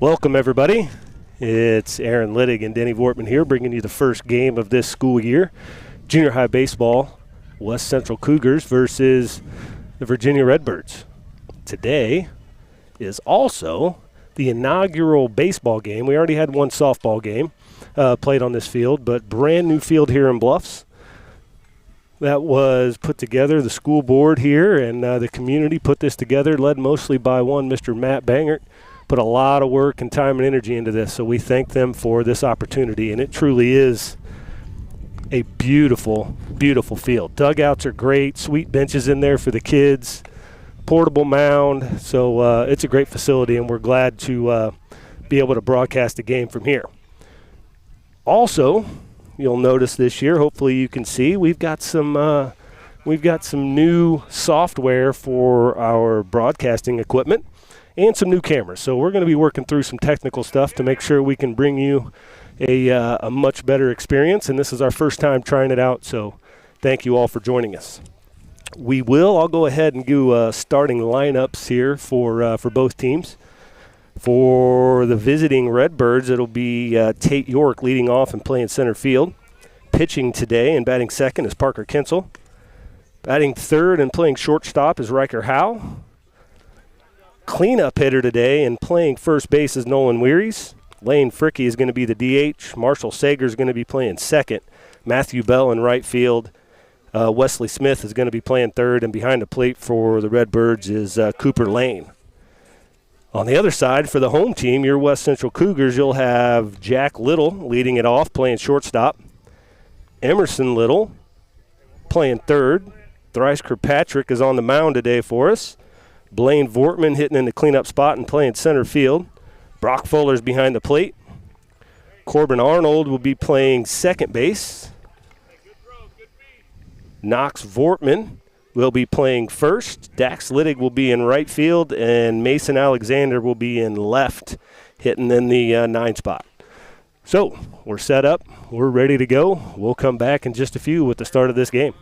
Welcome, everybody. It's Aaron Littig and Denny Vortman here, bringing you the first game of this school year. Junior high baseball, West Central Cougars versus the Virginia Redbirds. Today is also the inaugural baseball game. We already had one softball game played on this field, but brand new field here in Bluffs. That was put together, the school board here and the community put this together, led mostly by one Mr. Matt Bangert. Put a lot of work and time and energy into this, so we thank them for this opportunity, and it truly is a beautiful, beautiful field. Dugouts are great, sweet benches in there for the kids, portable mound, so it's a great facility, and we're glad to be able to broadcast a game from here. Also, you'll notice this year, hopefully you can see, we've got some new software for our broadcasting equipment and some new cameras. So we're going to be working through some technical stuff to make sure we can bring you a much better experience, and this is our first time trying it out, so thank you all for joining us. I'll go ahead and do starting lineups here for both teams. For the visiting Redbirds, it'll be Tate York leading off and playing center field. Pitching today and batting second is Parker Kinsel. Batting third and playing shortstop is Riker Howe. Cleanup hitter today and playing first base is Nolan Wearies. Lane Fricky is going to be the DH. Marshall Sager is going to be playing second. Matthew Bell in right field. Wesley Smith is going to be playing third, and behind the plate for the Redbirds is Cooper Lane. On the other side, for the home team, your West Central Cougars, you'll have Jack Little leading it off, playing shortstop. Emerson Little playing third. Thrice Kirkpatrick is on the mound today for us. Blaine Vortman hitting in the cleanup spot and playing center field. Brock Fuller's behind the plate. Corbin Arnold will be playing second base. Knox Vortman will be playing first. Dax Littig will be in right field, and Mason Alexander will be in left, hitting in the 9 spot. So we're set up. We're ready to go. We'll come back in just a few with the start of this game.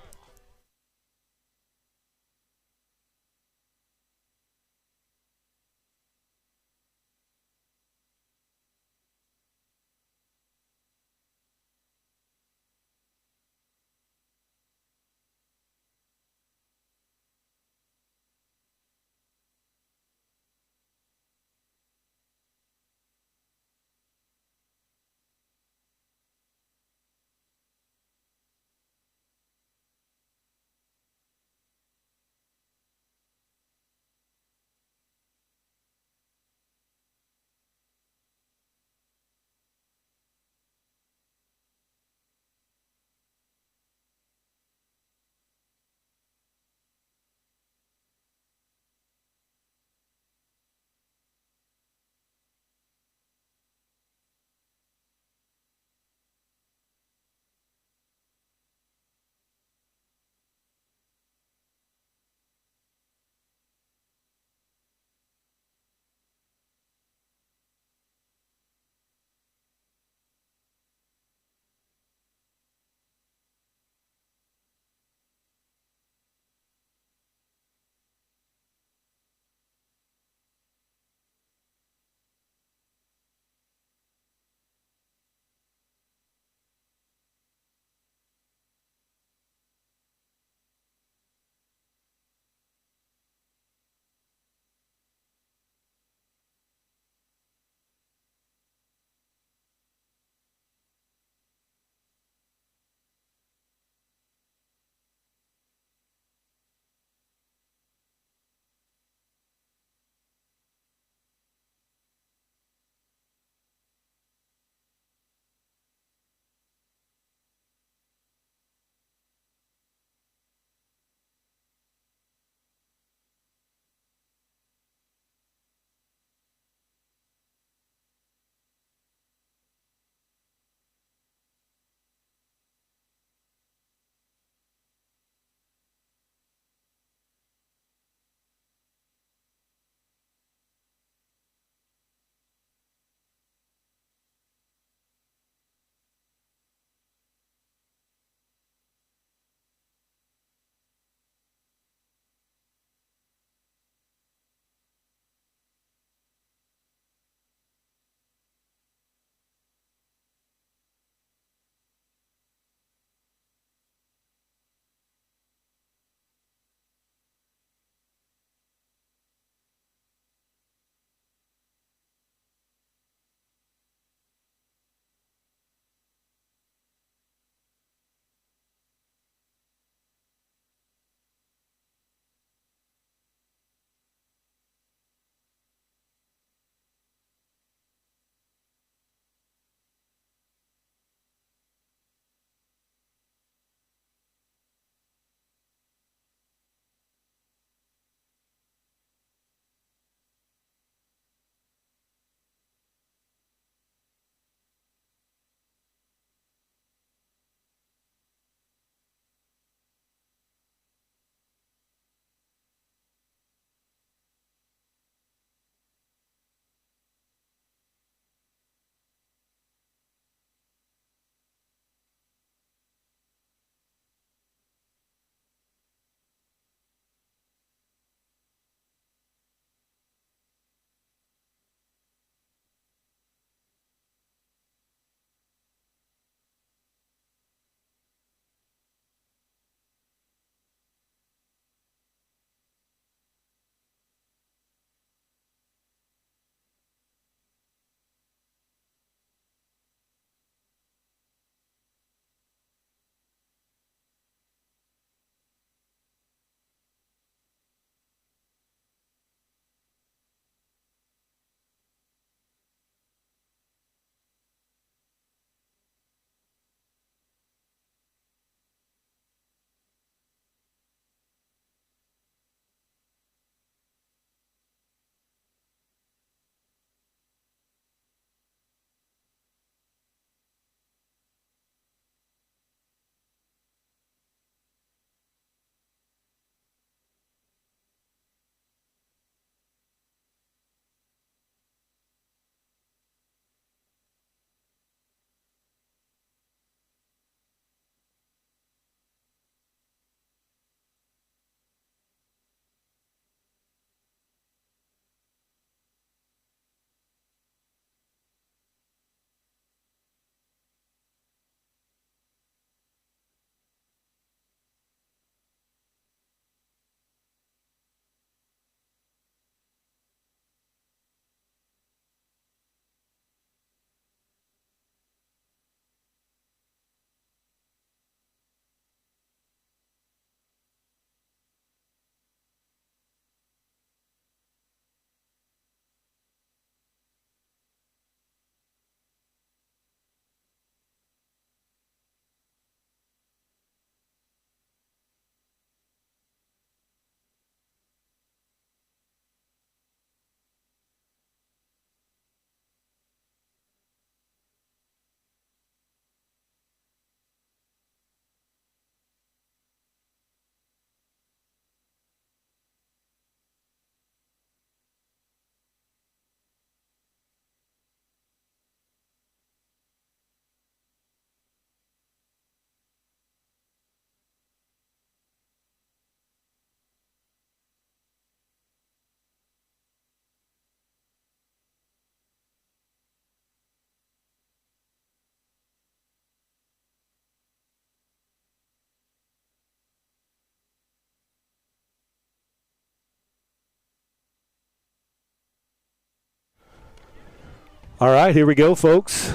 All right, here we go, folks.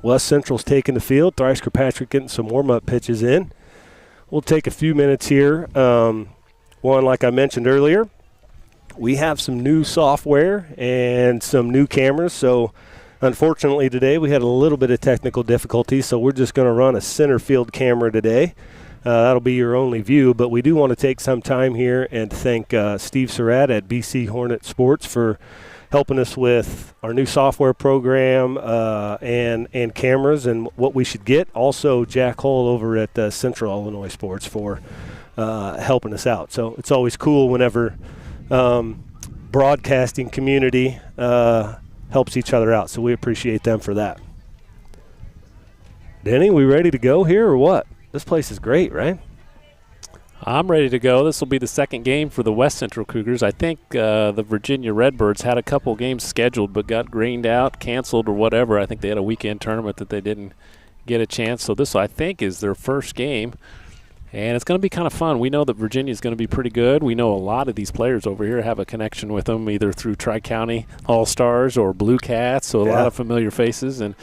West Central's taking the field. Thrice Kirkpatrick getting some warm-up pitches in. We'll take a few minutes here. One, like I mentioned earlier, we have some new software and some new cameras. So, unfortunately, today we had a little bit of technical difficulties, so we're just going to run a center field camera today. That'll be your only view, but we do want to take some time here and thank Steve Surratt at BC Hornet Sports for helping us with our new software program and cameras and what we should get. Also, Jack Hull over at Central Illinois Sports for helping us out. So it's always cool whenever broadcasting community helps each other out. So we appreciate them for that. Denny, we ready to go here or what? This place is great, right? I'm ready to go. This will be the second game for the West Central Cougars. I think the Virginia Redbirds had a couple games scheduled but got rained out, canceled, or whatever. I think they had a weekend tournament that they didn't get a chance. So this, I think, is their first game, and it's going to be kind of fun. We know that Virginia is going to be pretty good. We know a lot of these players over here have a connection with them, either through Tri-County All-Stars or Blue Cats, so a lot of familiar faces. And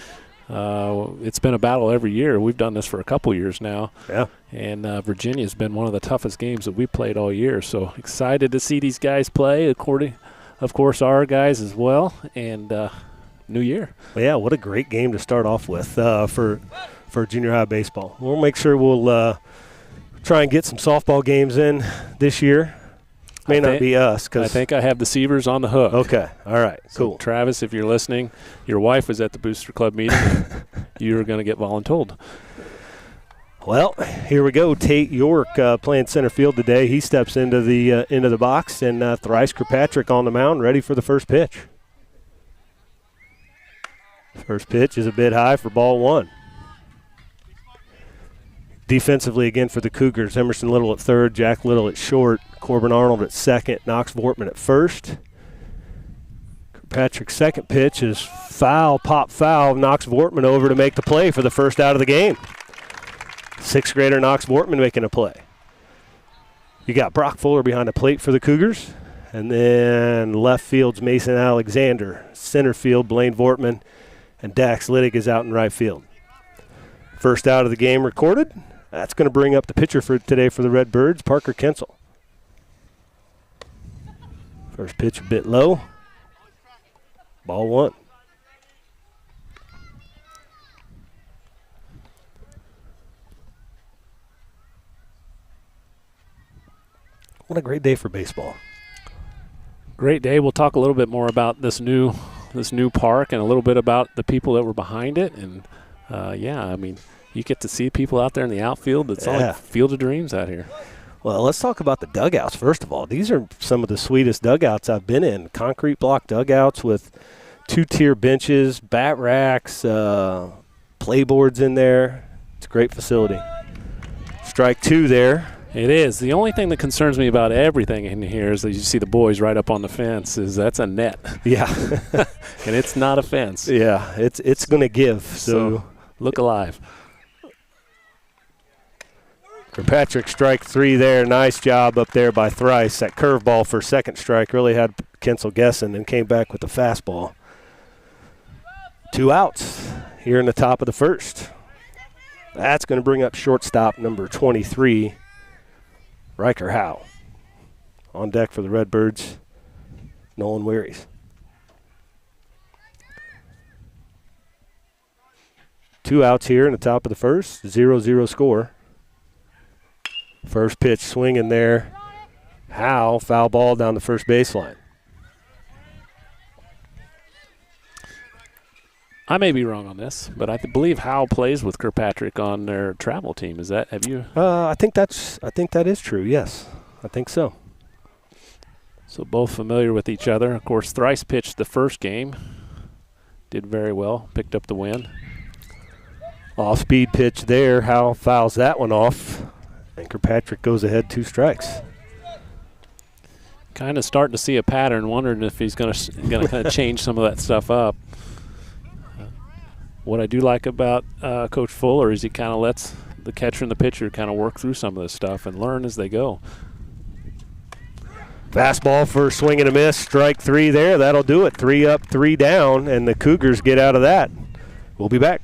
it's been a battle every year. We've done this for a couple years now. Yeah. And Virginia has been one of the toughest games that we played all year. So excited to see these guys play, of course, our guys as well. And new year. Well, yeah, what a great game to start off with for junior high baseball. We'll make sure we'll try and get some softball games in this year. May not be us. I think I have the Seavers on the hook. Okay. All right. Cool. So Travis, if you're listening, your wife was at the Booster Club meeting. You're going to get voluntold. Well, here we go. Tate York playing center field today. He steps into the box, and Thrice Kirkpatrick on the mound, ready for the first pitch. First pitch is a bit high for ball one. Defensively again for the Cougars, Emerson Little at third, Jack Little at short, Corbin Arnold at second, Knox Vortman at first. Kirkpatrick's second pitch is foul, pop foul. Knox Vortman over to make the play for the first out of the game. Sixth grader Knox Vortman making a play. You got Brock Fuller behind the plate for the Cougars. And then left field's Mason Alexander. Center field, Blaine Vortman. And Dax Liddick is out in right field. First out of the game recorded. That's going to bring up the pitcher for today for the Redbirds, Parker Kensel. First pitch a bit low. Ball one. What a great day for baseball. Great day. We'll talk a little bit more about this new park and a little bit about the people that were behind it. And, I mean, you get to see people out there in the outfield. It's like Field of Dreams out here. Well, let's talk about the dugouts first of all. These are some of the sweetest dugouts I've been in. Concrete block dugouts with two-tier benches, bat racks, playboards in there. It's a great facility. Strike two there. It is. The only thing that concerns me about everything in here is that you see the boys right up on the fence. That's a net. Yeah. And it's not a fence. Yeah, it's going to give. So look alive. Kirkpatrick strike three there. Nice job up there by Thrice. That curveball for second strike really had Kensel guessing and came back with the fastball. 2 outs here in the top of the first. That's going to bring up shortstop number 23, Riker Howe. On deck for the Redbirds, Nolan Wearies. 2 outs here in the top of the first, 0-0 score. First pitch swinging there. Howe, foul ball down the first baseline. I may be wrong on this, but I believe Howe plays with Kirkpatrick on their travel team. Have you? I think that is true. Yes, I think so. So both familiar with each other. Of course, Thrice pitched the first game. Did very well. Picked up the win. Off-speed pitch there. Howe fouls that one off. And Kirkpatrick goes ahead 2 strikes. Kind of starting to see a pattern, wondering if he's going to kind of change some of that stuff up. What I do like about Coach Fuller is he kind of lets the catcher and the pitcher kind of work through some of this stuff and learn as they go. Fastball for swing and a miss. Strike 3 there. That'll do it. 3 up, 3 down, and the Cougars get out of that. We'll be back.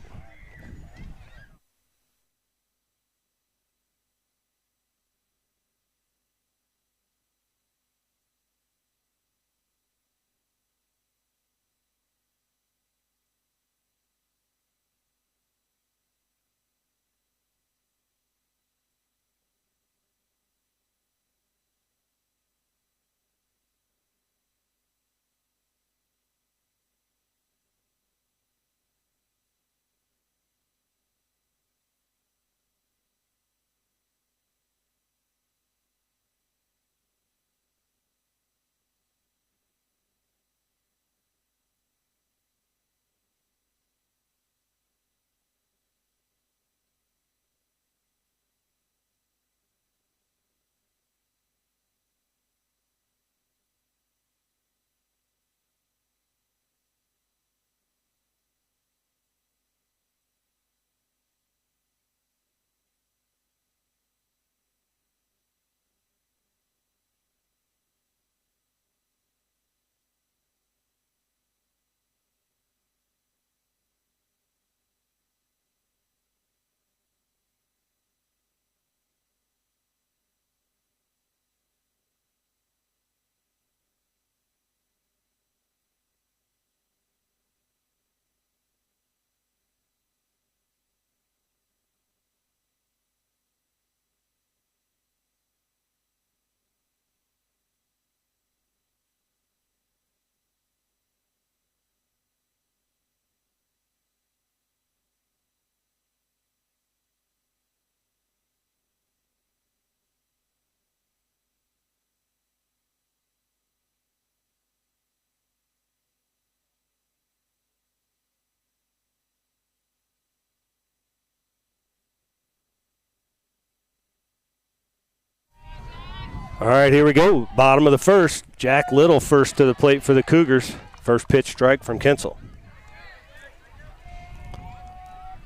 All right, here we go. Bottom of the first. Jack Little first to the plate for the Cougars. First pitch strike from Kinsel.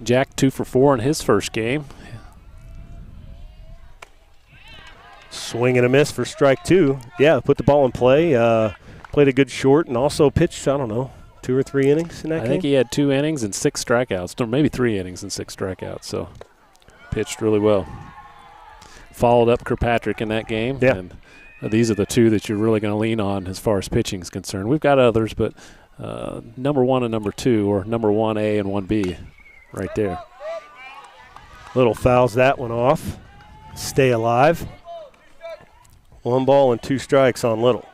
Jack 2 for 4 in his first game. Swing and a miss for strike 2. Yeah, put the ball in play. Played a good short and also pitched, 2 or 3 innings in that game? I think he had 2 innings and 6 strikeouts. Or maybe 3 innings and 6 strikeouts. So pitched really well. Followed up Kirkpatrick in that game. Yeah. And these are the 2 that you're really going to lean on as far as pitching is concerned. We've got others, but number 1 and number 2, or number 1A and 1B right there. Little fouls that one off. Stay alive. 1 ball and 2 strikes on Little.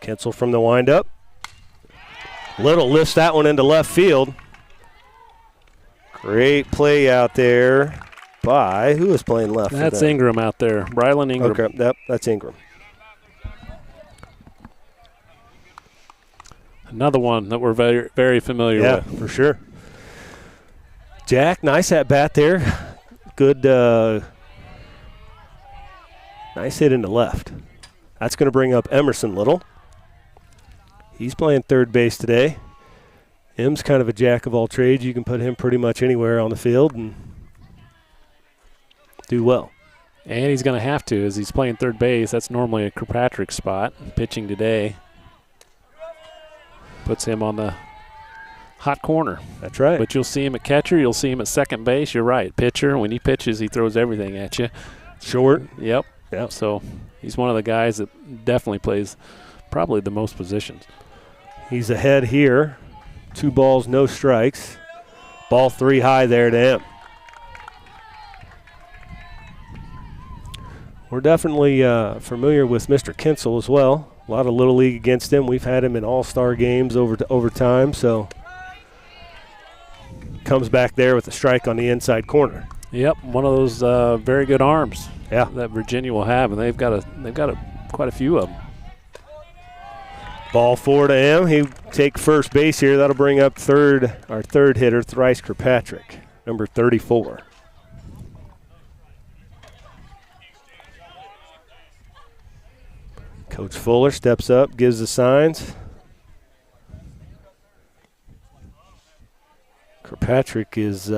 Kinsel from the windup. Little lifts that one into left field. Great play out there by, who was playing left? That's Ingram out there, Brylan Ingram. Okay, yep, that's Ingram. Another one that we're very, very familiar with. Yeah, for sure. Jack, nice at bat there. Good, nice hit into left. That's going to bring up Emerson Little. He's playing third base today. M's kind of a jack of all trades. You can put him pretty much anywhere on the field and do well. And he's going to have to, as he's playing third base. That's normally a Kirkpatrick spot. Pitching today puts him on the hot corner. That's right. But you'll see him at catcher. You'll see him at second base. You're right. Pitcher, when he pitches, he throws everything at you. Short. Yep. Yep. So he's one of the guys that definitely plays probably the most positions. He's ahead here. 2 balls, no strikes. Ball 3 high there to him. We're definitely familiar with Mr. Kinsel as well. A lot of Little League against him. We've had him in all-star games over time, so comes back there with a strike on the inside corner. Yep, one of those very good arms that Virginia will have, and they've got quite a few of them. Ball 4 to him. He'll take first base here. That'll bring up our third hitter, Thrice Kirkpatrick, number 34. Coach Fuller steps up, gives the signs. Kirkpatrick is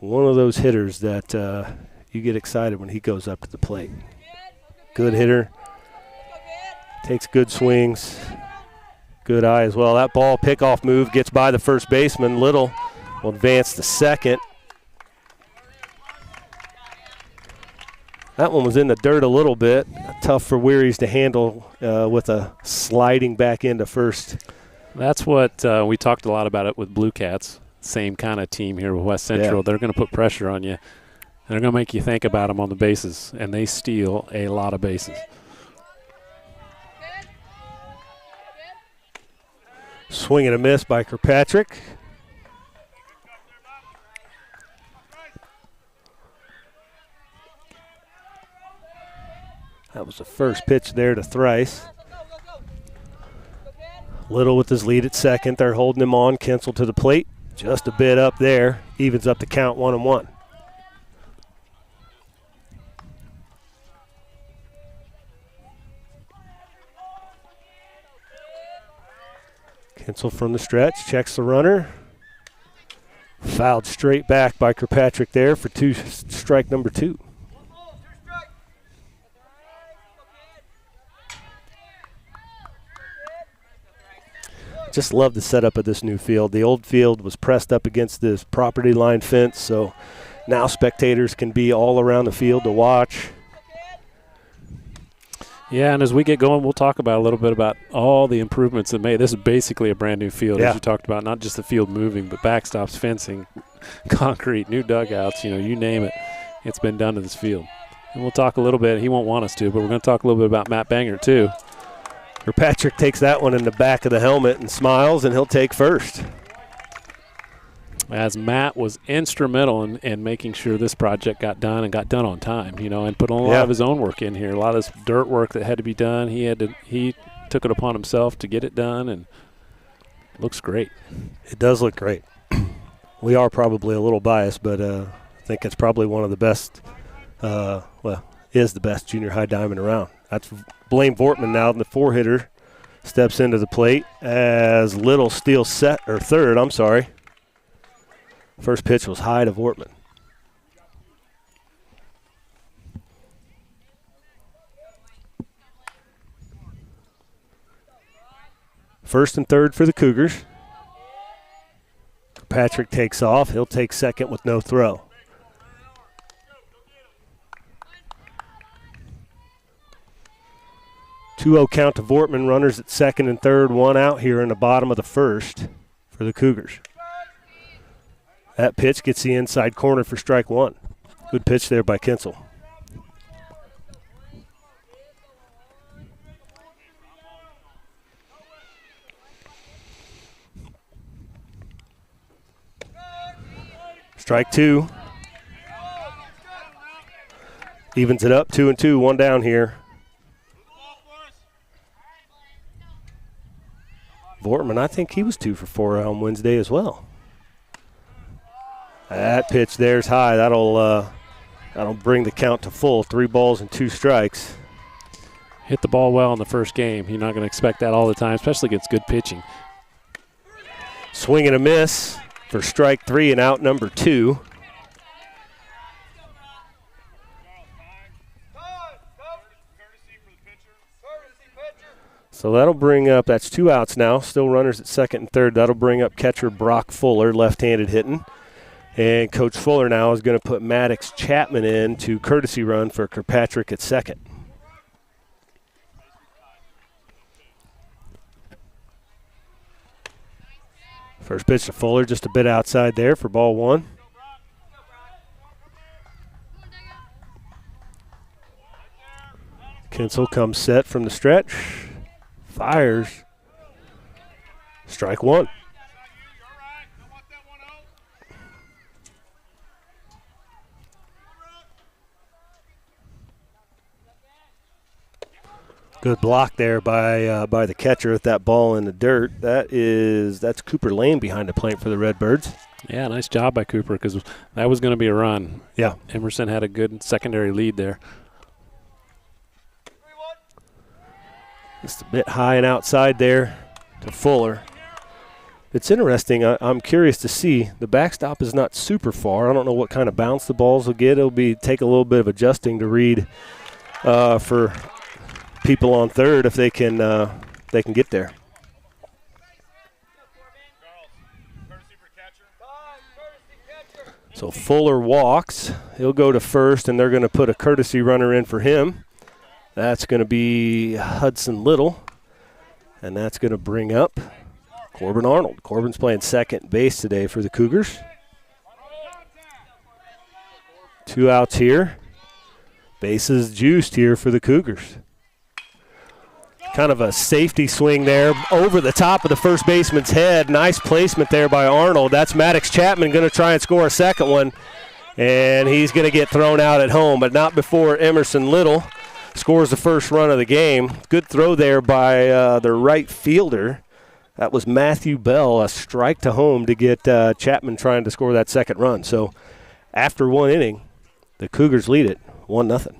one of those hitters that you get excited when he goes up to the plate. Good hitter. Takes good swings. Good eye as well. That ball pickoff move gets by the first baseman. Little will advance to second. That one was in the dirt a little bit. Tough for Wearies to handle with a sliding back into first. That's what we talked a lot about it with Blue Cats. Same kind of team here with West Central. Yeah. They're going to put pressure on you. And they're going to make you think about them on the bases, and they steal a lot of bases. Swing and a miss by Kirkpatrick. That was the first pitch there to Thrice. Little with his lead at second. They're holding him on. Kinsel to the plate. Just a bit up there. Evens up the count 1-1. Kinsel from the stretch. Checks the runner. Fouled straight back by Kirkpatrick there for strike number 2. Just love the setup of this new field. The old field was pressed up against this property line fence, so now spectators can be all around the field to watch. Yeah, and as we get going, we'll talk about a little bit about all the improvements that made. This is basically a brand new field, as you talked about, not just the field moving, but backstops, fencing, concrete, new dugouts, you name it. It's been done to this field. And we'll talk a little bit. He won't want us to, but we're going to talk a little bit about Matt Banger, too. Kirkpatrick takes that one in the back of the helmet and smiles, and he'll take first. As Matt was instrumental in making sure this project got done and got done on time, and put a lot of his own work in here. A lot of this dirt work that had to be done. He took it upon himself to get it done, and it looks great. It does look great. We are probably a little biased, but I think it's probably one of the best, is the best junior high diamond around. That's Blaine Vortman now, the 4-hitter, steps into the plate as Little steals third. First pitch was high to Vortman. First and third for the Cougars. Patrick takes off. He'll take second with no throw. Two-0 count to Vortman. Runners at second and third. One out here in the bottom of the first for the Cougars. That pitch gets the inside corner for strike 1. Good pitch there by Kinsel. Strike 2. Evens it up, 2-2, one down here. Vortman, I think he was 2 for 4 on Wednesday as well. That pitch there's high. That'll bring the count to full. 3 balls and 2 strikes. Hit the ball well in the first game. You're not going to expect that all the time, especially against good pitching. Swing and a miss for strike 3 and out number 2. So that'll bring up, that's 2 outs now, still runners at second and third. That'll bring up catcher Brock Fuller, left-handed hitting. And Coach Fuller now is going to put Maddox Chapman in to courtesy run for Kirkpatrick at second. First pitch to Fuller, just a bit outside there for ball 1. Kinsel comes set from the stretch. Fires. Strike 1. Good block there by the catcher with that ball in the dirt. That's Cooper Lane behind the plate for the Redbirds. Yeah, nice job by Cooper because that was going to be a run. Yeah. Emerson had a good secondary lead there. Just a bit high and outside there to Fuller. It's interesting. I'm curious to see. The backstop is not super far. I don't know what kind of bounce the balls will get. It'll take a little bit of adjusting to read for people on third if they can get there. So Fuller walks. He'll go to first, and they're going to put a courtesy runner in for him. That's going to be Hudson Little, and that's going to bring up Corbin Arnold. Corbin's playing second base today for the Cougars. 2 outs here. Bases juiced here for the Cougars. Kind of a safety swing there over the top of the first baseman's head. Nice placement there by Arnold. That's Maddox Chapman going to try and score a second one, and he's going to get thrown out at home, but not before Emerson Little scores the first run of the game. Good throw there by the right fielder. That was Matthew Bell, a strike to home to get Chapman trying to score that second run. So after 1 inning, the Cougars lead it 1-0.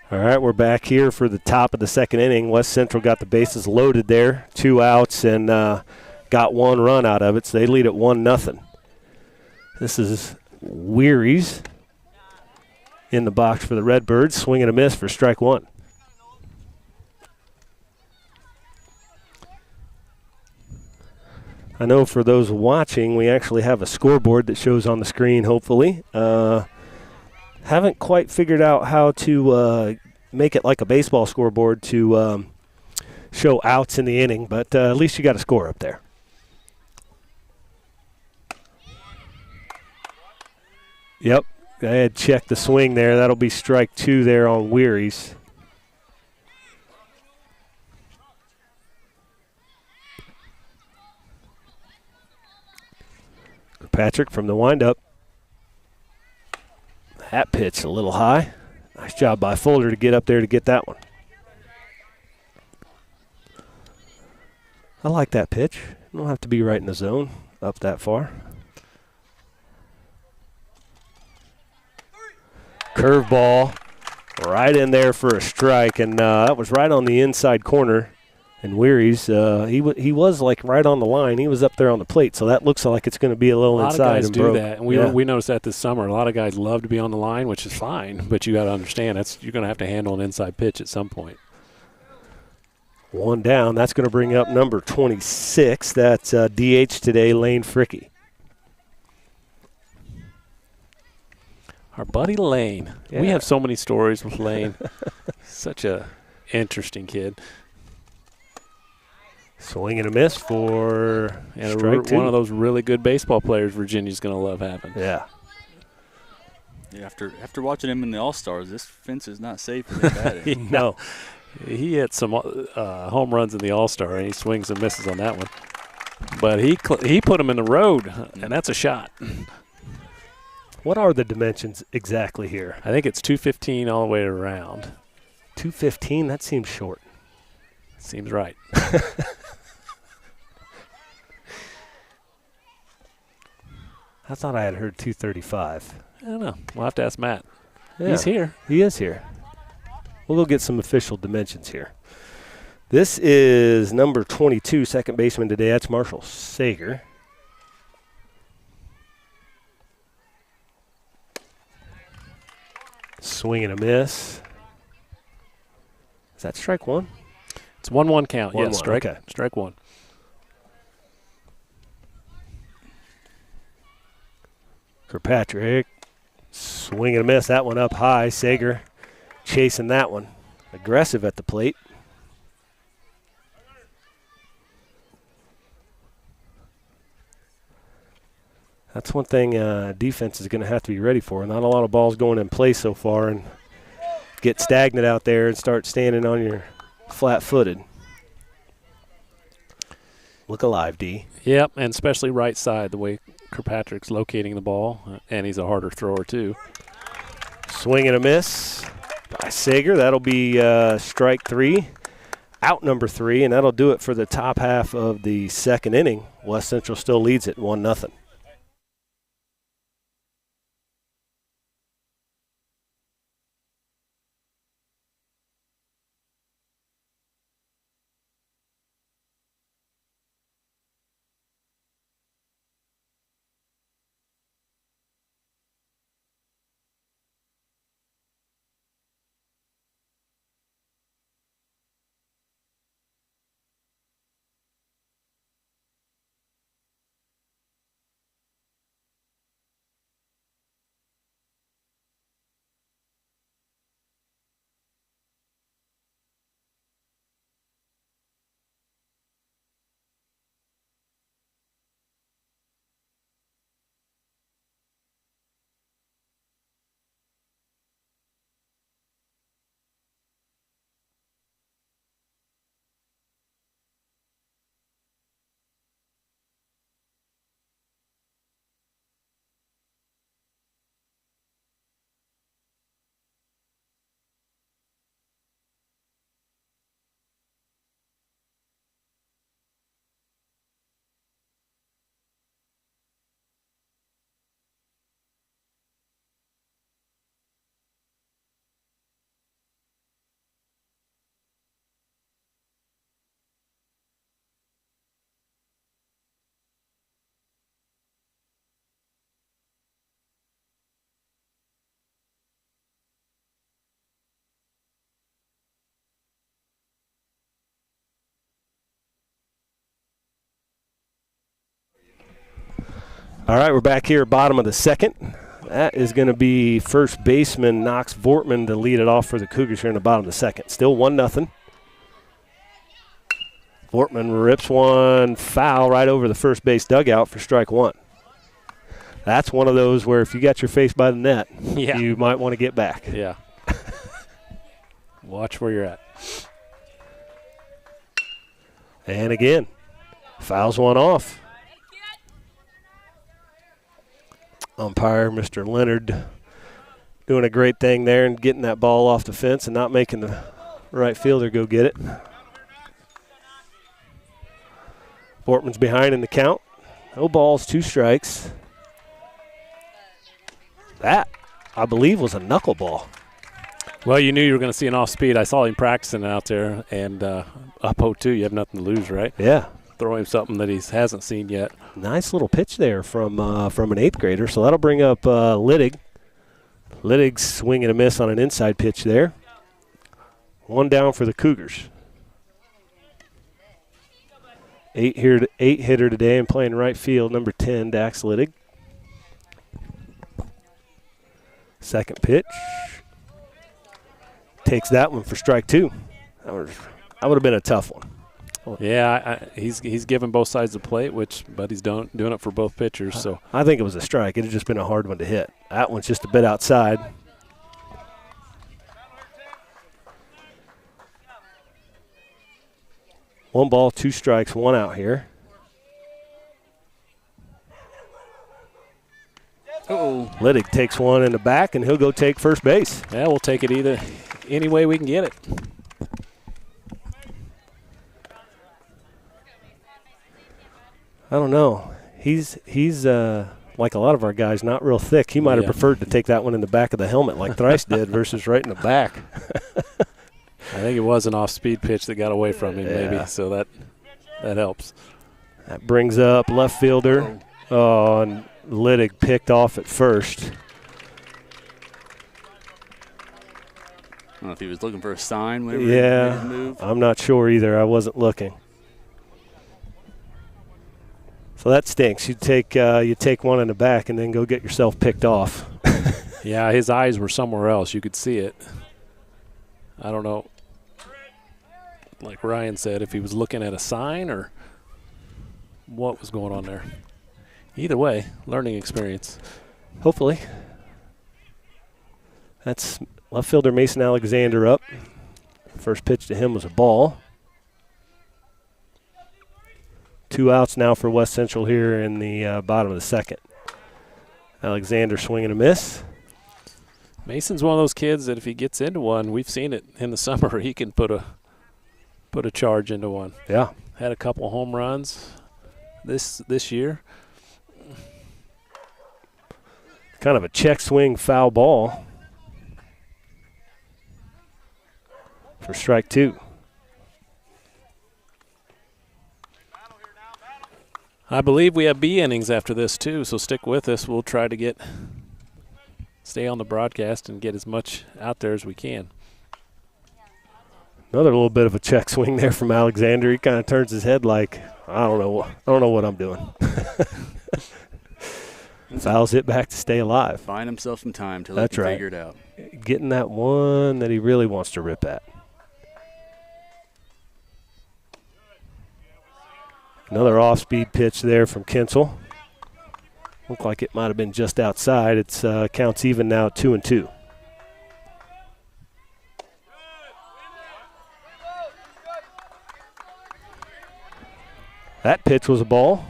All right, we're back here for the top of the second inning. West Central got the bases loaded there, 2 outs, and got 1 run out of it, so they lead at 1-0. This is Wearies in the box for the Redbirds, swing and a miss for strike 1. I know for those watching, we actually have a scoreboard that shows on the screen, hopefully. Haven't quite figured out how to make it like a baseball scoreboard to show outs in the inning, but at least you got a score up there. Yep, I had checked the swing there. That'll be strike 2 there on Wearies. Patrick from the windup. That pitch a little high. Nice job by Fuller to get up there to get that one. I like that pitch. You don't have to be right in the zone up that far. Curveball right in there for a strike, and that was right on the inside corner. And Wearies, he was like right on the line. He was up there on the plate, so that looks like it's going to be a little inside. A lot of guys and do broke. that, and we noticed that this summer. A lot of guys love to be on the line, which is fine, but you got to understand you're going to have to handle an inside pitch at some point. 1 down. That's going to bring up number 26. That's DH today, Lane Fricky. Our buddy Lane. Yeah. We have so many stories with Lane. Such a interesting kid. Swing and a miss for strike 2. One of those really good baseball players Virginia's going to love having. Yeah. Yeah, after watching him in the All-Stars, this fence is not safe for batting. No. He hit some home runs in the All-Star, and he swings and misses on that one. But he put him in the road, and that's a shot. What are the dimensions exactly here? I think it's 215 all the way around. 215? That seems short. Seems right. I thought I had heard 235. I don't know. We'll have to ask Matt. Yeah, He's here. He is here. We'll go get some official dimensions here. This is number 22, second baseman today. That's Marshall Sager. Swing and a miss. Is that strike one? It's 1-1 count. 1-1, Yes, strike, okay. Strike one. Kirkpatrick. Swing and a miss. That one up high. Sager chasing that one. Aggressive at the plate. That's one thing defense is going to have to be ready for. Not a lot of balls going in play so far, and get stagnant out there and start standing on your flat-footed. Look alive, D. Yep, and especially right side, the way Kirkpatrick's locating the ball, and he's a harder thrower too. Swing and a miss by Sager. That'll be strike three. Out number 3, and that'll do it for the top half of the second inning. West Central still leads it 1-0. All right, we're back here, bottom of the second. That is going to be first baseman Knox Vortman to lead it off for the Cougars here in the bottom of the second. Still 1-0. Vortman rips one foul right over the first base dugout for strike one. That's one of those where if you got your face by the net, you might want to get back. Yeah. Watch where you're at. And again, fouls one off. Umpire, Mr. Leonard, doing a great thing there and getting that ball off the fence and not making the right fielder go get it. Bortman's behind in the count. No balls, 2 strikes. That, I believe, was a knuckleball. Well, you knew you were going to see an off-speed. I saw him practicing out there, and up 0-2, you have nothing to lose, right? Yeah. Throw him something that he hasn't seen yet. Nice little pitch there from an 8th grader. So that'll bring up Liddig. Liddig's swing and a miss on an inside pitch there. 1 down for the Cougars. 8 hitter today and playing right field, number 10, Dax Liddig. Second pitch. Takes that one for strike 2. That would have been a tough one. Yeah, he's given both sides of the plate, but he's doing it for both pitchers. So I think it was a strike. It had just been a hard one to hit. That one's just a bit outside. 1 ball, 2 strikes, 1 out here. Liddick takes one in the back, and he'll go take first base. Yeah, we'll take it any way we can get it. I don't know. He's like a lot of our guys, not real thick. He might have preferred to take that one in the back of the helmet like Thrice did versus right in the back. I think it was an off-speed pitch that got away from him, maybe, so that helps. That brings up left fielder. Oh, and Liddick picked off at first. I don't know if he was looking for a sign whenever he made his move. I'm not sure either. I wasn't looking. So that stinks. You take one in the back and then go get yourself picked off. Yeah, his eyes were somewhere else. You could see it. I don't know, like Ryan said, if he was looking at a sign or what was going on there. Either way, learning experience. Hopefully. That's left fielder Mason Alexander up. First pitch to him was a ball. 2 outs now for West Central here in the bottom of the second. Alexander swinging a miss. Mason's one of those kids that if he gets into one, we've seen it in the summer, he can put a charge into one. Yeah. Had a couple home runs this year. Kind of a check swing foul ball for strike 2. I believe we have B innings after this too, so stick with us. We'll try to stay on the broadcast and get as much out there as we can. Another little bit of a check swing there from Alexander. He kind of turns his head like, I don't know what I'm doing. Fouls it back to stay alive. Buying himself some time till he can figure it out. Getting that one that he really wants to rip at. Another off-speed pitch there from Kinsel. Looked like it might have been just outside. It's counts even now at 2-2. That pitch was a ball.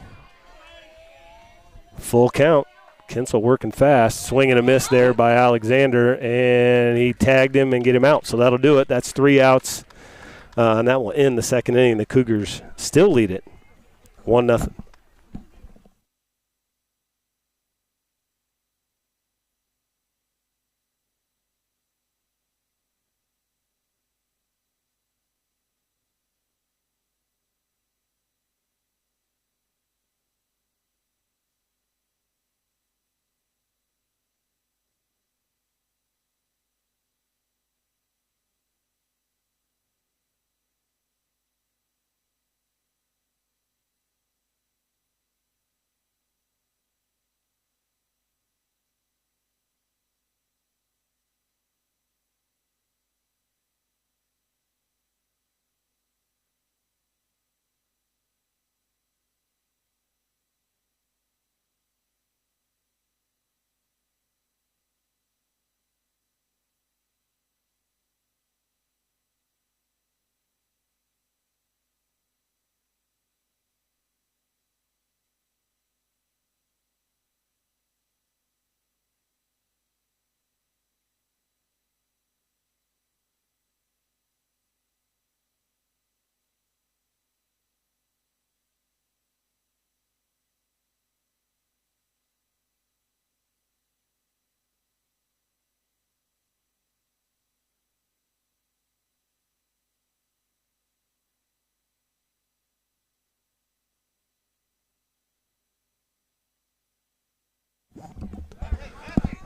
Full count. Kinsel working fast. Swing and a miss there by Alexander, and he tagged him and get him out. So that'll do it. That's 3 outs, and that will end the second inning. The Cougars still lead it 1-0.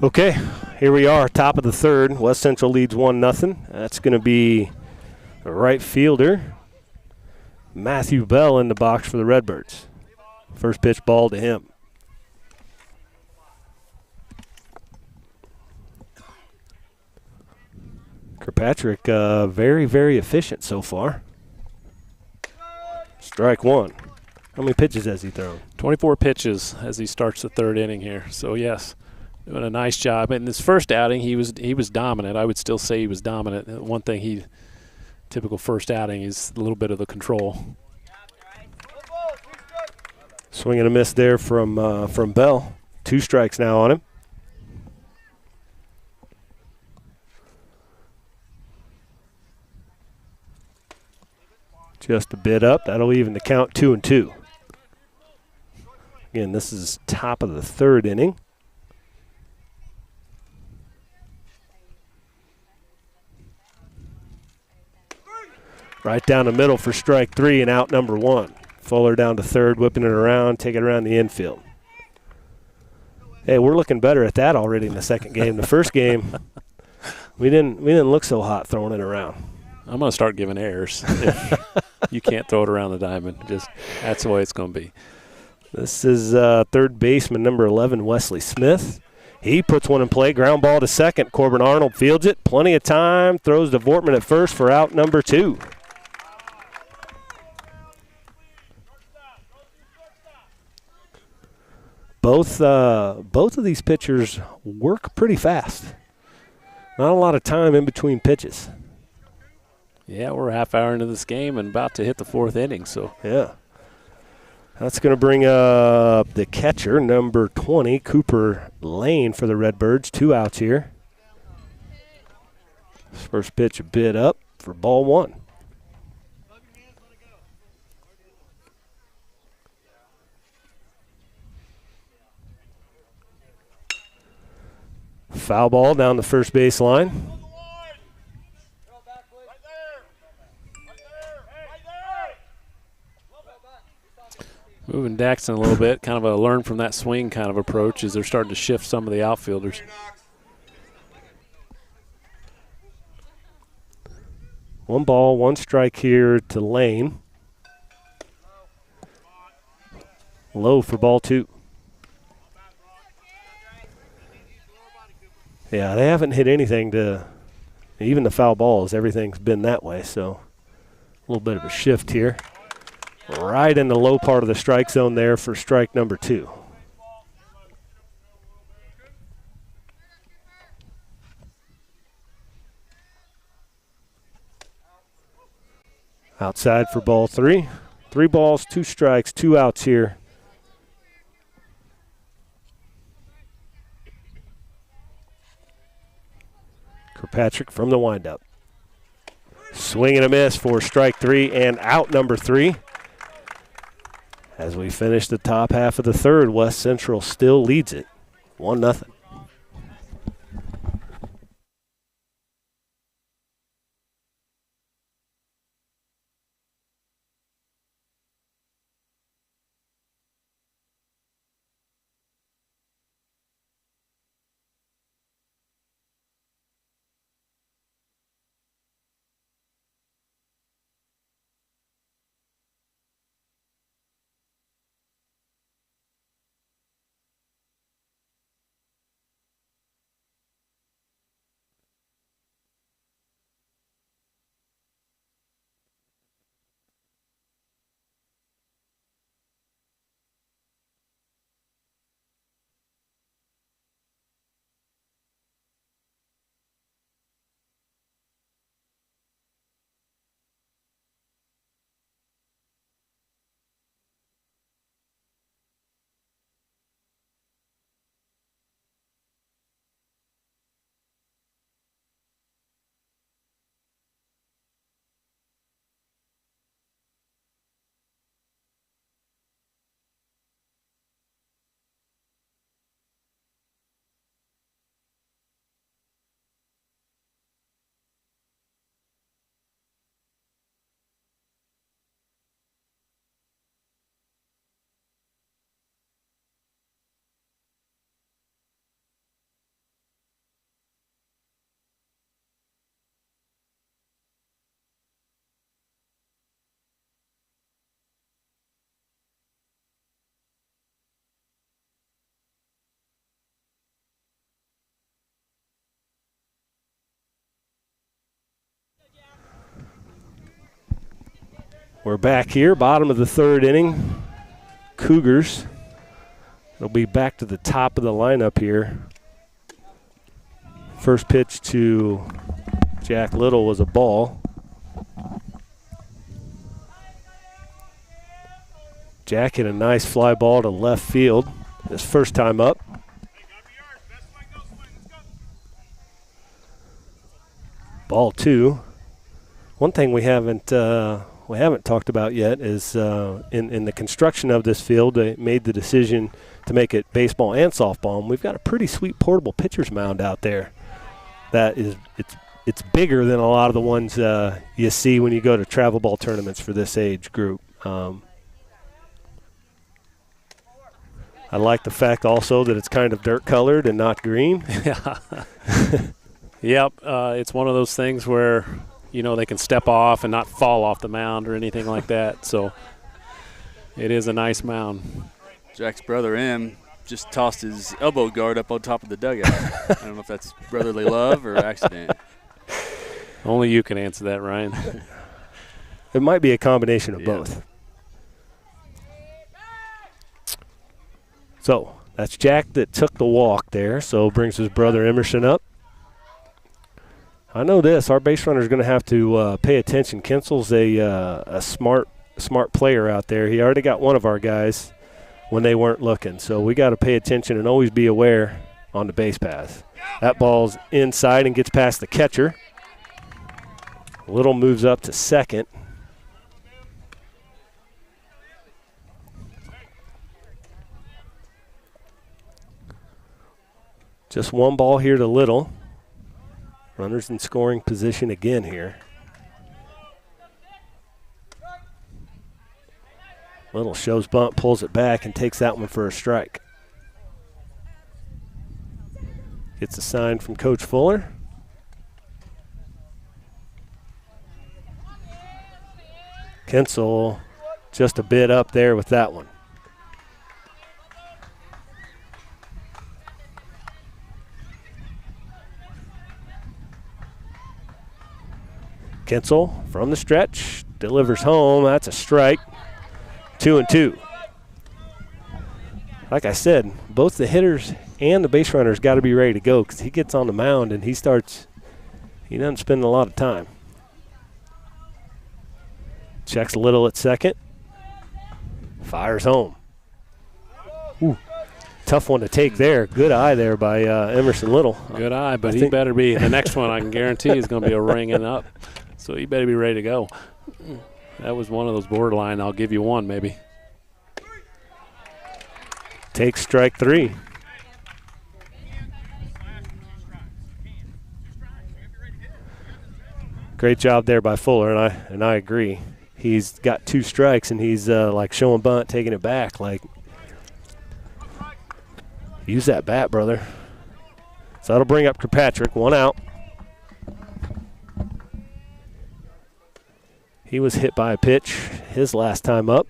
Okay, here we are, top of the third. West Central leads 1-0. That's going to be the right fielder, Matthew Bell, in the box for the Redbirds. First pitch ball to him. Kirkpatrick, very, very efficient so far. Strike 1. How many pitches has he thrown? 24 pitches as he starts the third inning here. So, yes, doing a nice job. In his first outing, he was dominant. I would still say he was dominant. One thing typical first outing is a little bit of the control. Swing and a miss there from Bell. 2 strikes now on him. Just a bit up. That'll even the count 2-2. Again, this is top of the 3rd inning. Right down the middle for strike 3 and out number 1. Fuller down to 3rd, whipping it around, take it around the infield. Hey, we're looking better at that already in the 2nd game. The 1st game, we didn't look so hot throwing it around. I'm going to start giving errors. You can't throw it around the diamond. That's the way it's going to be. This is 3rd baseman number 11, Wesley Smith. He puts one in play. Ground ball to 2nd. Corbin Arnold fields it. Plenty of time. Throws to Vortman at 1st for out number 2. Both of these pitchers work pretty fast. Not a lot of time in between pitches. Yeah, we're a half hour into this game and about to hit the 4th inning. So yeah, that's going to bring up the catcher, number 20, Cooper Lane for the Redbirds. 2 outs here. First pitch a bit up for ball 1. Foul ball down the first base line. Moving Daxton a little bit, kind of a learn from that swing kind of approach as they're starting to shift some of the outfielders. 1 ball, 1 strike here to Lane. Low for ball 2. Yeah, they haven't hit anything to, even the foul balls, everything's been that way, so a little bit of a shift here. Right in the low part of the strike zone there for strike number 2. Outside for ball 3. 3 balls, 2 strikes, 2 outs here. Kirkpatrick from the windup. Swing and a miss for strike 3 and out number 3. As we finish the top half of the 3rd, West Central still leads it 1-0. We're back here, bottom of the 3rd inning. Cougars will be back to the top of the lineup here. First pitch to Jack Little was a ball. Jack hit a nice fly ball to left field his first time up. Ball 2. One thing we haven't talked about yet is in the construction of this field, they made the decision to make it baseball and softball. And we've got a pretty sweet portable pitcher's mound out there. That is, it's bigger than a lot of the ones you see when you go to travel ball tournaments for this age group. I like the fact also that it's kind of dirt colored and not green. Yeah. Yep. It's one of those things where, they can step off and not fall off the mound or anything like that. So it is a nice mound. Jack's brother, M, just tossed his elbow guard up on top of the dugout. I don't know if that's brotherly love or accident. Only you can answer that, Ryan. It might be a combination of both. So that's Jack that took the walk there, so brings his brother Emerson up. I know this, our base runner is going to have to pay attention. Kinsel's a smart player out there. He already got one of our guys when they weren't looking, so we got to pay attention and always be aware on the base pass. That ball's inside and gets past the catcher. Little moves up to second. Just one ball here to Little. Runners in scoring position again here. Little shows bunt, pulls it back, and takes that one for a strike. Gets a sign from Coach Fuller. Kinsel just a bit up there with that one. Kinsel from the stretch, delivers home. That's a strike. 2-2. Like I said, both the hitters and the base runners got to be ready to go because he gets on the mound and he doesn't spend a lot of time. Checks Little at second. Fires home. Ooh, tough one to take there. Good eye there by Emerson Little. Good eye, but he better be. The next one I can guarantee is going to be a ringing up. So he better be ready to go. That was one of those borderline, I'll give you one maybe. Takes strike 3. Great job there by Fuller, and I agree. He's got 2 strikes, and he's like showing bunt, taking it back. Like, use that bat, brother. So that'll bring up Kirkpatrick, 1 out. He was hit by a pitch his last time up.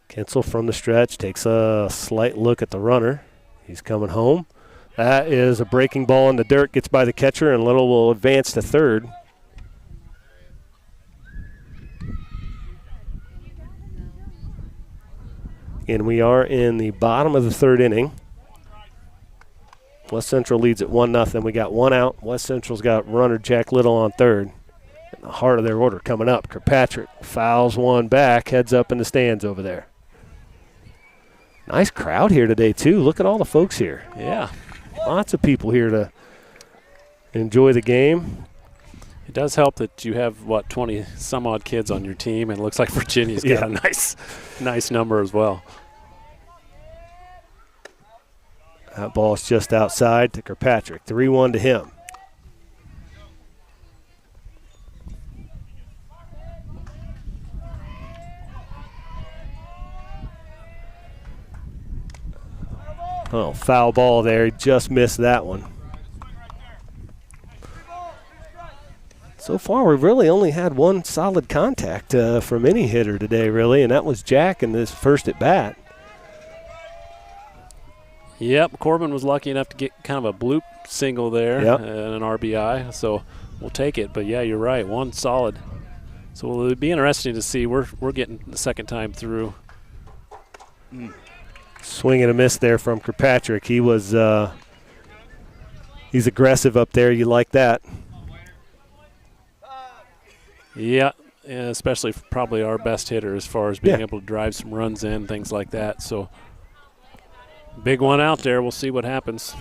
Kinsel from the stretch takes a slight look at the runner. He's coming home. That is a breaking ball in the dirt, gets by the catcher, and Little will advance to third. And we are in the bottom of the 3rd inning. West Central leads at 1-0. We got 1 out. West Central's got runner Jack Little on third. In the heart of their order coming up. Kirkpatrick fouls one back, heads up in the stands over there. Nice crowd here today, too. Look at all the folks here. Yeah. Lots of people here to enjoy the game. It does help that you have, 20-some-odd kids on your team, and it looks like Virginia's got a nice number as well. That ball's just outside to Kirkpatrick. 3-1 to him. Oh, foul ball there. He just missed that one. So far, we've really only had one solid contact from any hitter today, really, and that was Jack in this first at bat. Yep, Corbin was lucky enough to get kind of a bloop single there and an RBI, so we'll take it. But, yeah, you're right, one solid. So it'll be interesting to see. We're getting the second time through. Swing and a miss there from Kirkpatrick. He was He's aggressive up there. You like that. Yeah, especially probably our best hitter as far as being able to drive some runs in, things like that. So big one out there. We'll see what happens.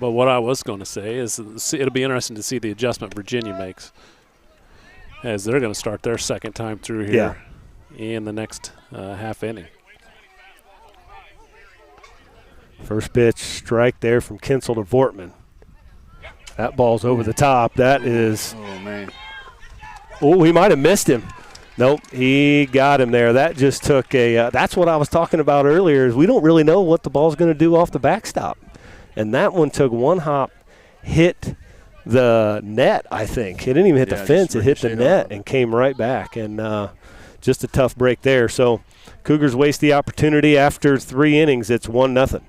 But what I was going to say is it'll be interesting to see the adjustment Virginia makes, as they're going to start their second time through here in the next half inning. First pitch, strike there from Kinsel to Vortman. That ball's over the top. That is. Oh, man. Oh, he might have missed him. Nope, he got him there. That just took a that's what I was talking about earlier, is we don't really know what the ball's going to do off the backstop. And that one took one hop, hit the net, I think. It didn't even hit the fence. It hit the net and came right back. And just a tough break there. So Cougars waste the opportunity. After 3 innings, it's 1-0.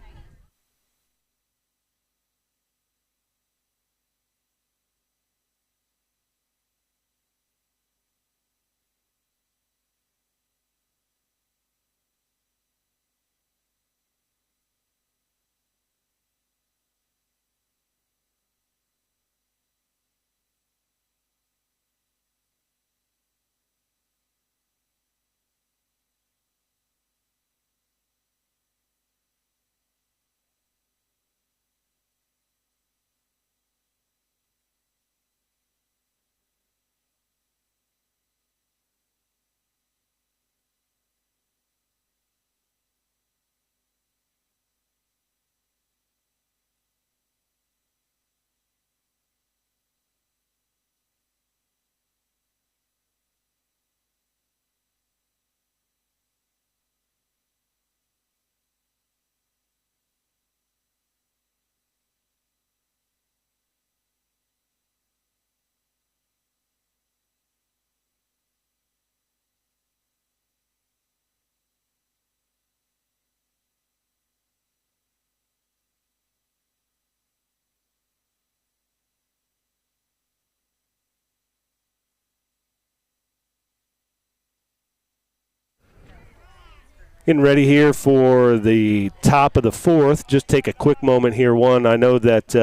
Getting ready here for the top of the 4th. Just take a quick moment here. One, I know that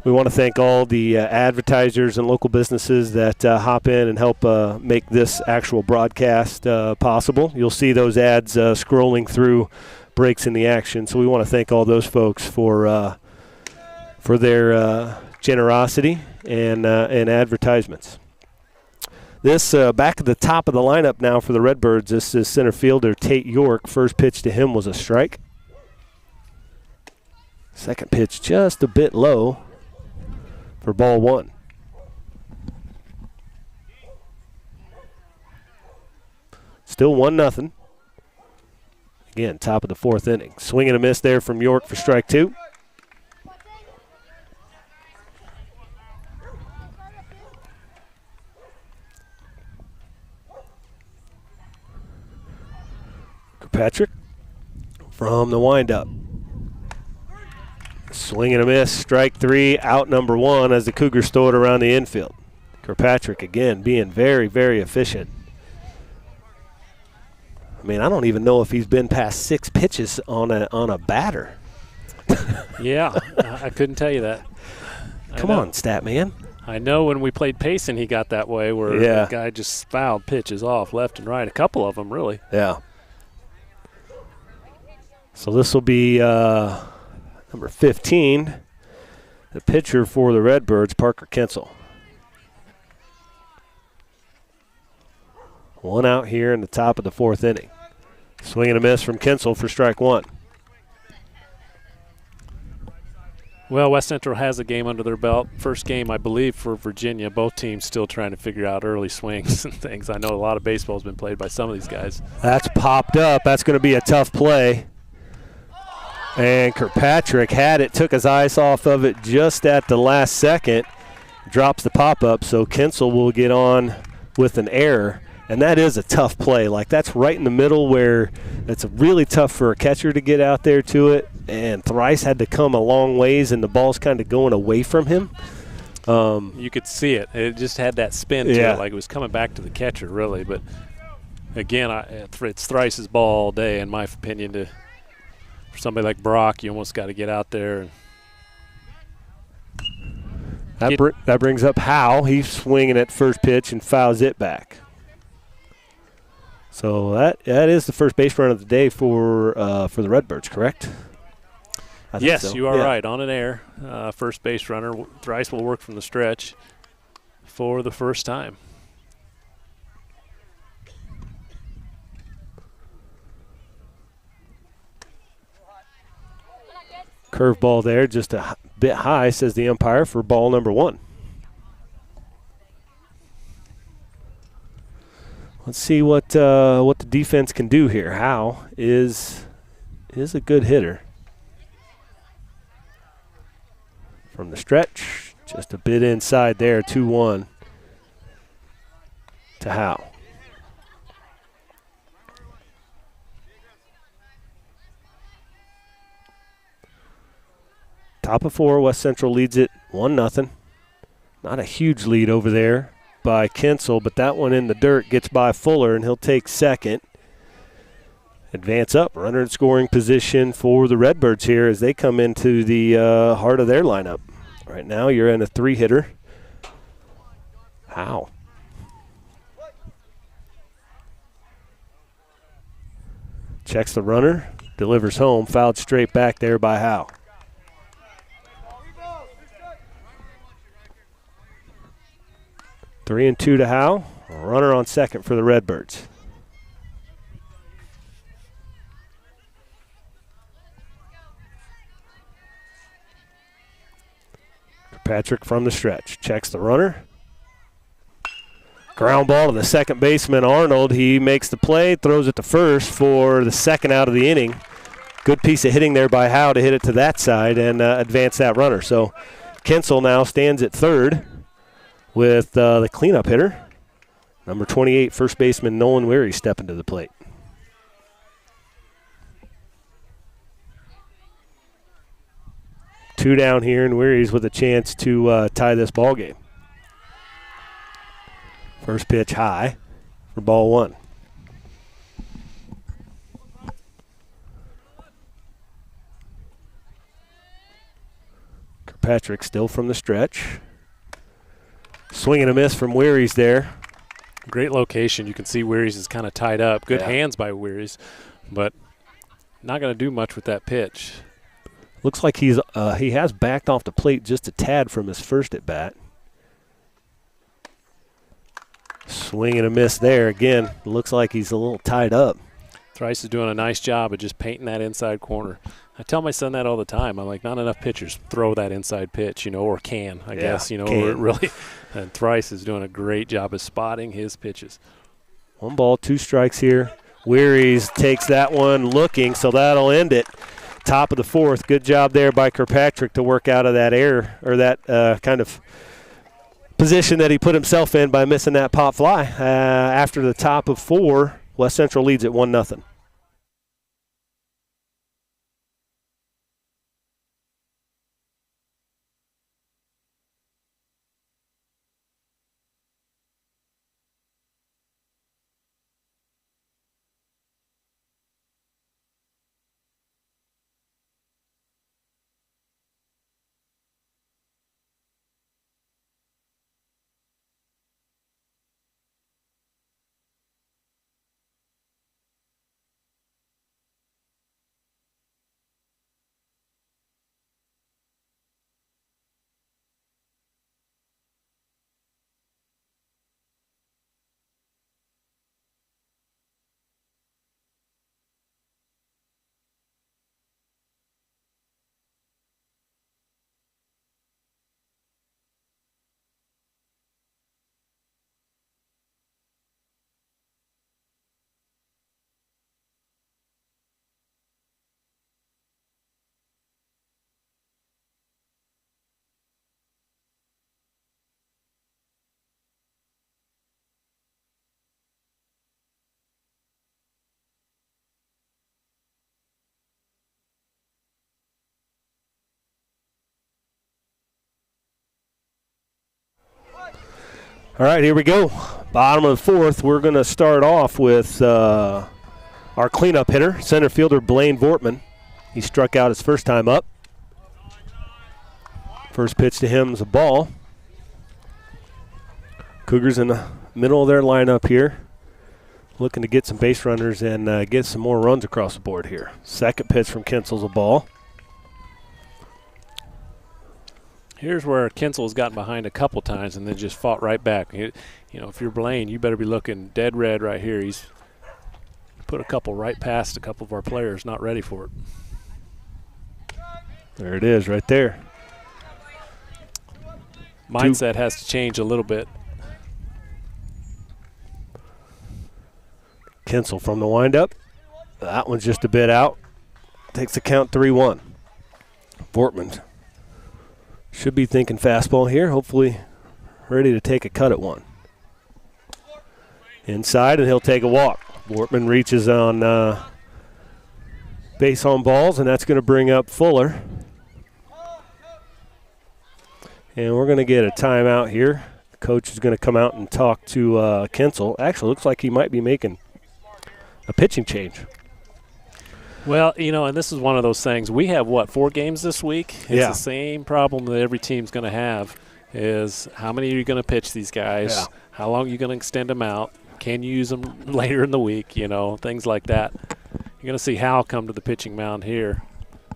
we want to thank all the advertisers and local businesses that hop in and help make this actual broadcast possible. You'll see those ads scrolling through breaks in the action. So we want to thank all those folks for their generosity and advertisements. This back at the top of the lineup now for the Redbirds. This is center fielder Tate York. First pitch to him was a strike. Second pitch just a bit low for ball 1. Still 1-0. Again, top of the 4th inning. Swing and a miss there from York for strike 2. Patrick from the windup. Swing and a miss, strike 3, out number 1 as the Cougars throw it around the infield. Kirkpatrick again being very, very efficient. I mean, I don't even know if he's been past 6 pitches on a batter. Yeah, I couldn't tell you that. Come on, stat man. I know when we played Payson, he got that way where the guy just fouled pitches off left and right. A couple of them, really. Yeah. So this will be number 15, the pitcher for the Redbirds, Parker Kinsel. 1 out here in the top of the 4th inning. Swing and a miss from Kinsel for strike 1. Well, West Central has a game under their belt. First game, I believe, for Virginia. Both teams still trying to figure out early swings and things. I know a lot of baseball has been played by some of these guys. That's popped up. That's going to be a tough play. And Kirkpatrick had it, took his eyes off of it just at the last second, drops the pop-up, so Kinsel will get on with an error. And that is a tough play. Like, that's right in the middle where it's really tough for a catcher to get out there to it. And Thrice had to come a long ways, and the ball's kind of going away from him. You could see it. It just had that spin to it, like it was coming back to the catcher, really. But, again, it's Thrice's ball all day, in my opinion. For somebody like Brock, you almost got to get out there and That brings up Howe. He's swinging at first pitch and fouls it back. So that is the first base run of the day for the Redbirds, correct? Yes, so. You are right. On an error, first base runner. Thrice will work from the stretch for the first time. Curveball there, just a bit high, says the umpire, for ball number 1. Let's see what the defense can do here. Howe is a good hitter. From the stretch, just a bit inside there, 2-1 to Howe. Top of 4, West Central leads it 1-0. Not a huge lead over there by Kinsel, but that one in the dirt gets by Fuller, and he'll take second. Advance up, runner in scoring position for the Redbirds here as they come into the heart of their lineup. Right now you're in a 3-hitter. Howe. Checks the runner, delivers home, fouled straight back there by Howe. Three and 2 to Howe. A runner on second for the Redbirds. Patrick from the stretch. Checks the runner. Ground ball to the second baseman, Arnold. He makes the play, throws it to first for the second out of the inning. Good piece of hitting there by Howe to hit it to that side and advance that runner. So Kinsel now stands at third with the cleanup hitter. Number 28, first baseman Nolan Weary stepping to the plate. Two down here, and Weary's with a chance to tie this ball game. First pitch high for ball 1. Kirkpatrick still from the stretch. Swing and a miss from Weary's there. Great location. You can see Weary's is kind of tied up. Good hands by Weary's, but not going to do much with that pitch. Looks like he has backed off the plate just a tad from his first at bat. Swing and a miss there. Again, looks like he's a little tied up. Thrice is doing a nice job of just painting that inside corner. I tell my son that all the time. I'm like, not enough pitchers throw that inside pitch, or can, I guess, or really. And Thrice is doing a great job of spotting his pitches. 1 ball, 2 strikes here. Weary's takes that one looking, so that'll end it. Top of the 4th. Good job there by Kirkpatrick to work out of that error or that kind of position that he put himself in by missing that pop fly. After the top of 4, West Central leads at 1-0. All right, here we go. Bottom of the 4th, we're going to start off with our cleanup hitter, center fielder Blaine Vortman. He struck out his first time up. First pitch to him is a ball. Cougars in the middle of their lineup here, looking to get some base runners and get some more runs across the board here. Second pitch from Kinsel's a ball. Here's where Kinsel's gotten behind a couple times and then just fought right back. You know, if you're Blaine, you better be looking dead red right here. He's put a couple right past a couple of our players, not ready for it. There it is right there. Mindset has to change a little bit. Kinsel from the windup. That one's just a bit out. Takes the count 3-1. Vortman should be thinking fastball here. Hopefully ready to take a cut at one. Inside, and he'll take a walk. Vortman reaches on base on balls, and that's going to bring up Fuller. And we're going to get a timeout here. The coach is going to come out and talk to Kinsel. Actually, looks like he might be making a pitching change. Well, you know, and this is one of those things. We have, 4 games this week? It's the same problem that every team's going to have is how many are you going to pitch these guys? Yeah. How long are you going to extend them out? Can you use them later in the week? You know, things like that. You're going to see Hal come to the pitching mound here.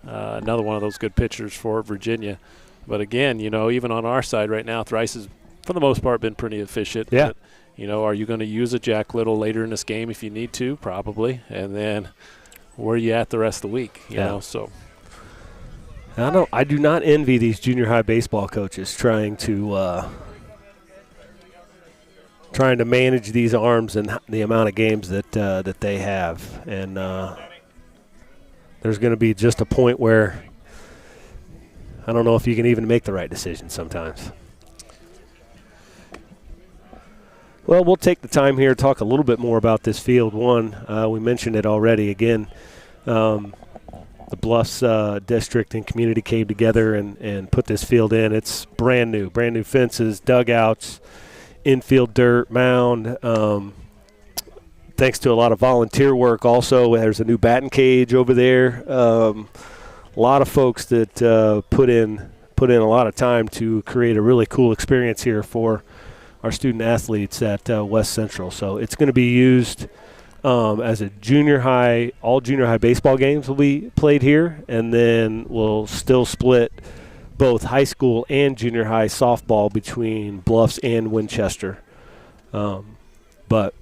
Another one of those good pitchers for Virginia. But, again, you know, even on our side right now, Thrice has, for the most part, been pretty efficient. Yeah. But, you know, are you going to use a Jack Little later in this game if you need to? Probably. And then – where are you at the rest of the week? You know, so I do not envy these junior high baseball coaches trying to manage these arms and the amount of games that they have. And there's going to be just a point where I don't know if you can even make the right decision sometimes. Well, we'll take the time here to talk a little bit more about this field. We mentioned it already. Again, the Bluffs District and community came together and put this field in. It's brand new fences, dugouts, infield dirt, mound. Thanks to a lot of volunteer work also. There's a new batting cage over there. A lot of folks that put in a lot of time to create a really cool experience here for our student athletes at West Central. So it's going to be used as a junior high, all junior high baseball games will be played here, and then we'll still split both high school and junior high softball between Bluffs and Winchester. But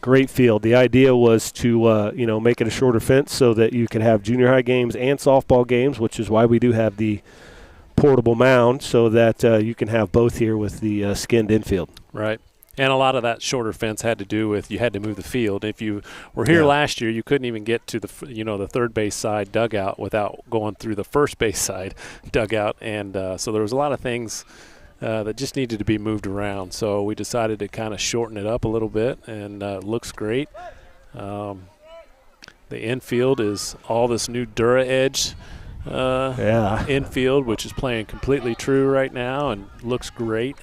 great field. The idea was to make it a shorter fence so that you could have junior high games and softball games, which is why we do have the portable mound so that you can have both here with the skinned infield. Right. And a lot of that shorter fence had to do with you had to move the field. If you were here last year, you couldn't even get to the third base side dugout without going through the first base side dugout. And so there was a lot of things that just needed to be moved around. So we decided to kind of shorten it up a little bit, and it looks great. The infield is all this new Dura Edge infield, which is playing completely true right now and looks great.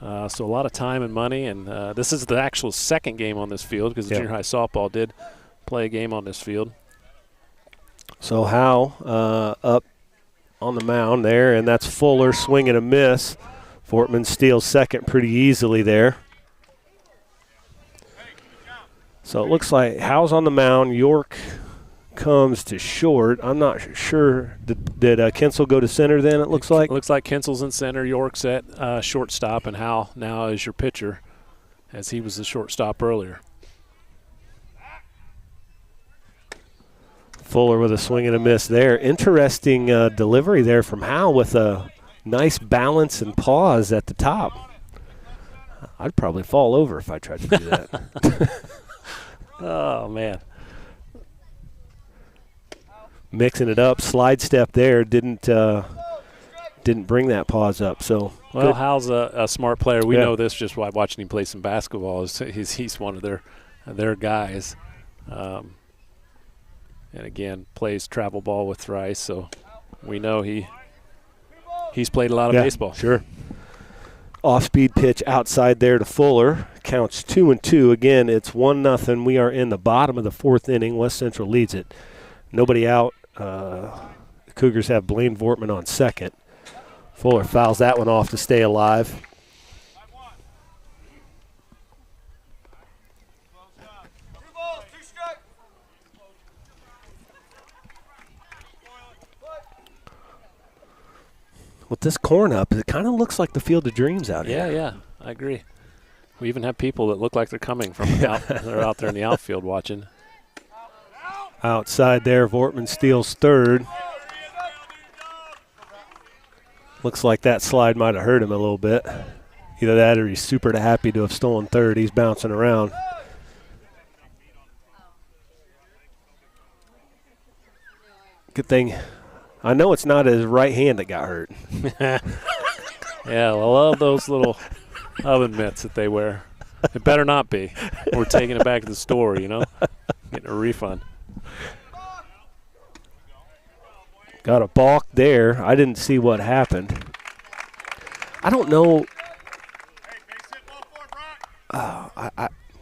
So a lot of time and money, and this is the actual second game on this field because the junior high softball did play a game on this field. So Hal up on the mound there, and that's Fuller swing and a miss. Fortman steals second pretty easily there. So it looks like Hal's on the mound. York comes to short. I'm not sure. Did Kinsel go to center then, it looks like? It looks like Kinsel's in center, York's at shortstop, and Hal now is your pitcher as he was the shortstop earlier. Fuller with a swing and a miss there. Interesting delivery there from Hal with a nice balance and pause at the top. I'd probably fall over if I tried to do that. Oh, man. Mixing it up, slide step there, didn't bring that pause up. So well, Hal's a smart player. We know this just by watching him play some basketball. He's one of their guys, and again plays travel ball with Thrice. So we know he's played a lot of baseball. Sure. Off-speed pitch outside there to Fuller. Counts 2-2. Again, it's 1-0. We are in the bottom of the fourth inning. West Central leads it. Nobody out. The Cougars have Blaine Vortman on second. Fuller fouls that one off to stay alive. with this corn up, it kind of looks like the Field of Dreams out here. Yeah, I agree. We even have people that look like they're coming from they're out there in the outfield watching. Outside there, Vortman steals third. Looks like that slide might have hurt him a little bit. Either that or he's super happy to have stolen third. He's bouncing around. Good thing. I know it's not his right hand that got hurt. Yeah, I love those little oven mitts that they wear. It better not be. We're taking it back to the store, getting a refund. Got a balk there. I didn't see what happened. I don't know.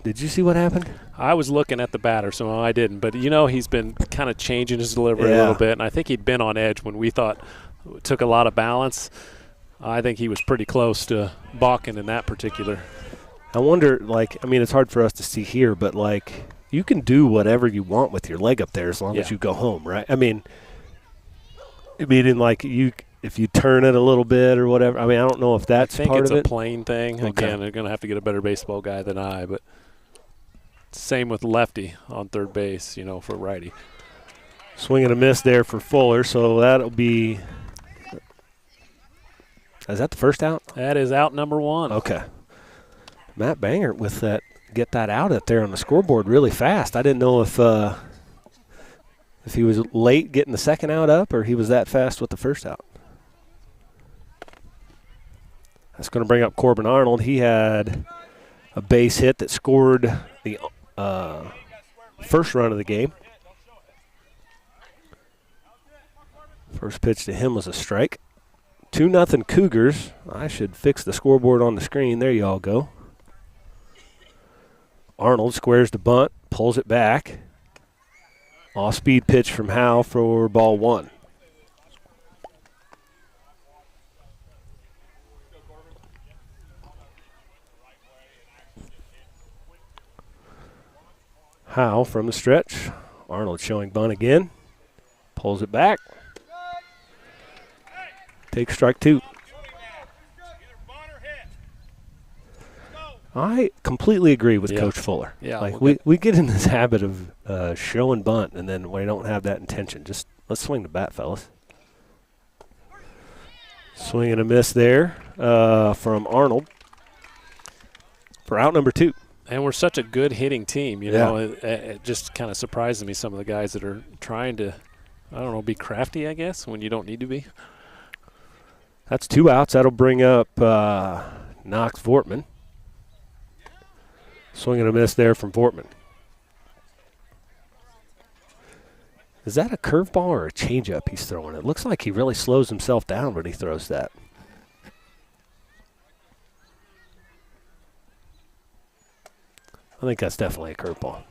Did you see what happened? I was looking at the batter, so I didn't. But, he's been kind of changing his delivery a little bit, and I think he'd been on edge when we thought it took a lot of balance. I think he was pretty close to balking in that particular. I wonder, it's hard for us to see here, but, you can do whatever you want with your leg up there as long as you go home, right? If you turn it a little bit or whatever. I don't know if that's part of it. I think it's a plane thing. Okay. Again, they're going to have to get a better baseball guy than I, but same with lefty on third base, for righty. Swing and a miss there for Fuller, so that'll be – is that the first out? That is out number one. Okay. Matt Banger with that, get that out up there on the scoreboard really fast. I didn't know if he was late getting the second out up or he was that fast with the first out. That's going to bring up Corbin Arnold. He had a base hit that scored the first run of the game. First pitch to him was a strike. 2-0 Cougars. I should fix the scoreboard on the screen. There you all go. Arnold squares the bunt, pulls it back. Off-speed pitch from Howe for ball one. Howe from the stretch. Arnold showing bunt again. Pulls it back. Takes strike two. I completely agree with Coach Fuller. Yeah, we get in this habit of showing bunt, and then we don't have that intention. Just let's swing the bat, fellas. Swing and a miss there from Arnold for out number two. And we're such a good hitting team, it just kind of surprises me, some of the guys that are trying to, be crafty, I guess, when you don't need to be. That's two outs. That'll bring up Knox Vortman. Swing and a miss there from Vortman. Is that a curveball or a changeup he's throwing? It looks like he really slows himself down when he throws that. I think that's definitely a curveball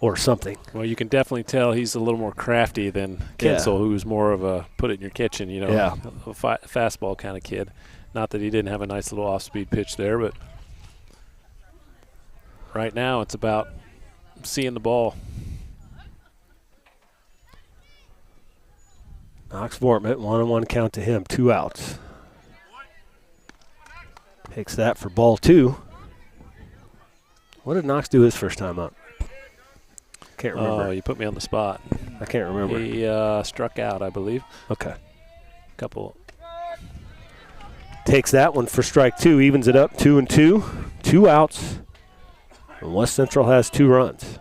or something. Well, you can definitely tell he's a little more crafty than Kinsel, who's more of a put it in your kitchen, a fastball kind of kid. Not that he didn't have a nice little off-speed pitch there, but right now it's about seeing the ball. Knox Vortman, 1-1 count to him, 2 outs. Takes that for ball two. What did Knox do his first time up? Can't remember. Oh, you put me on the spot. I can't remember. He struck out, I believe. Okay. Couple. Takes that one for strike two, evens it up 2-2. 2 outs. And West Central has 2 runs.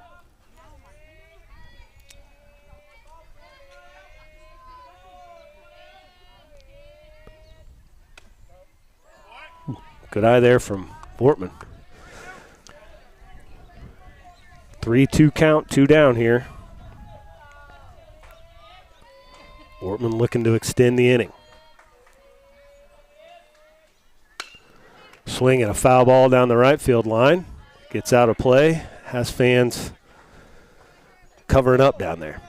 Good eye there from Vortman. 3-2 count, 2 down here. Vortman looking to extend the inning. Swing and a foul ball down the right field line. Gets out of play. Has fans covering up down there.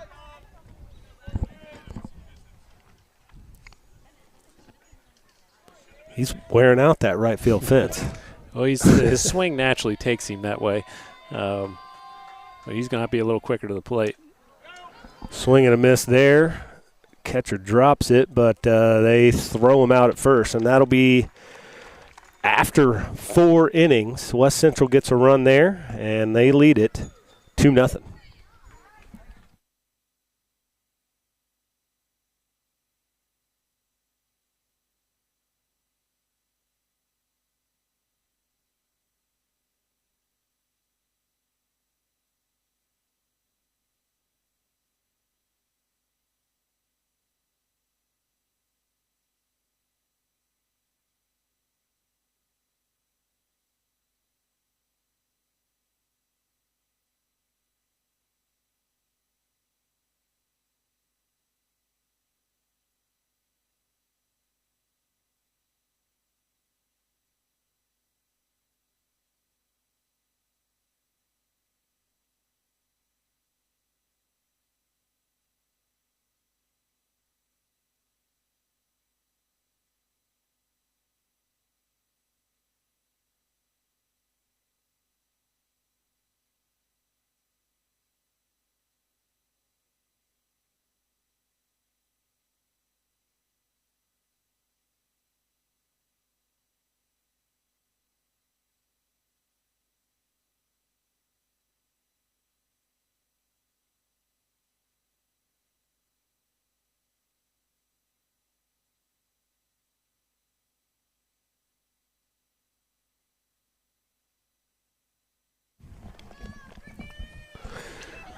He's wearing out that right field fence. Well, his swing naturally takes him that way. But he's going to have to be a little quicker to the plate. Swing and a miss there. Catcher drops it, but they throw him out at first, and that'll be after 4 innings. West Central gets a run there, and they lead it 2-0.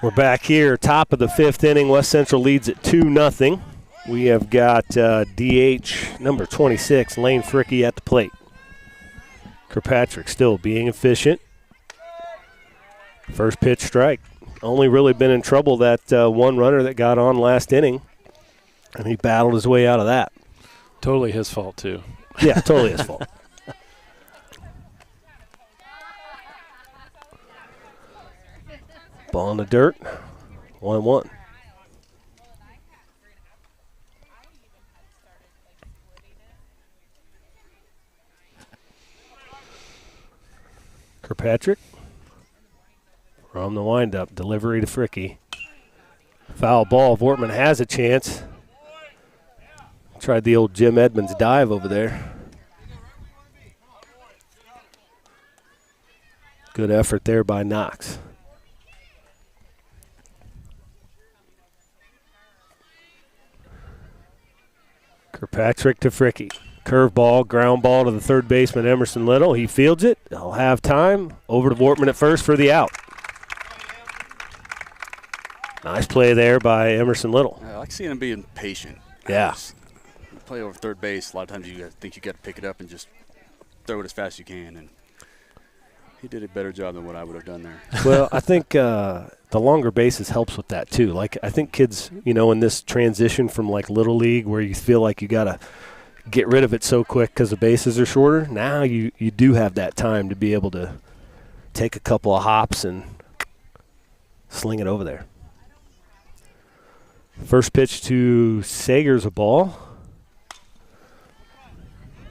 We're back here, top of the 5th inning. West Central leads at 2-0. We have got DH number 26, Lane Fricky, at the plate. Kirkpatrick still being efficient. First pitch strike. Only really been in trouble that one runner that got on last inning, and he battled his way out of that. Totally his fault, too. Yeah, totally his fault. Ball in the dirt, 1-1. Kirkpatrick from the windup, delivery to Fricky. Foul ball. Vortman has a chance. Tried the old Jim Edmonds dive over there. Good effort there by Knox. Kirkpatrick to Fricky. Curveball, ground ball to the third baseman, Emerson Little. He fields it. He'll have time. Over to Vortman at first for the out. Nice play there by Emerson Little. I like seeing him being patient. Yeah. Play over third base, a lot of times you think you got to pick it up and just throw it as fast as you can. And he did a better job than what I would have done there. Well, I think the longer bases helps with that too. Like, I think kids, in this transition from like Little League where you feel like you got to get rid of it so quick because the bases are shorter, now you do have that time to be able to take a couple of hops and sling it over there. First pitch to Sager's a ball.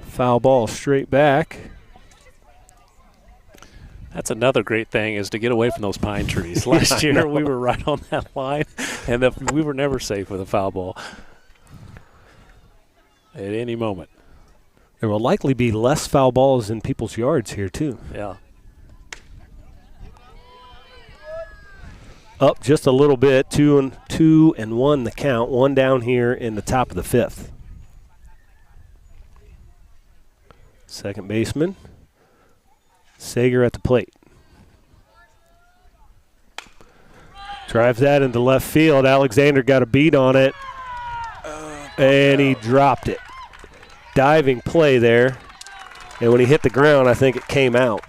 Foul ball straight back. That's another great thing is to get away from those pine trees. Last year we were right on that line, and we were never safe with a foul ball at any moment. There will likely be less foul balls in people's yards here too. Yeah. Up just a little bit, 2-1 the count. One down here in the top of the 5th. Second baseman, Sager at the plate. Drives that into left field. Alexander got a beat on it, and he dropped it. Diving play there, and when he hit the ground, I think it came out.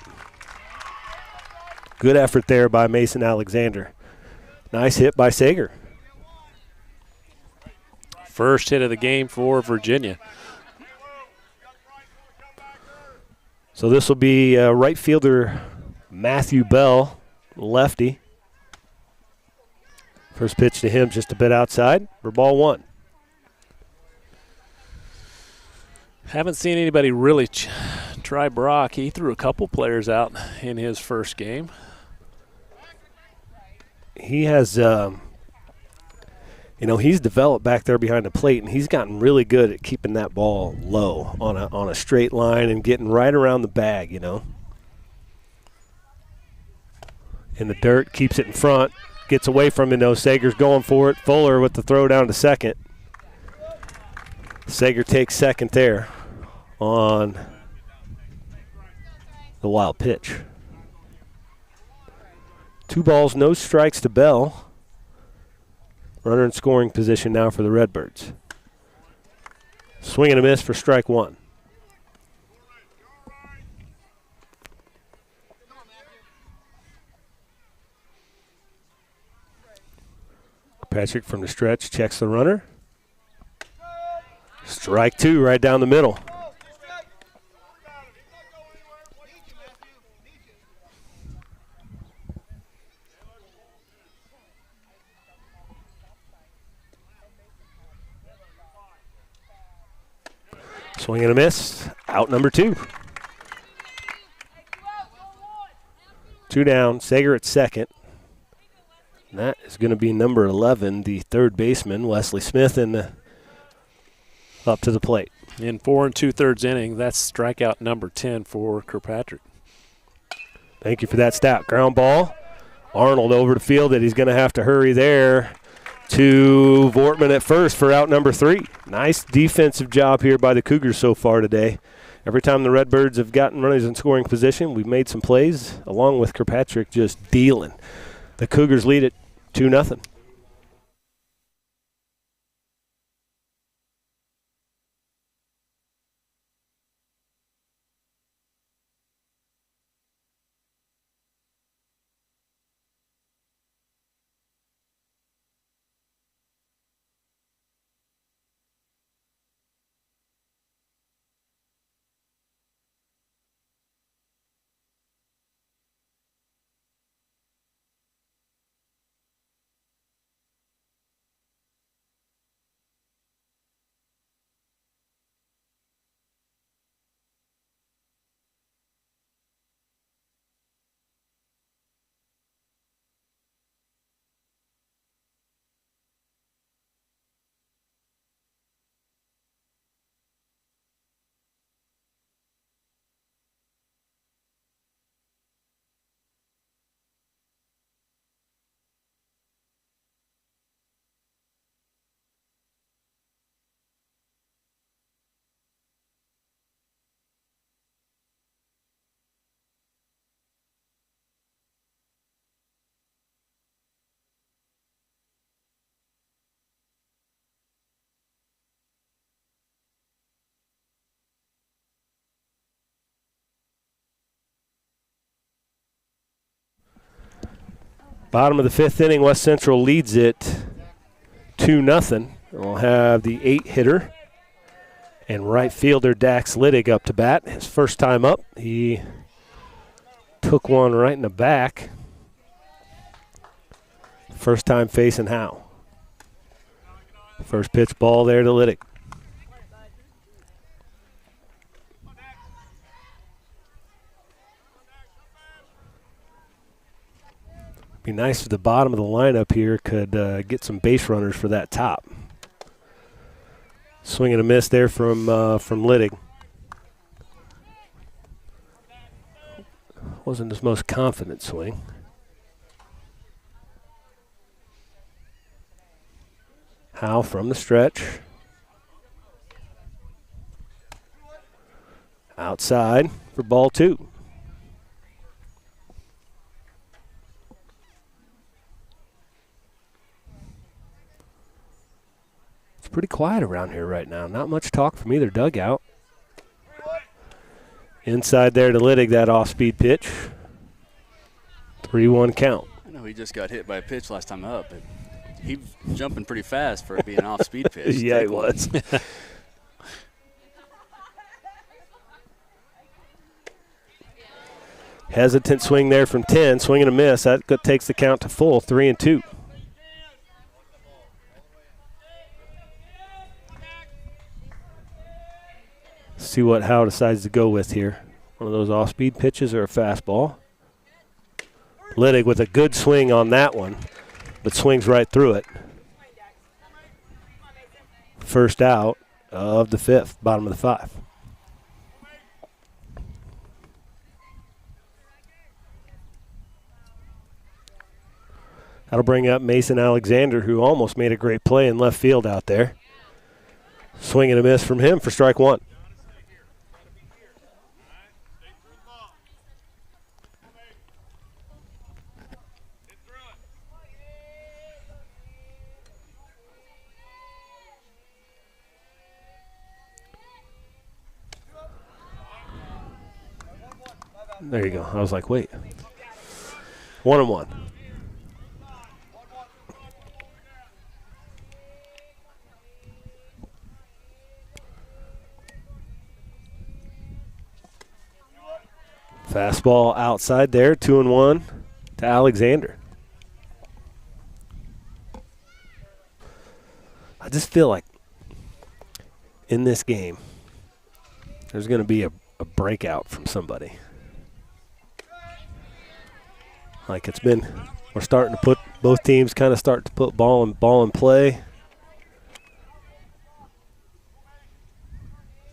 Good effort there by Mason Alexander. Nice hit by Sager. First hit of the game for Virginia. So this will be right fielder Matthew Bell, lefty. First pitch to him just a bit outside for ball 1. Haven't seen anybody really try Brock. He threw a couple players out in his first game. He has You know, he's developed back there behind the plate, and he's gotten really good at keeping that ball low on a straight line and getting right around the bag, you know. In the dirt, keeps it in front, gets away from it. No, Sager's going for it. Fuller with the throw down to second. Sager takes second there on the wild pitch. 2 balls, no strikes to Bell. Runner in scoring position now for the Redbirds. Swing and a miss for strike 1. Patrick from the stretch checks the runner. Strike 2 right down the middle. Swing and a miss. Out number 2. 2 down. Sager at second. And that is going to be number 11, the third baseman, Wesley Smith, up to the plate. In 4 2/3 inning, that's strikeout number 10 for Kirkpatrick. Thank you for that stat. Ground ball. Arnold over the field that he's going to have to hurry there to Vortman at first for out number 3. Nice defensive job here by the Cougars so far today. Every time the Redbirds have gotten runners in scoring position, we've made some plays, along with Kirkpatrick just dealing. The Cougars lead it 2-0. Bottom of the 5th inning, West Central leads it 2-0. We'll have the 8-hitter and right fielder Dax Littig up to bat. His first time up, he took one right in the back. First time facing Howe. First pitch ball there to Littig. Be nice if the bottom of the lineup here could get some base runners for that top. Swing and a miss there from Littig. Wasn't his most confident swing. Howe from the stretch. Outside for ball 2. It's pretty quiet around here right now. Not much talk from either dugout. Inside there to Littig, that off-speed pitch. 3-1 count. I know he just got hit by a pitch last time up, but he was jumping pretty fast for it being an off-speed pitch. Yeah, he was. Hesitant swing there from 10. Swing and a miss. That takes the count to full, 3-2. See what Howe decides to go with here. One of those off-speed pitches or a fastball. Littig with a good swing on that one, but swings right through it. first out of the 5th, bottom of the 5. That'll bring up Mason Alexander, who almost made a great play in left field out there. Swing and a miss from him for strike 1. There you go. I was like, wait. 1-1. Fastball outside there, 2-1 to Alexander. I just feel like in this game, there's going to be a breakout from somebody. Like it's been, we're starting to put, both teams kind of start to put ball in play.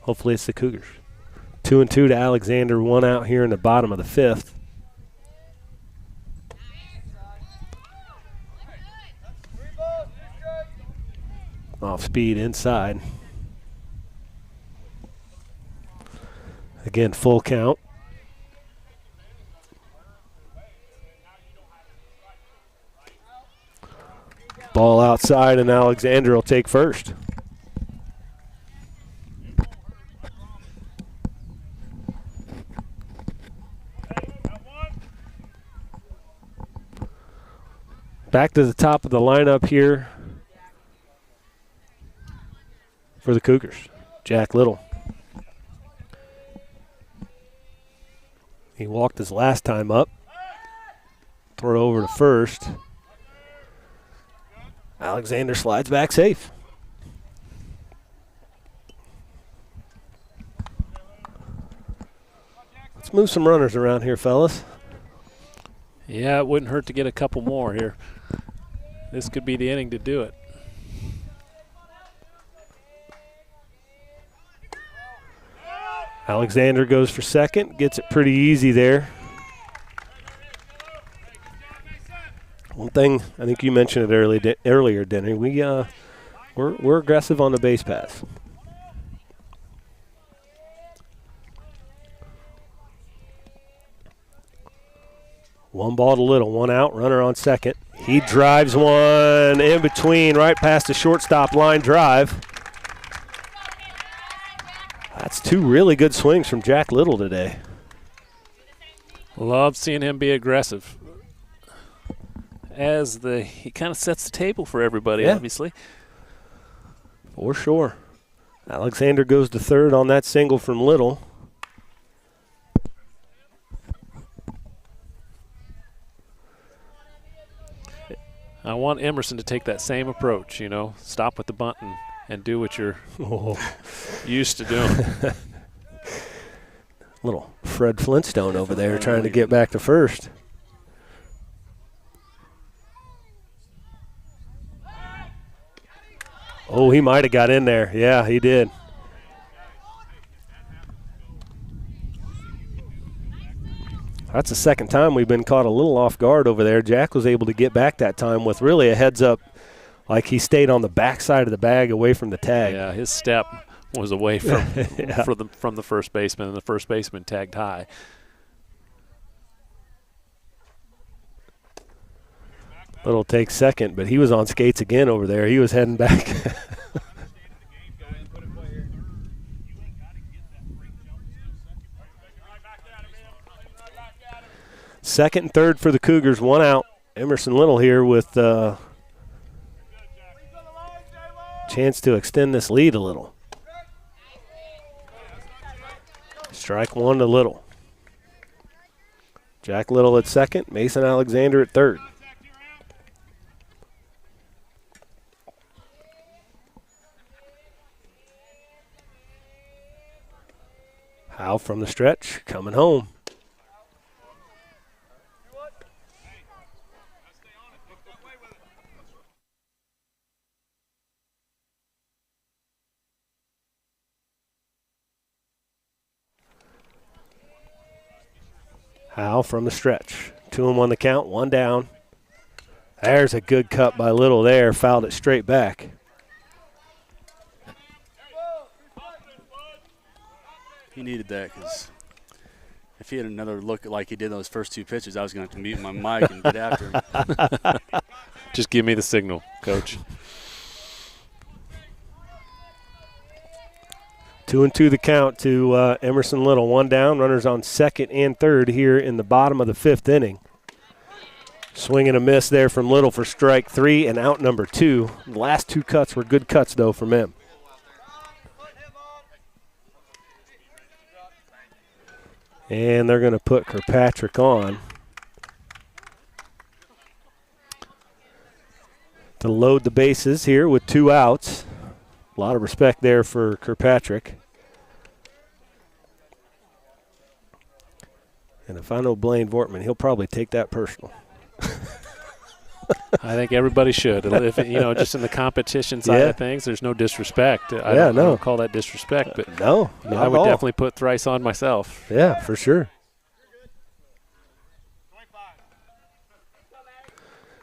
Hopefully it's the Cougars. 2-2 to Alexander, 1 out here in the bottom of the 5th. Off speed inside. Again, full count. Ball outside, and Alexander will take first. Back to the top of the lineup here for the Cougars. Jack Little. He walked his last time up. Throw over to first. Alexander slides back safe. Let's move some runners around here, fellas. Yeah, it wouldn't hurt to get a couple more here. This could be the inning to do it. Alexander goes for second, gets it pretty easy there. One thing, I think you mentioned it earlier, Denny. We're aggressive on the base paths. One ball to Little, 1 out, runner on second. He drives one in between, right past the shortstop line drive. That's 2 really good swings from Jack Little today. Love seeing him be aggressive. He kind of sets the table for everybody, obviously. For sure. Alexander goes to third on that single from Little. I want Emerson to take that same approach, stop with the bunt and do what you're used to doing. Little Fred Flintstone over there trying to get back to first. Oh, he might have got in there. Yeah, he did. That's the second time we've been caught a little off guard over there. Jack was able to get back that time with really a heads up, like he stayed on the back side of the bag away from the tag. Yeah, his step was away from from the first baseman, and the first baseman tagged high. Little takes second, but he was on skates again over there. He was heading back. Second and third for the Cougars, 1 out. Emerson Little here with chance to extend this lead a little. Strike 1 to Little. Jack Little at second, Mason Alexander at third. Howe from the stretch, coming home. Howe from the stretch. 2-1 on the count, 1 down. There's a good cut by Little there, fouled it straight back. He needed that because if he had another look like he did those first 2 pitches, I was going to have to mute my mic and get after him. Just give me the signal, Coach. 2-2 the count to Emerson Little. 1 down, runners on second and third here in the bottom of the 5th inning. Swing and a miss there from Little for strike 3 and out number 2. The last 2 cuts were good cuts, though, from him. And they're going to put Kirkpatrick on to load the bases here with 2 outs. A lot of respect there for Kirkpatrick. And if I know Blaine Vortman, he'll probably take that personal. I think everybody should. If, just in the competition side of things, there's no disrespect. I don't call that disrespect, but no, I would definitely put thrice on myself. Yeah, for sure.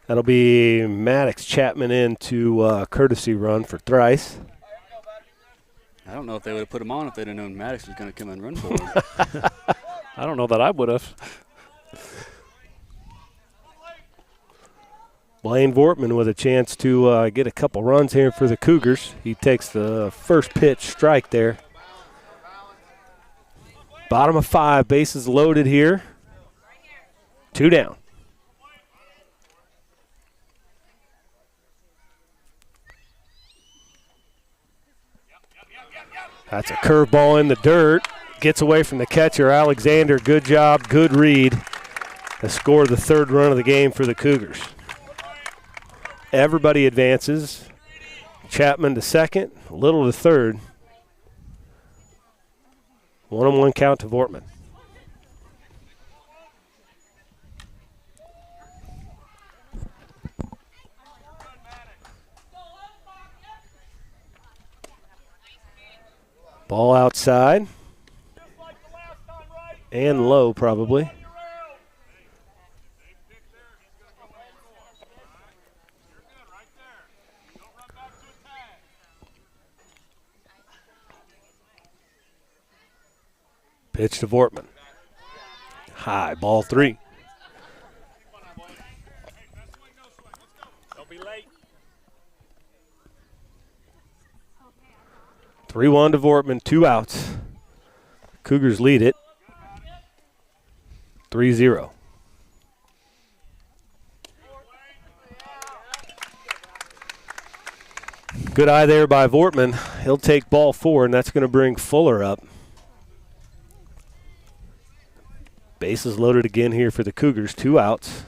That'll be Maddox Chapman into courtesy run for thrice. I don't know if they would have put him on if they'd have known Maddox was going to come and run for him. I don't know that I would have. Blaine Vortman with a chance to get a couple runs here for the Cougars. He takes the first pitch strike there. Bottom of 5, bases loaded here. 2 down. That's a curveball in the dirt. Gets away from the catcher, Alexander. Good job, good read. To score the 3rd run of the game for the Cougars. Everybody advances. Chapman to second, Little to third. 1-1 count to Vortman. Ball outside. And low, probably. Pitch to Vortman. High, ball 3. Don't be late. 3-1 to Vortman, 2 outs. Cougars lead it 3-0. Good eye there by Vortman. He'll take ball 4, and that's going to bring Fuller up. Bases loaded again here for the Cougars, 2 outs.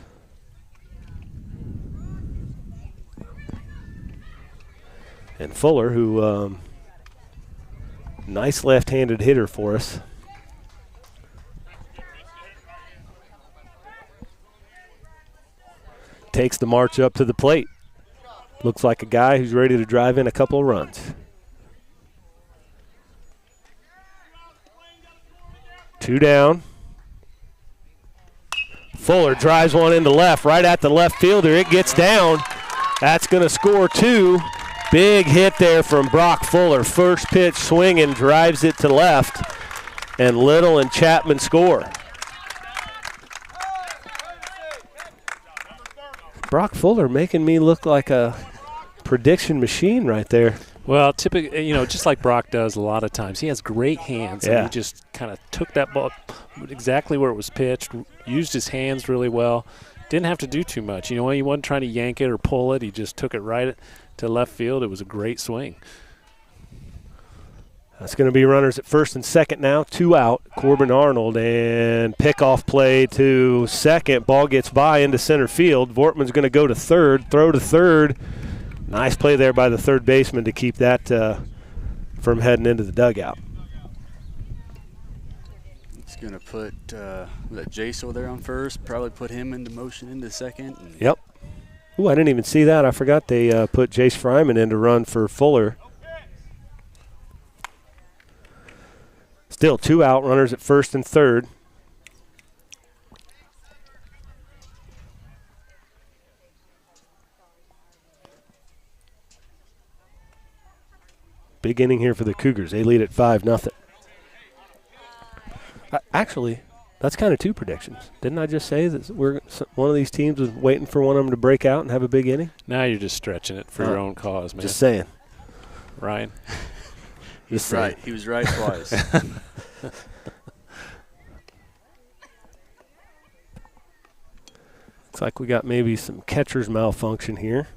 And Fuller, who nice left-handed hitter for us. Takes the march up to the plate. Looks like a guy who's ready to drive in a couple of runs. 2 down. Fuller drives one into left, right at the left fielder. It gets down. That's going to score 2. Big hit there from Brock Fuller. First pitch swinging, drives it to left. And Little and Chapman score. Brock Fuller making me look like a prediction machine right there. Well, typically, just like Brock does a lot of times, he has great hands. Yeah. And he just kind of took that ball exactly where it was pitched, used his hands really well. Didn't have to do too much. He wasn't trying to yank it or pull it. He just took it right to left field. It was a great swing. That's going to be runners at first and second now. 2 out. Corbin Arnold and pickoff play to second. Ball gets by into center field. Vortman's going to go to third, throw to third. Nice play there by the third baseman to keep that from heading into the dugout. He's going to put Jace over there on first, probably put him into motion into second. Yep. Ooh, I didn't even see that. I forgot they put Jace Fryman in to run for Fuller. Still 2 out, runners at first and third. Big inning here for the Cougars. They lead at 5-0. Actually, that's kind of two predictions. Didn't I just say that one of these teams was waiting for one of them to break out and have a big inning? Now you're just stretching it for your own cause, man. Just saying. Ryan? Just right. He was right twice. Looks like we got maybe some catcher's malfunction here.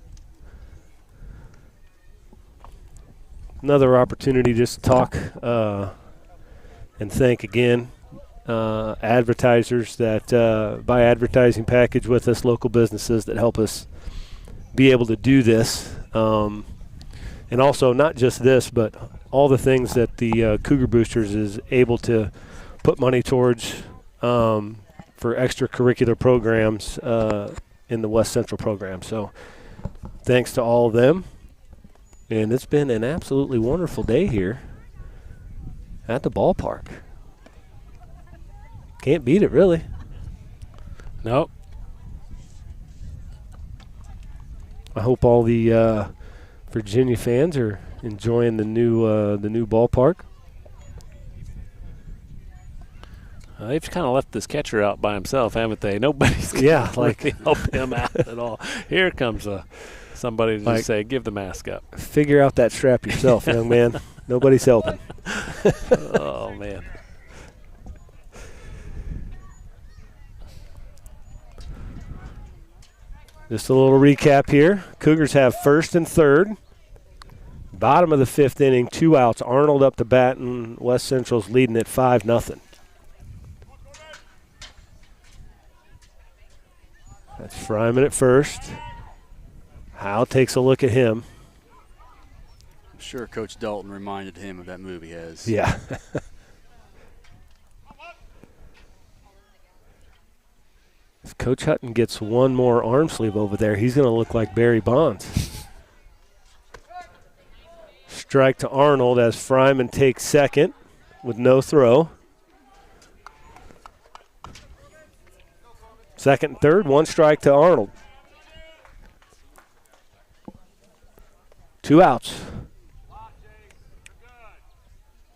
Another opportunity just to talk and thank again advertisers that buy advertising package with us, local businesses that help us be able to do this. And also not just this, but all the things that the Cougar Boosters is able to put money towards for extracurricular programs in the West Central program. So thanks to all of them. And it's been an absolutely wonderful day here at the ballpark. Can't beat it, really. Nope. I hope all the Virginia fans are enjoying the new ballpark. They've kind of left this catcher out by himself, haven't they? Nobody's going to help him out at all. Here comes somebody to just say, give the mask up. Figure out that strap yourself, young man. Nobody's helping. Oh, man. Just a little recap here. Cougars have first and third. Bottom of the fifth inning, 2 outs. Arnold up to bat, and West Central's leading at 5-0. That's Fryman at first. Howe takes a look at him. I'm sure Coach Dalton reminded him of that move he has. Yeah. If Coach Hutton gets one more arm sleeve over there, he's going to look like Barry Bonds. Strike to Arnold as Fryman takes second with no throw. Second and third, one strike to Arnold. 2 outs.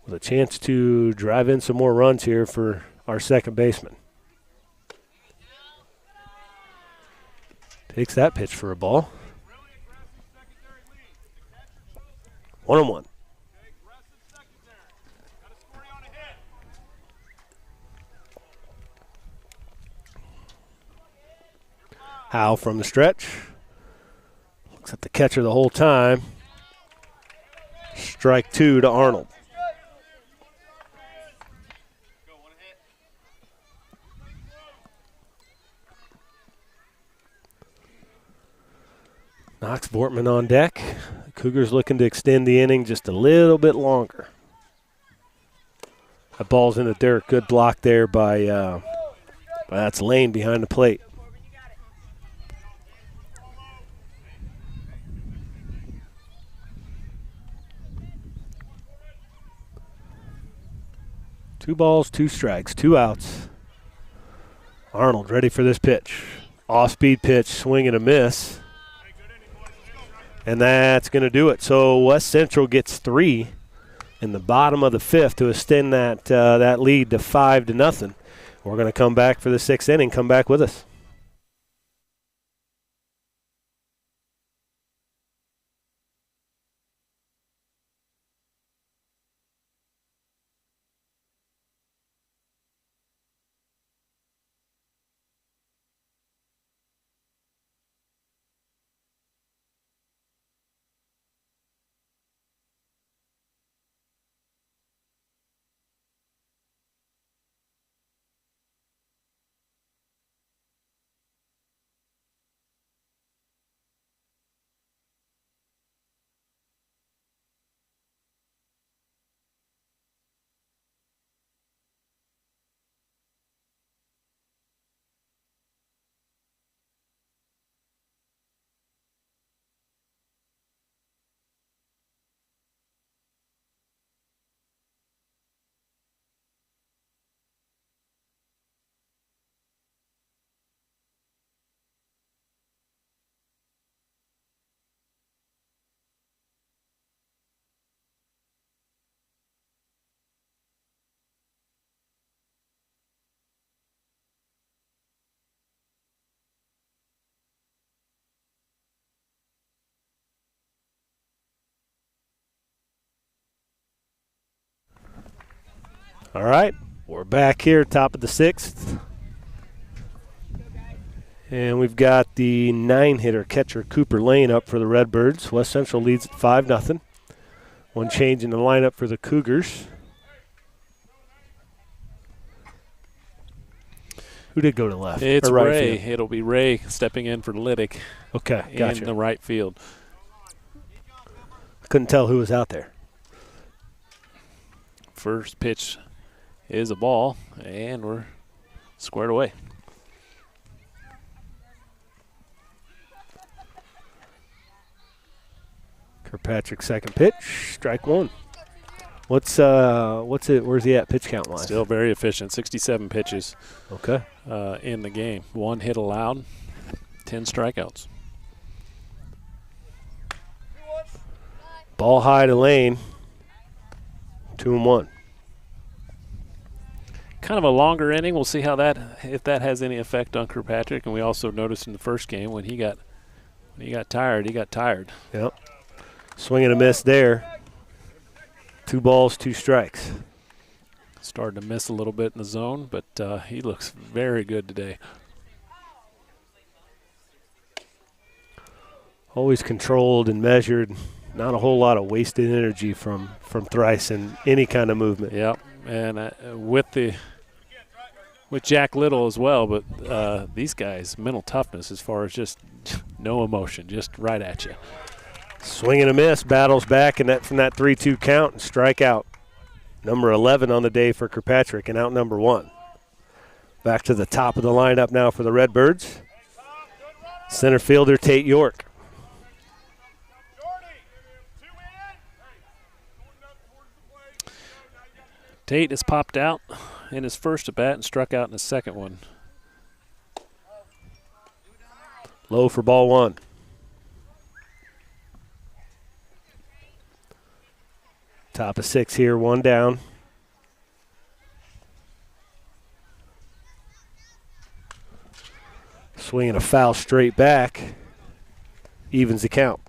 With a chance to drive in some more runs here for our second baseman. Takes that pitch for a ball. 1-1. Howe from the stretch. Looks at the catcher the whole time. Strike 2 to Arnold. Knox Vortman on deck. The Cougars looking to extend the inning just a little bit longer. That ball's in the dirt. Good block there by that's Lane behind the plate. Two balls, 2 strikes, 2 outs. Arnold ready for this pitch. Off-speed pitch, swing and a miss. And that's going to do it. So West Central gets 3 in the bottom of the fifth to extend that lead to 5-0. We're going to come back for the 6th inning. Come back with us. All right, we're back here, top of the 6th. And we've got the 9-hitter catcher Cooper Lane up for the Redbirds. West Central leads at 5-0. One change in the lineup for the Cougars. Who did go to left? It's right Ray. field? It'll be Ray stepping in for Liddick. Okay, gotcha. In the right field. Couldn't tell who was out there. First pitch is a ball, and we're squared away. Kirkpatrick's second pitch, strike one. What's it? Where's he at pitch count wise? Still very efficient. 67 pitches. Okay. In the game. 1 hit allowed, 10 strikeouts. Ball high to Lane. 2-1. Kind of a longer inning. We'll see how if that has any effect on Kirkpatrick. And we also noticed in the first game when he got tired, he got tired. Yep. Swing and a miss there. 2 balls, 2 strikes. Starting to miss a little bit in the zone, but he looks very good today. Always controlled and measured. Not a whole lot of wasted energy from Thrice in any kind of movement. Yep, and with Jack Little as well, but these guys, mental toughness as far as just no emotion, just right at you. Swing and a miss, battles back, and from that 3-2 count, and strike out. Number 11 on the day for Kirkpatrick, and out number 1. Back to the top of the lineup now for the Redbirds. Center fielder Tate York. Tate has popped out in his first at bat and struck out in his second one. Low for ball 1. Top of 6 here, 1 down. Swinging a foul straight back. Evens the count.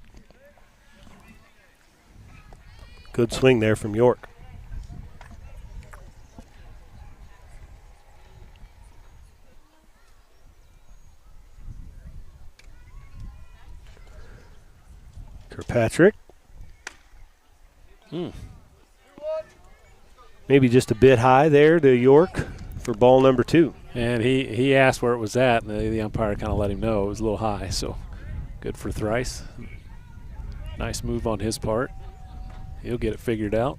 Good swing there from York. Kirkpatrick. Maybe just a bit high there to York for ball number 2. And he asked where it was at, and the umpire kind of let him know it was a little high. So good for Thrice. Nice move on his part. He'll get it figured out.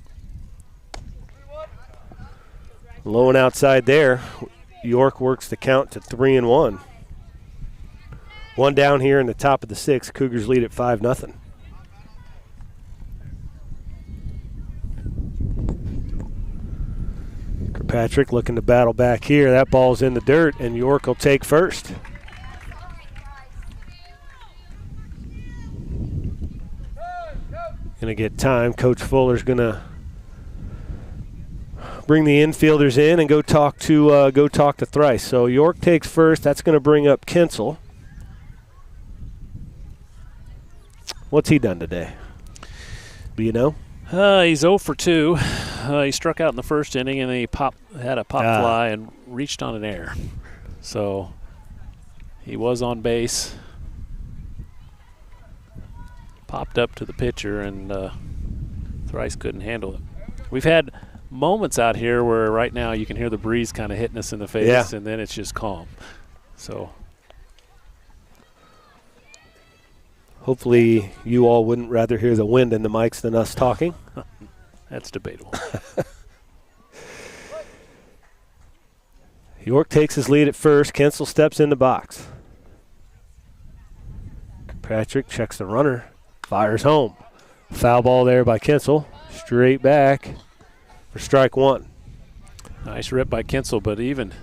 Low and outside there. York works the count to 3-1. 1 down here in the top of the 6th. Cougars lead at 5-0. Kirkpatrick looking to battle back here. That ball's in the dirt, and York will take first. Gonna get time. Coach Fuller's gonna bring the infielders in and go talk to Thrice. So York takes first. That's gonna bring up Kinsel. What's he done today? Do you know? He's 0 for 2. He struck out in the first inning, and then he had a pop fly and reached on an error. So he was on base. Popped up to the pitcher, and Thrice couldn't handle it. We've had moments out here where right now you can hear the breeze kind of hitting us in the face, and then it's just calm. So hopefully you all wouldn't rather hear the wind in the mics than us talking. That's debatable. York takes his lead at first. Kinsel steps in the box. Patrick checks the runner. Fires home. Foul ball there by Kinsel. Straight back for strike 1. Nice rip by Kinsel, but even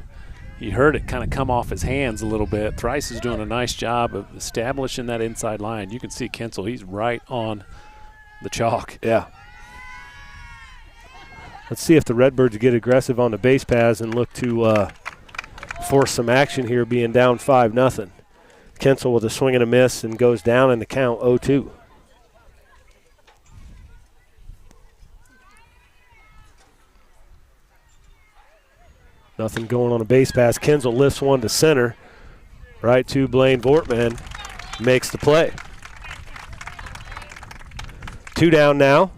you heard it kind of come off his hands a little bit. Thrice is doing a nice job of establishing that inside line. You can see Kinsel, he's right on the chalk. Yeah. Let's see if the Redbirds get aggressive on the base paths and look to force some action here, being down 5-0. Kinsel with a swing and a miss and goes down in the count 0-2. Nothing going on a base pass. Kinzel lifts one to center. Right to Blaine Vortman. Makes the play. 2 down now.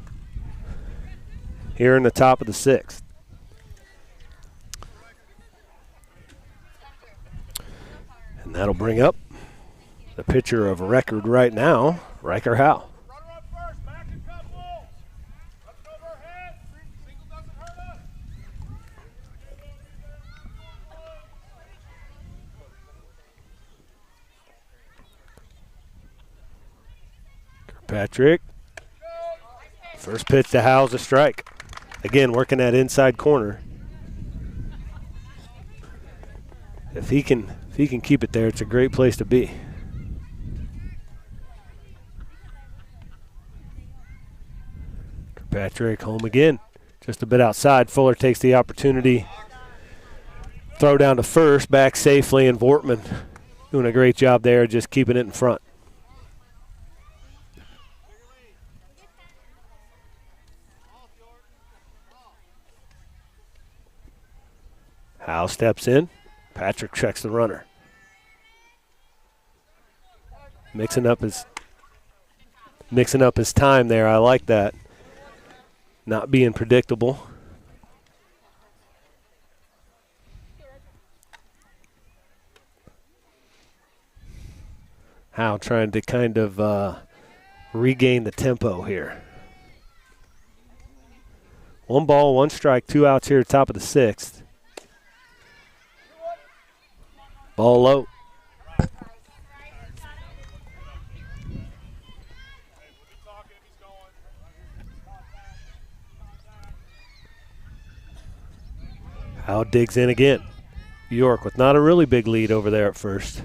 Here in the top of the 6th. And that'll bring up the pitcher of record right now, Riker Howe. Patrick. First pitch to Howe's a strike. Again, working that inside corner. If he can keep it there, it's a great place to be. Patrick home again. Just a bit outside. Fuller takes the opportunity. Throw down to first, back safely, and Vortman doing a great job there, just keeping it in front. Howe steps in. Patrick checks the runner. Mixing up his time there. I like that. Not being predictable. Howe trying to kind of regain the tempo here. 1 ball, 1 strike, 2 outs here, top of the 6th. Ball low. Howe digs in again. York with not a really big lead over there at first.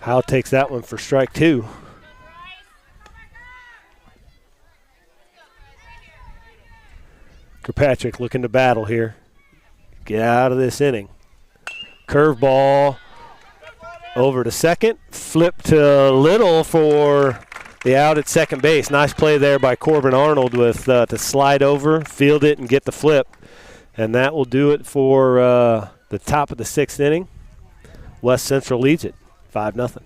Howe takes that one for strike 2. Kirkpatrick looking to battle here. Get out of this inning. Curveball over to second. Flip to Little for the out at second base. Nice play there by Corbin Arnold with to slide over, field it, and get the flip. And that will do it for the top of the 6th inning. West Central leads it 5-0.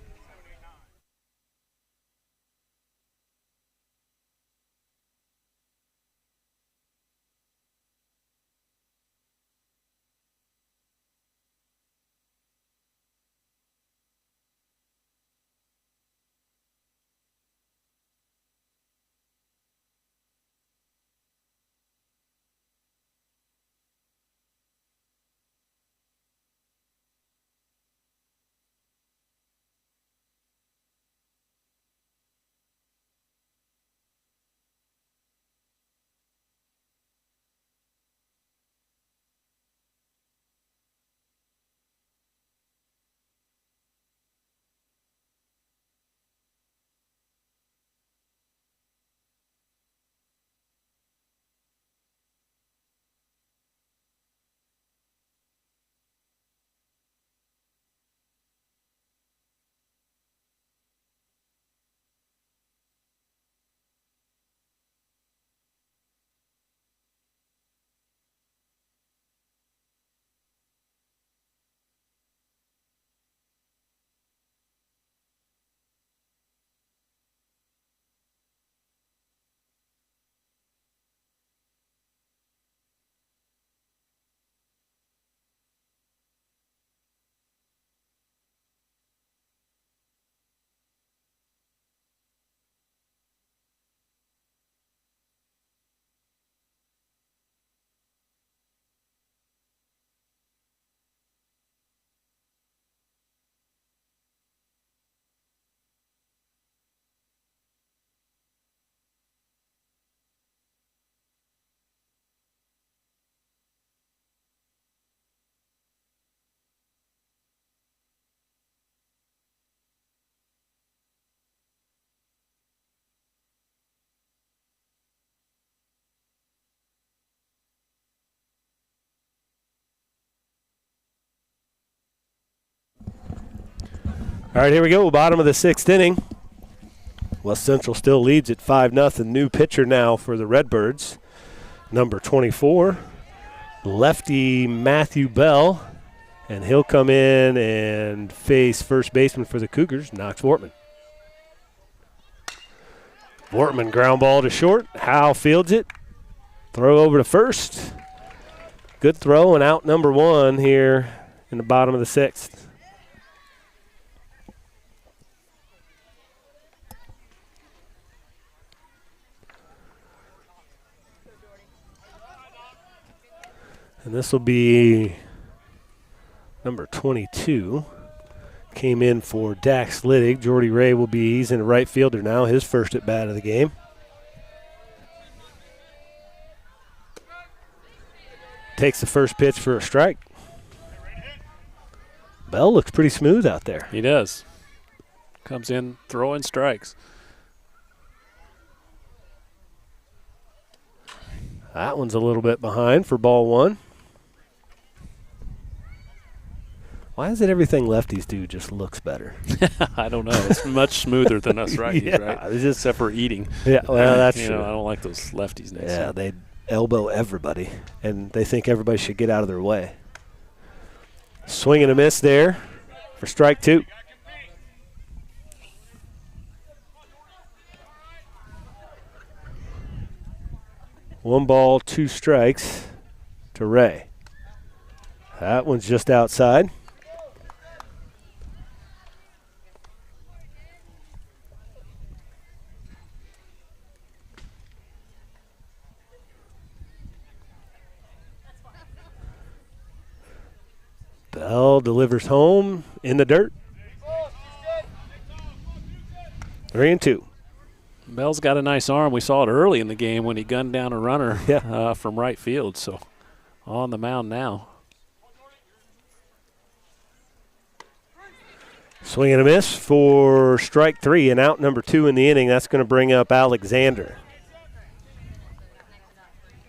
All right, here we go. Bottom of the 6th inning. West Central still leads at 5-0. New pitcher now for the Redbirds, number 24, lefty Matthew Bell. And he'll come in and face first baseman for the Cougars, Knox Wortman. Wortman ground ball to short. Howe fields it. Throw over to first. Good throw and out number 1 here in the bottom of the 6th. And this will be number 22. Came in for Dax Liddig. Jordy Ray he's in the right fielder now, his first at bat of the game. Takes the first pitch for a strike. Bell looks pretty smooth out there. He does. Comes in throwing strikes. That one's a little bit behind for ball 1. Why is it everything lefties do just looks better? I don't know. It's much smoother than us righties, right? Except for eating. Yeah, well, that's true. I don't like those lefties next Yeah, they elbow everybody, and they think everybody should get out of their way. Swing and a miss there for strike 2. One ball, 2 strikes to Ray. That one's just outside. Bell delivers home in the dirt. 3-2. Bell's got a nice arm. We saw it early in the game when he gunned down a runner from right field. So on the mound now. Swing and a miss for strike 3 and out number 2 in the inning. That's going to bring up Alexander.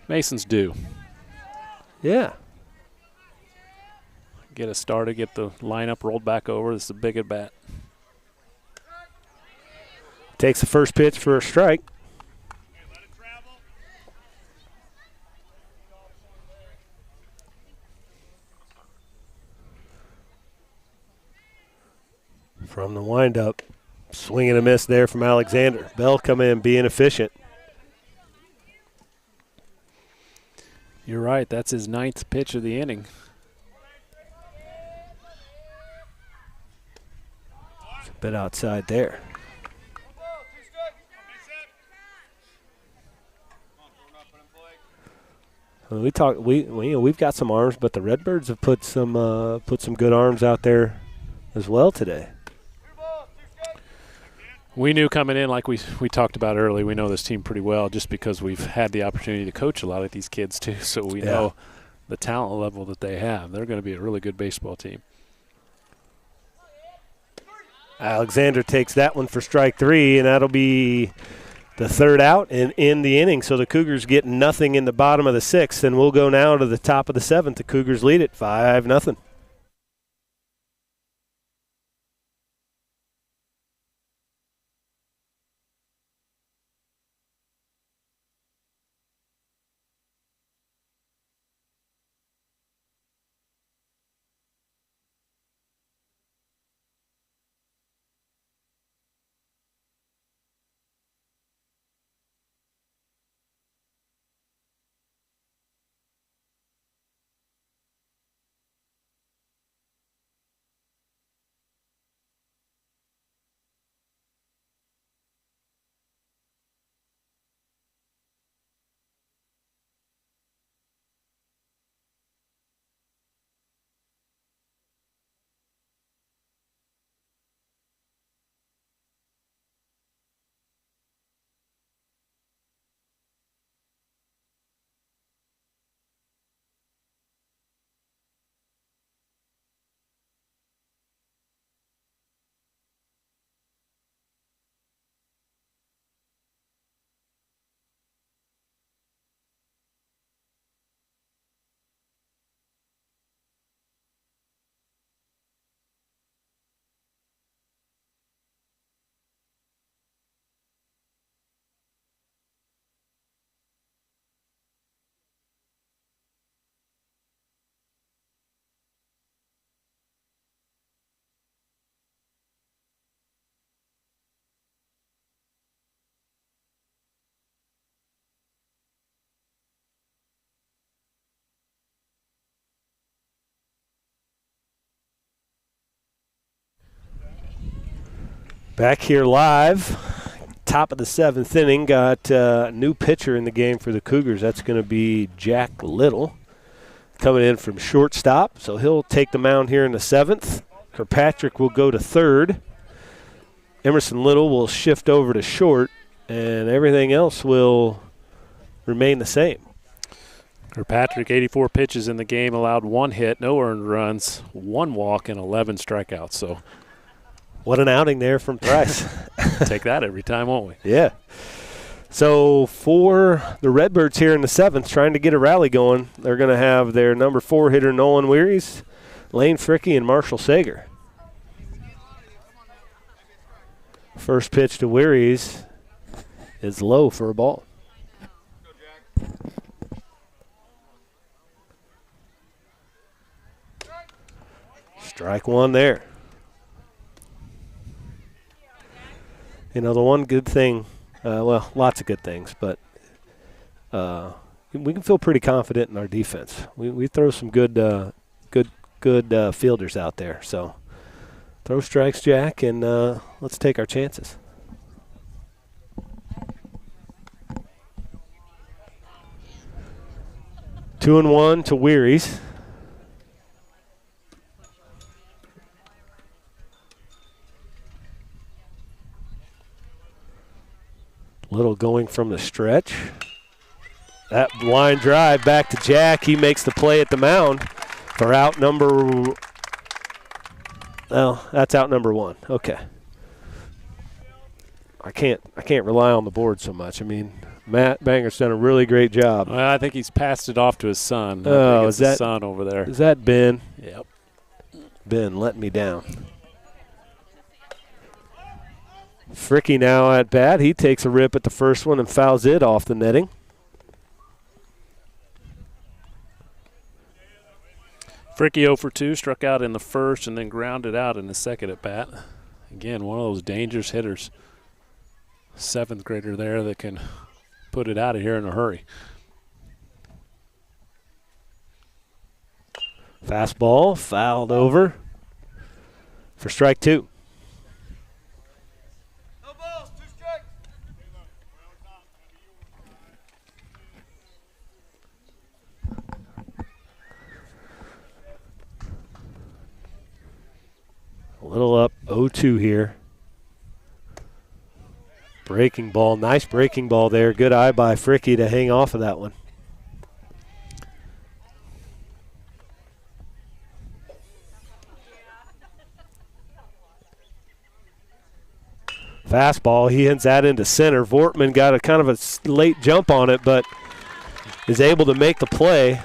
Mason's due. Yeah. Get us started, get the lineup rolled back over. This is a big at bat. Takes the first pitch for a strike. From the windup, swing and a miss there from Alexander. Bell come in being efficient. You're right. That's his 9th pitch of the inning. It's a bit outside there. We've got some arms, but the Redbirds have put some good arms out there as well today. We knew coming in, like we talked about earlier, we know this team pretty well just because we've had the opportunity to coach a lot of these kids too, so we know the talent level that they have. They're going to be a really good baseball team. Alexander takes that one for strike 3, and that'll be the third out and in the inning. So the Cougars get nothing in the bottom of the 6th, and we'll go now to the top of the 7th. The Cougars lead it 5-0. Back here live, top of the 7th inning. Got a new pitcher in the game for the Cougars. That's going to be Jack Little, coming in from shortstop. So he'll take the mound here in the 7th. Kirkpatrick will go to 3rd. Emerson Little will shift over to short, and everything else will remain the same. Kirkpatrick, 84 pitches in the game, allowed 1 hit, no earned runs, 1 walk, and 11 strikeouts. So what an outing there from Thrice. take that every time, won't we? Yeah. So for the Redbirds here in the 7th, trying to get a rally going, they're going to have their number 4 hitter, Nolan Wearies, Lane Fricky, and Marshall Sager. First pitch to Wearies is low for a ball. Strike 1 there. You know, the one good thing, well, lots of good things, but we can feel pretty confident in our defense. We throw some good fielders out there. So throw strikes, Jack, and let's take our chances. Two and one to Wearies. Little going from the stretch. That line drive back to Jack. He makes the play at the mound for out number, well, that's out number 1. Okay. I can't rely on the board so much. I mean, Matt Banger's done a really great job. Well, I think he's passed it off to his son. Oh, I think is his that son over there? Is that Ben? Yep. Ben letting me down. Fricky now at bat. He takes a rip at the first one and fouls it off the netting. Fricky 0 for 2, struck out in the first and then grounded out in the second at bat. Again, one of those dangerous hitters. 7th grader there that can put it out of here in a hurry. Fastball fouled over for strike 2. A little up, 0-2 here. Breaking ball, nice breaking ball there. Good eye by Fricky to hang off of that one. Fastball, he hits that into center. Vortman got a kind of a late jump on it, but is able to make the play.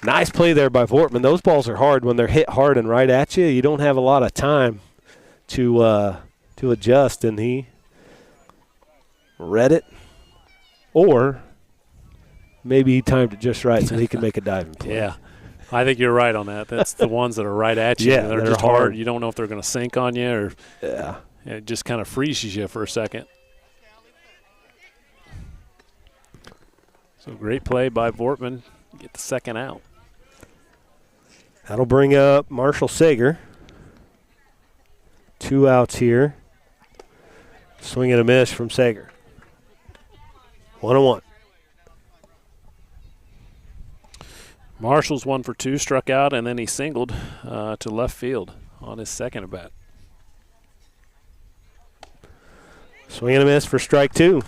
Nice play there by Vortman. Those balls are hard when they're hit hard and right at you. You don't have a lot of time to adjust, and he read it, or maybe he timed it just right so he can make a diving play. Yeah, I think you're right on that. That's the ones that are right at you. Yeah, they're just hard. You don't know if they're going to sink on you or yeah. It just kind of freezes you for a second. So great play by Vortman. Get the second out. That'll bring up Marshall Sager. 2 outs here. Swing and a miss from Sager. 1-1. Marshall's 1 for 2, struck out, and then he singled to left field on his second at bat. Swing and a miss for strike 2.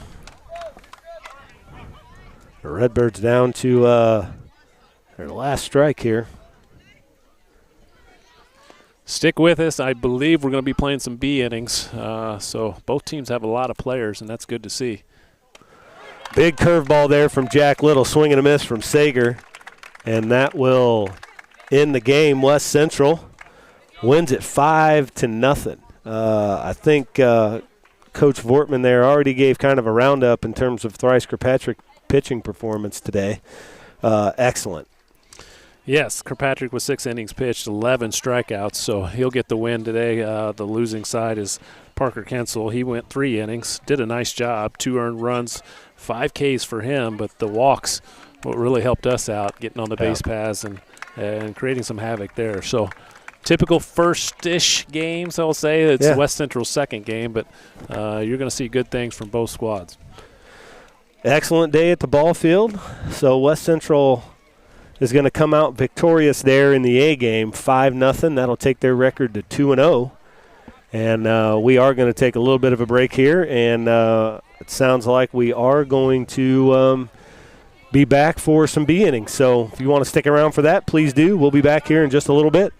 The Redbirds down to their last strike here. Stick with us. I believe we're going to be playing some B innings. So both teams have a lot of players, and that's good to see. Big curveball there from Jack Little. Swing and a miss from Sager. And that will end the game. West Central wins it 5-0. I think Coach Vortman there already gave kind of a roundup in terms of Thrice Kirkpatrick pitching performance today. Excellent. Yes, Kirkpatrick with 6 innings pitched, 11 strikeouts, so he'll get the win today. The losing side is Parker Kensel. He went 3 innings, did a nice job, 2 earned runs, 5 Ks for him, but the walks what really helped us out, getting on the base paths and creating some havoc there. So typical first-ish games, I'll say. It's Yeah. West Central's second game, but you're going to see good things from both squads. Excellent day at the ball field. So West Central is going to come out victorious there in the A game, 5-0. That'll take their record to 2-0. And we are going to take a little bit of a break here, and it sounds like we are going to be back for some B innings. So if you want to stick around for that, please do. We'll be back here in just a little bit.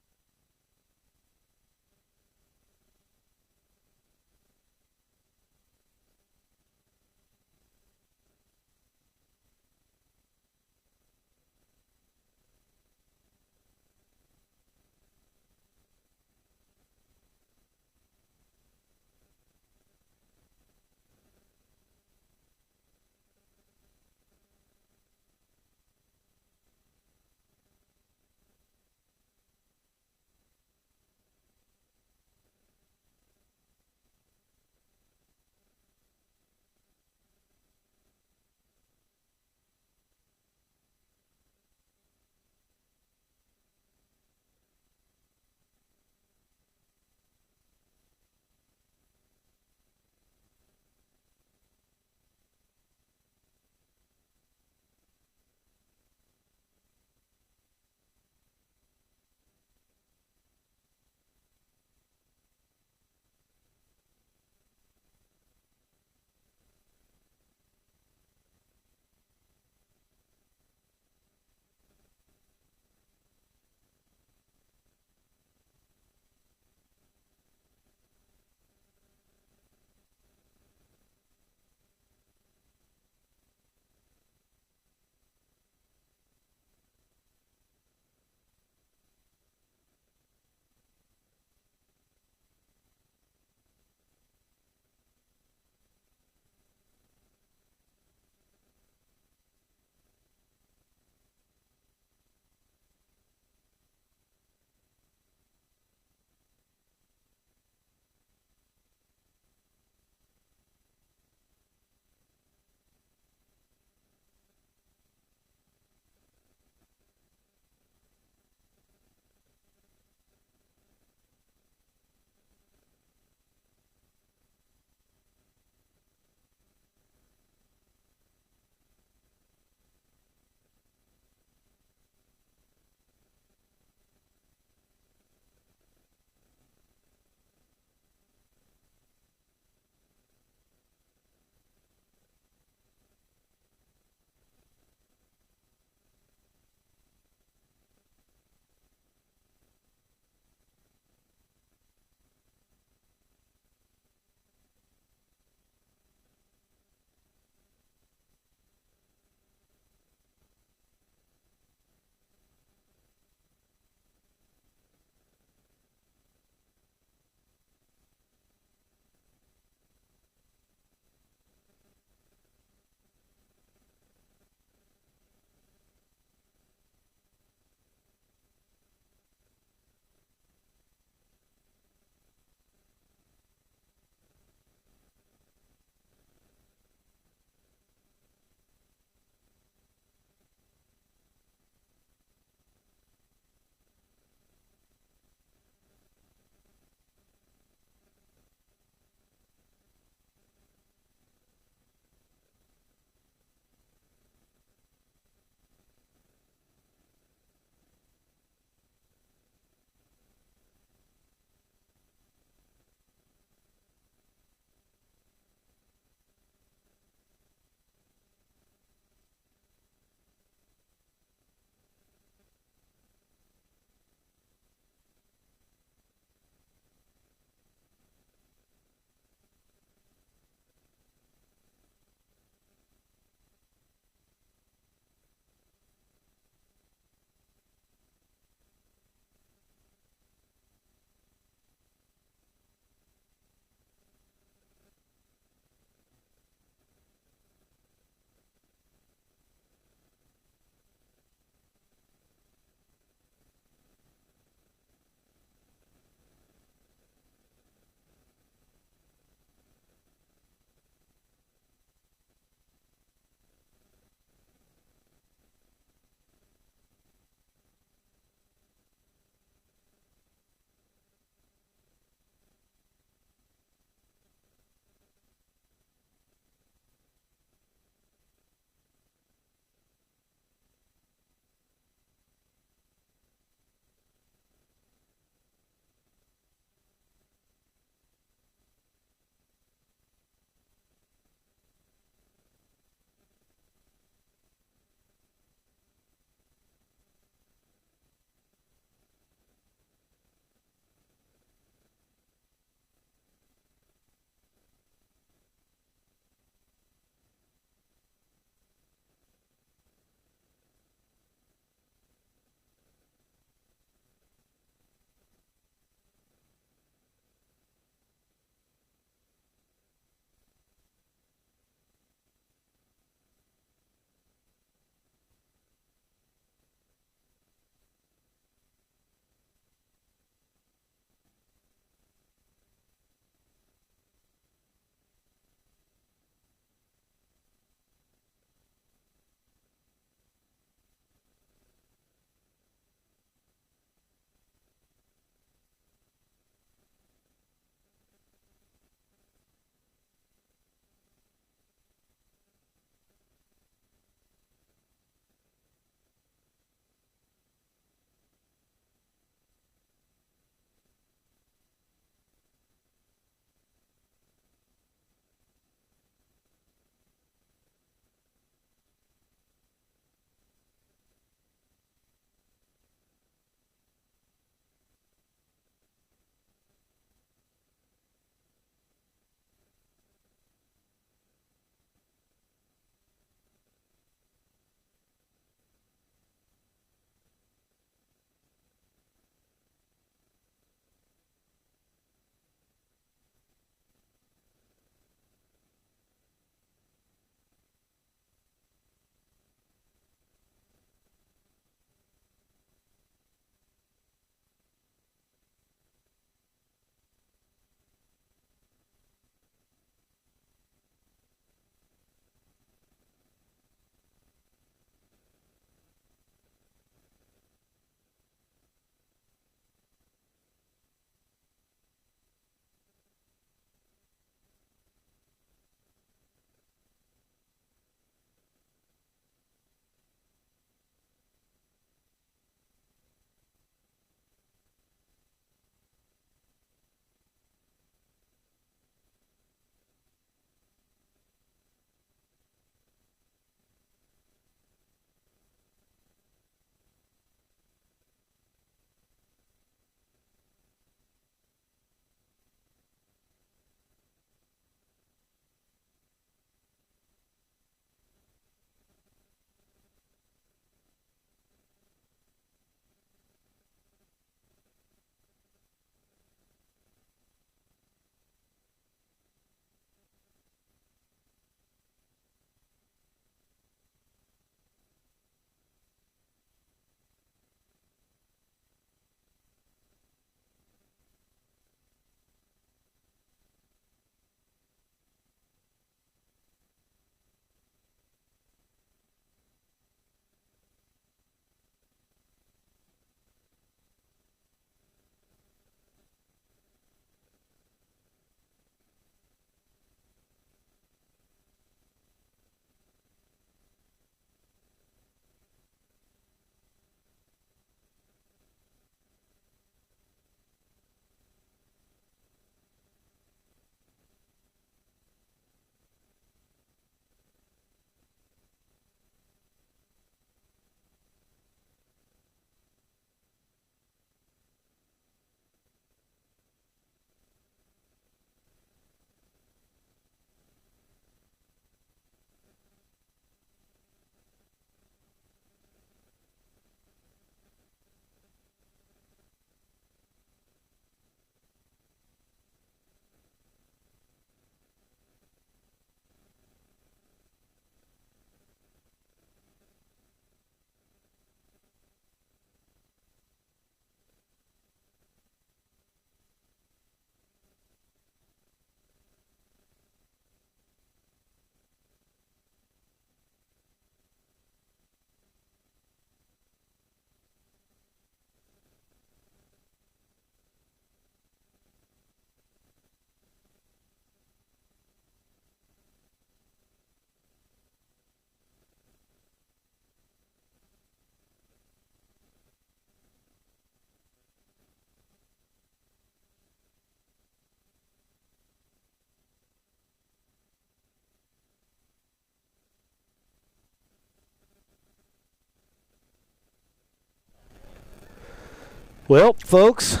Well, folks,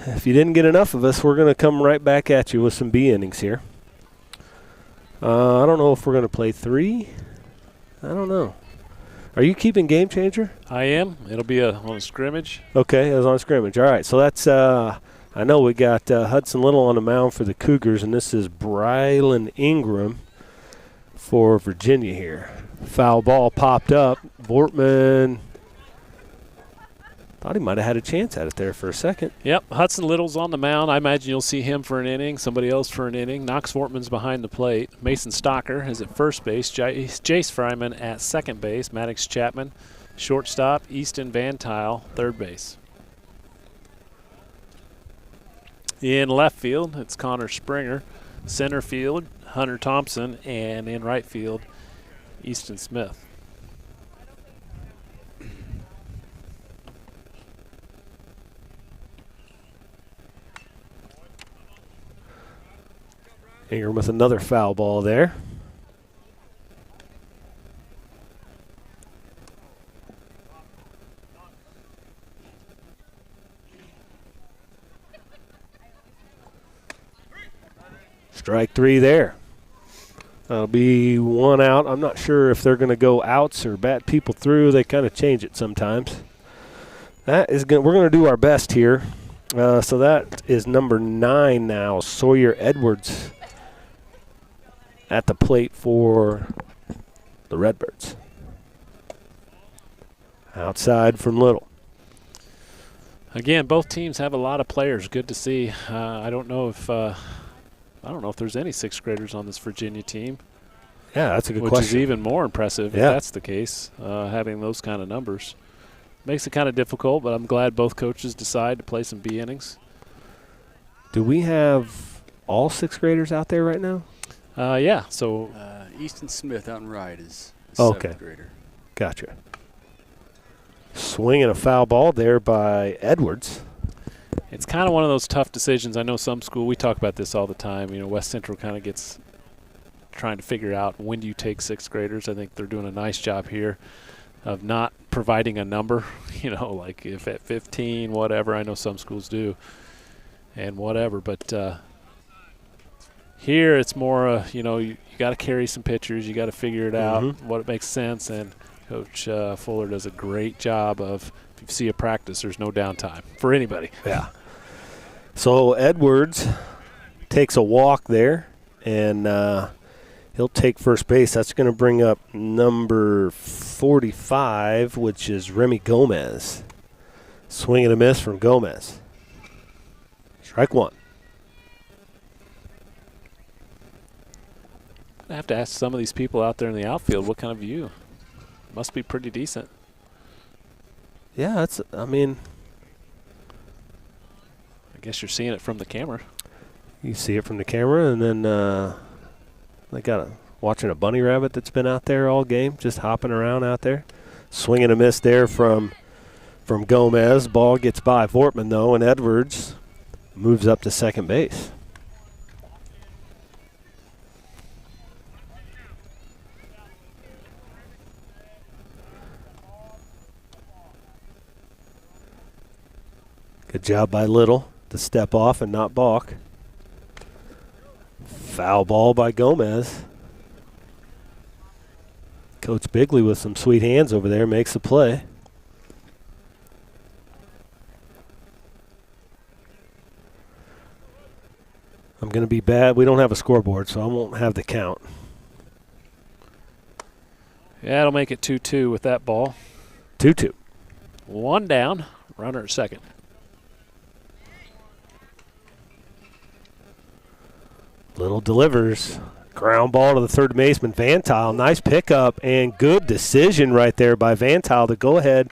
if you didn't get enough of us, we're going to come right back at you with some B innings here. I don't know if we're going to play 3. I don't know. Are you keeping Game Changer? I am. It'll be on a scrimmage. Okay, it was on scrimmage. All right, so that's I know we got Hudson Little on the mound for the Cougars, and this is Brylan Ingram for Virginia here. Foul ball popped up. Vortman thought he might have had a chance at it there for a second. Yep, Hudson Little's on the mound. I imagine you'll see him for an inning, somebody else for an inning. Knox Vortman's behind the plate. Mason Stocker is at first base. Jace Fryman at second base. Maddox Chapman, shortstop. Easton Van Tile, third base. In left field, it's Connor Springer. Center field, Hunter Thompson. And in right field, Easton Smith. Ingram with another foul ball there. Strike 3 there. That'll be 1 out. I'm not sure if they're going to go outs or bat people through. They kind of change it sometimes. That is we're going to do our best here. So that is number 9 now, Sawyer Edwards at the plate for the Redbirds. Outside from Little. Again, both teams have a lot of players. Good to see. I don't know if there's any 6th graders on this Virginia team. Yeah, that's a good which question. Which is even more impressive if that's the case, having those kind of numbers. Makes it kind of difficult, but I'm glad both coaches decide to play some B innings. Do we have all 6th graders out there right now? Yeah. So Easton Smith out and right is a 7th grader. Gotcha. Swinging a foul ball there by Edwards. It's kind of one of those tough decisions. I know some school, we talk about this all the time. You know, West Central kind of gets trying to figure out when do you take 6th graders. I think they're doing a nice job here of not providing a number, you know, like if at 15, whatever. I know some schools do and whatever. But here it's more, you know, you got to carry some pitchers. You got to figure it out, what it makes sense. And Coach Fuller does a great job of, if you see a practice, there's no downtime for anybody. Yeah. So Edwards takes a walk there, and he'll take first base. That's going to bring up number 45, which is Remy Gomez. Swing and a miss from Gomez. Strike 1. I have to ask some of these people out there in the outfield what kind of view. Must be pretty decent. Yeah, I guess you're seeing it from the camera. You see it from the camera, and then they got watching a bunny rabbit that's been out there all game, just hopping around out there. Swing and a miss there from Gomez. Ball gets by Vortman, though, and Edwards moves up to second base. Good job by Little to step off and not balk. Foul ball by Gomez. Coach Bigley with some sweet hands over there makes the play. I'm going to be bad. We don't have a scoreboard, so I won't have the count. Yeah, it'll make it 2-2 with that ball. 2-2. 1 down, runner at second. Little delivers. Ground ball to the third baseman, Van Tile. Nice pickup and good decision right there by Van Tile to go ahead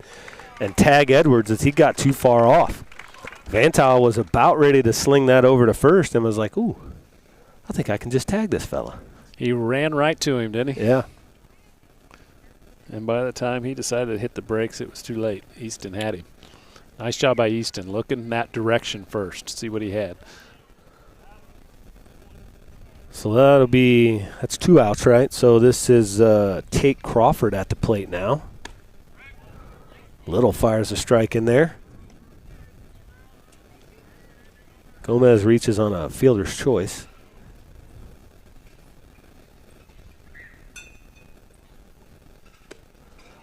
and tag Edwards as he got too far off. Van Tile was about ready to sling that over to first and was like, ooh, I think I can just tag this fella. He ran right to him, didn't he? Yeah. And by the time he decided to hit the brakes, it was too late. Easton had him. Nice job by Easton, looking in that direction first, see what he had. So that's 2 outs, right? So this is Tate Crawford at the plate now. Little fires a strike in there. Gomez reaches on a fielder's choice.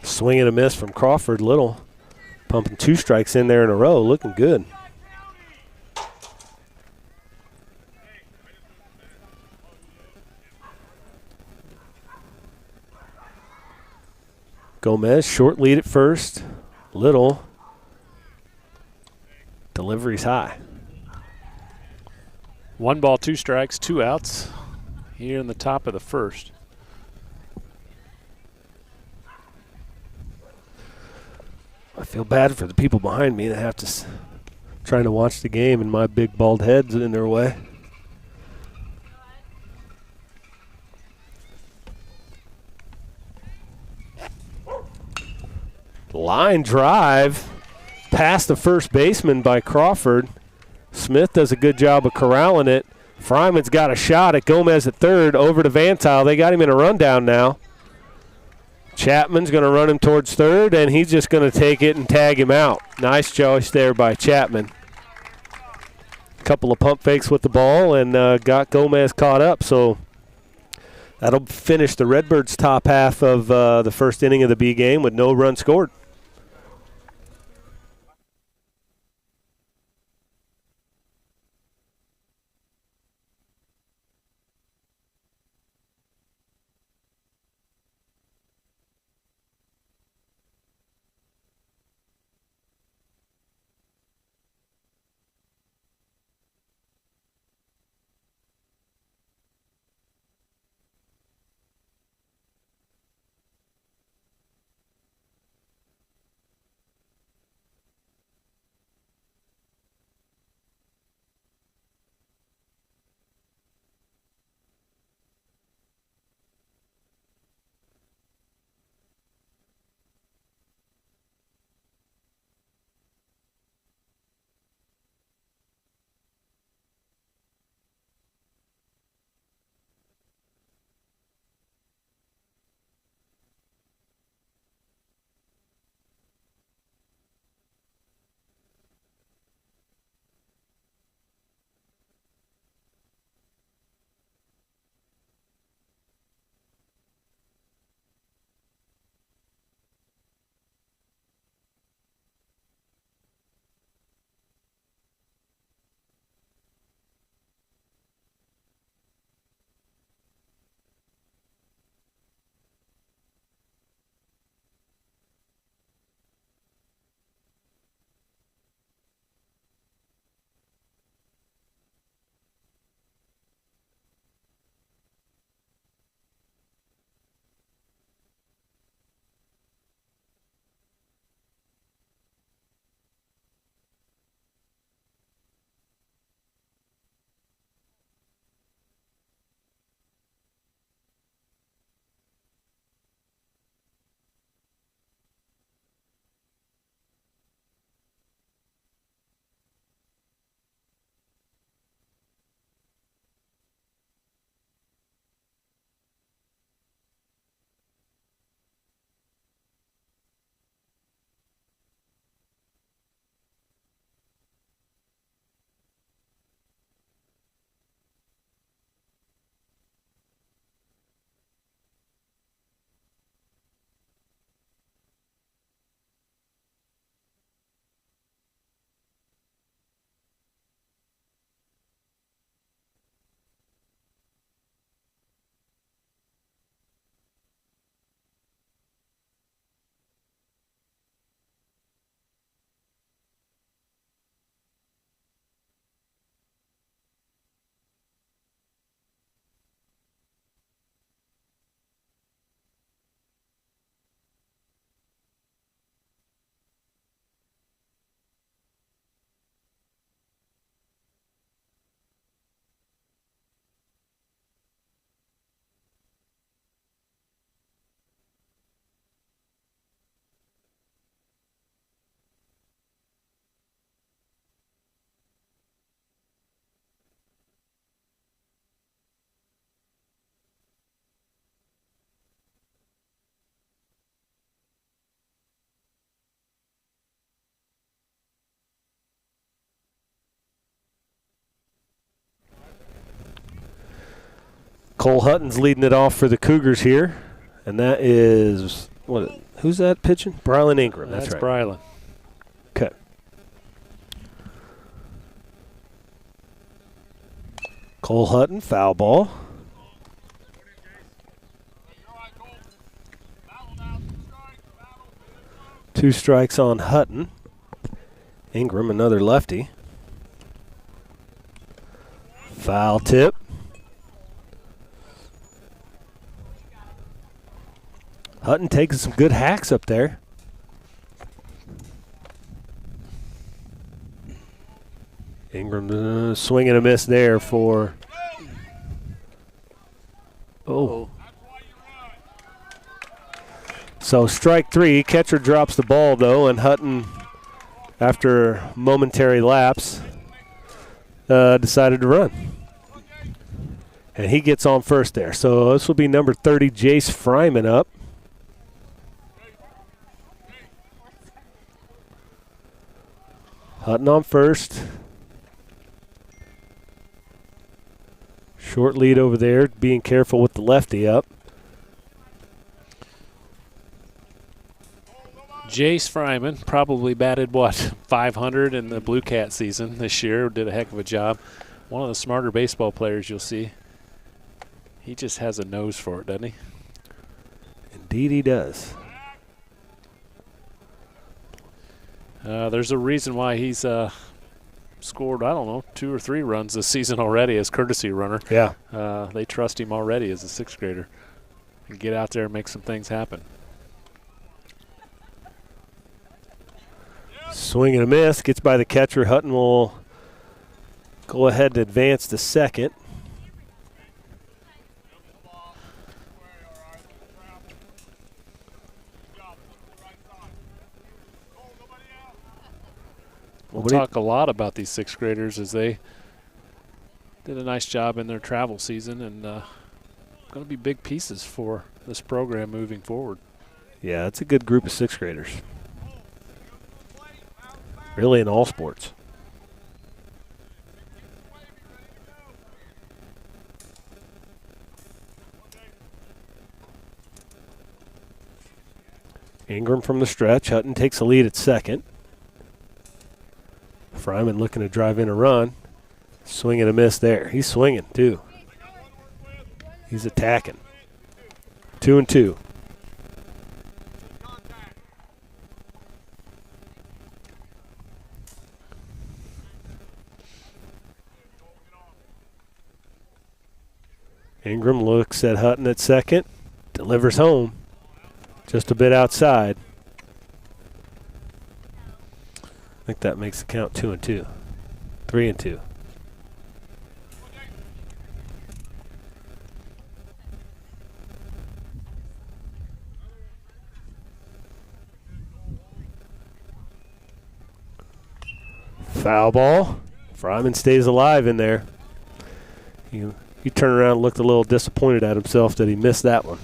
Swing and a miss from Crawford. Little pumping 2 strikes in there in a row, looking good. Gomez, short lead at first. Little. Delivery's high. 1 ball, 2 strikes, 2 outs here in the top of the first. I feel bad for the people behind me that have to trying to watch the game and my big bald head's in their way. Line drive past the first baseman by Crawford. Smith does a good job of corralling it. Fryman's got a shot at Gomez at third, over to Vantile. They got him in a rundown now. Chapman's going to run him towards third, and he's just going to take it and tag him out. Nice choice there by Chapman. A couple of pump fakes with the ball and got Gomez caught up. So that'll finish the Redbirds' top half of the first inning of the B game with no run scored. Cole Hutton's leading it off for the Cougars here, and that is who's that pitching? Brylan Ingram. That's right. Brylan. Okay. Cole Hutton, foul ball. Two strikes on Hutton. Ingram, another lefty. Foul tip. Hutton taking some good hacks up there. Ingram swing and a miss there for. Oh. So strike three. Catcher drops the ball though, and Hutton, after momentary lapse, decided to run. And he gets on first there. So this will be number 30, Jace Fryman up. Hutton on first. Short lead over there, being careful with the lefty up. Jace Fryman probably batted, 500 in the Blue Cat season this year. Did a heck of a job. One of the smarter baseball players you'll see. He just has a nose for it, doesn't he? Indeed he does. There's a reason why he's scored, 2 or 3 runs this season already as courtesy runner. Yeah. They trust him already as a 6th grader. And get out there and make some things happen. Swing and a miss. Gets by the catcher. Hutton will go ahead and advance to second. We'll talk a lot about these 6th graders as they did a nice job in their travel season and going to be big pieces for this program moving forward. Yeah, it's a good group of 6th graders. Really in all sports. Ingram from the stretch. Hutton takes a lead at second. Fryman looking to drive in a run. Swing and a miss there. He's swinging, too. He's attacking. 2-2. Ingram looks at Hutton at second. Delivers home. Just a bit outside. I think that makes the count 2-2. 3-2. Foul ball. Fryman stays alive in there. He turned around and looked a little disappointed at himself that he missed that one.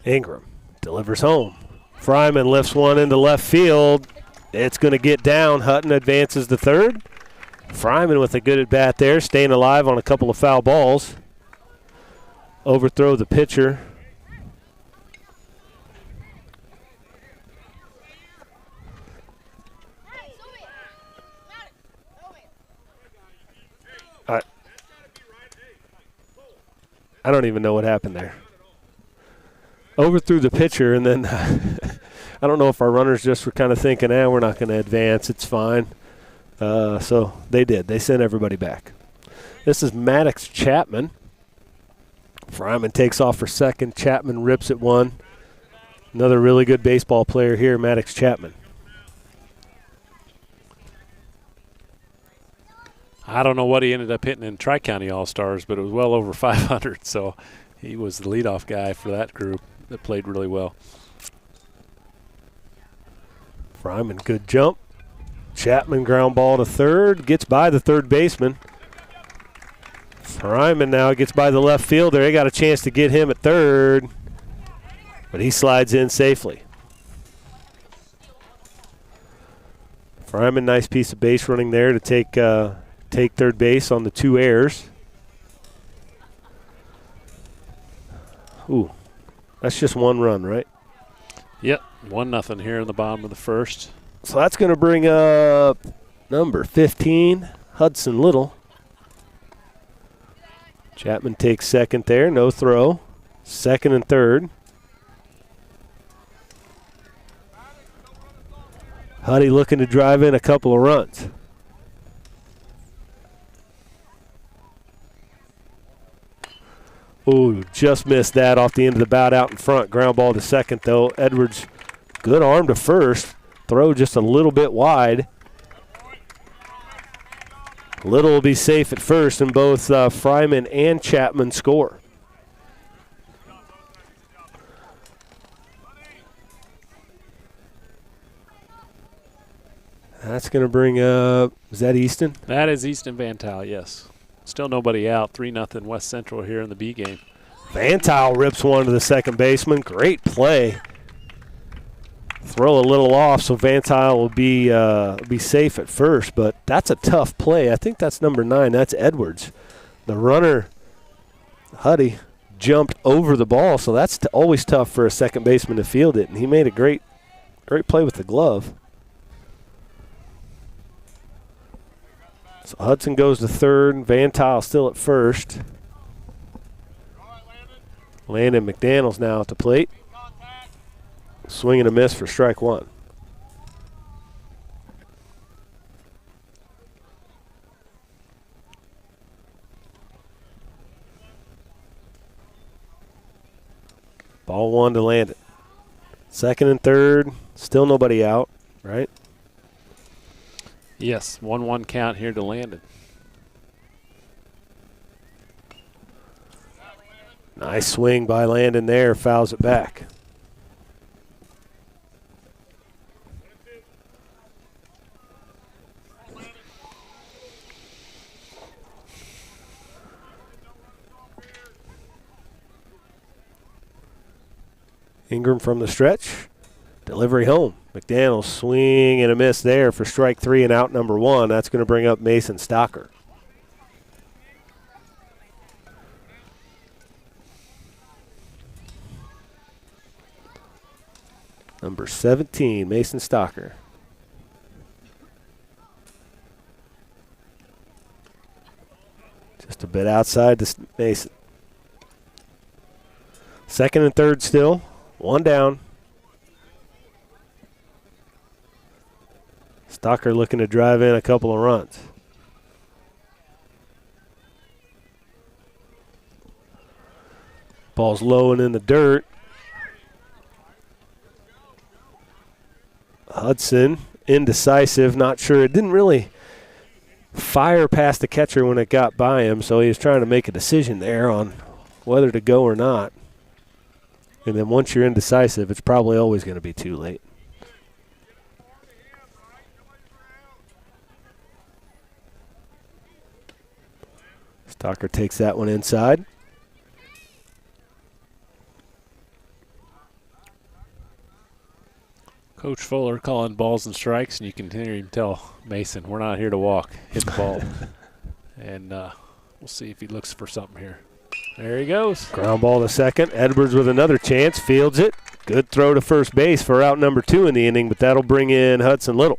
Ingram delivers home. Fryman lifts one into left field. It's going to get down. Hutton advances to third. Fryman with a good at bat there, staying alive on a couple of foul balls. Overthrow the pitcher. I don't even know what happened there. Overthrew the pitcher, and then I don't know if our runners just were kind of thinking, we're not going to advance. It's fine. So they did. They sent everybody back. This is Maddox Chapman. Fryman takes off for second. Chapman rips at one. Another really good baseball player here, Maddox Chapman. I don't know what he ended up hitting in Tri-County All-Stars, but it was well over 500, so he was the leadoff guy for that group that played really well. Fryman, good jump. Chapman ground ball to third. Gets by the third baseman. Fryman now gets by the left fielder. They got a chance to get him at third, but he slides in safely. Fryman, nice piece of base running there to take third base on the 2 errors. Ooh, that's just 1 run, right? Yep, 1-0 here in the bottom of the first. So that's going to bring up number 15, Hudson Little. Chapman takes second there, no throw. Second and third. Huddy looking to drive in a couple of runs. Ooh, just missed that off the end of the bat out in front. Ground ball to second, though. Edwards, good arm to first. Throw just a little bit wide. Little will be safe at first, and both Fryman and Chapman score. That's going to bring up, is that Easton? That is Easton Van Tile, yes. Still nobody out. 3-0 West Central here in the B game. Van Tile rips one to the second baseman. Great play. Throw a little off, so Van Tile will be safe at first, but that's a tough play. I think that's number 9. That's Edwards. The runner, Huddy, jumped over the ball, so that's always tough for a second baseman to field it, and he made a great play with the glove. So Hudson goes to third. Van Tile still at first. Landon McDaniels now at the plate. Swing and a miss for strike 1. Ball 1 to Landon. Second and third, still nobody out, right? Yes, 1-1 count here to Landon. Nice swing by Landon there, fouls it back. Ingram from the stretch. Delivery home. McDaniels swing and a miss there for strike 3 and out number 1. That's going to bring up Mason Stocker. Number 17, Mason Stocker. Just a bit outside to Mason. Second and third still. 1 down. Stocker looking to drive in a couple of runs. Ball's low and in the dirt. Hudson, indecisive, not sure. It didn't really fire past the catcher when it got by him, so he was trying to make a decision there on whether to go or not. And then once you're indecisive, it's probably always going to be too late. Stocker takes that one inside. Coach Fuller calling balls and strikes, and you can hear him tell Mason, we're not here to walk, hit the ball. And we'll see if he looks for something here. There he goes. Ground ball to second. Edwards with another chance, fields it. Good throw to first base for out number 2 in the inning, but that'll bring in Hudson Little.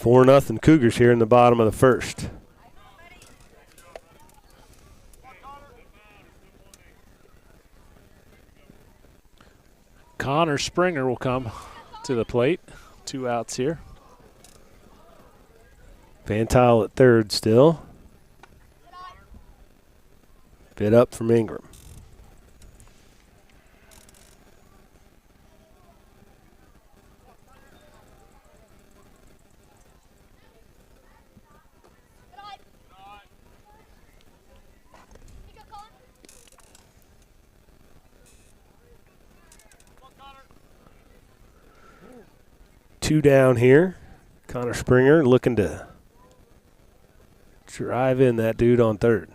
4-0 Cougars here in the bottom of the first. Connor Springer will come to the plate. 2 outs here. Van Tile at third still. Bit up from Ingram. Two down here. Connor Springer looking to Drive in that dude on third.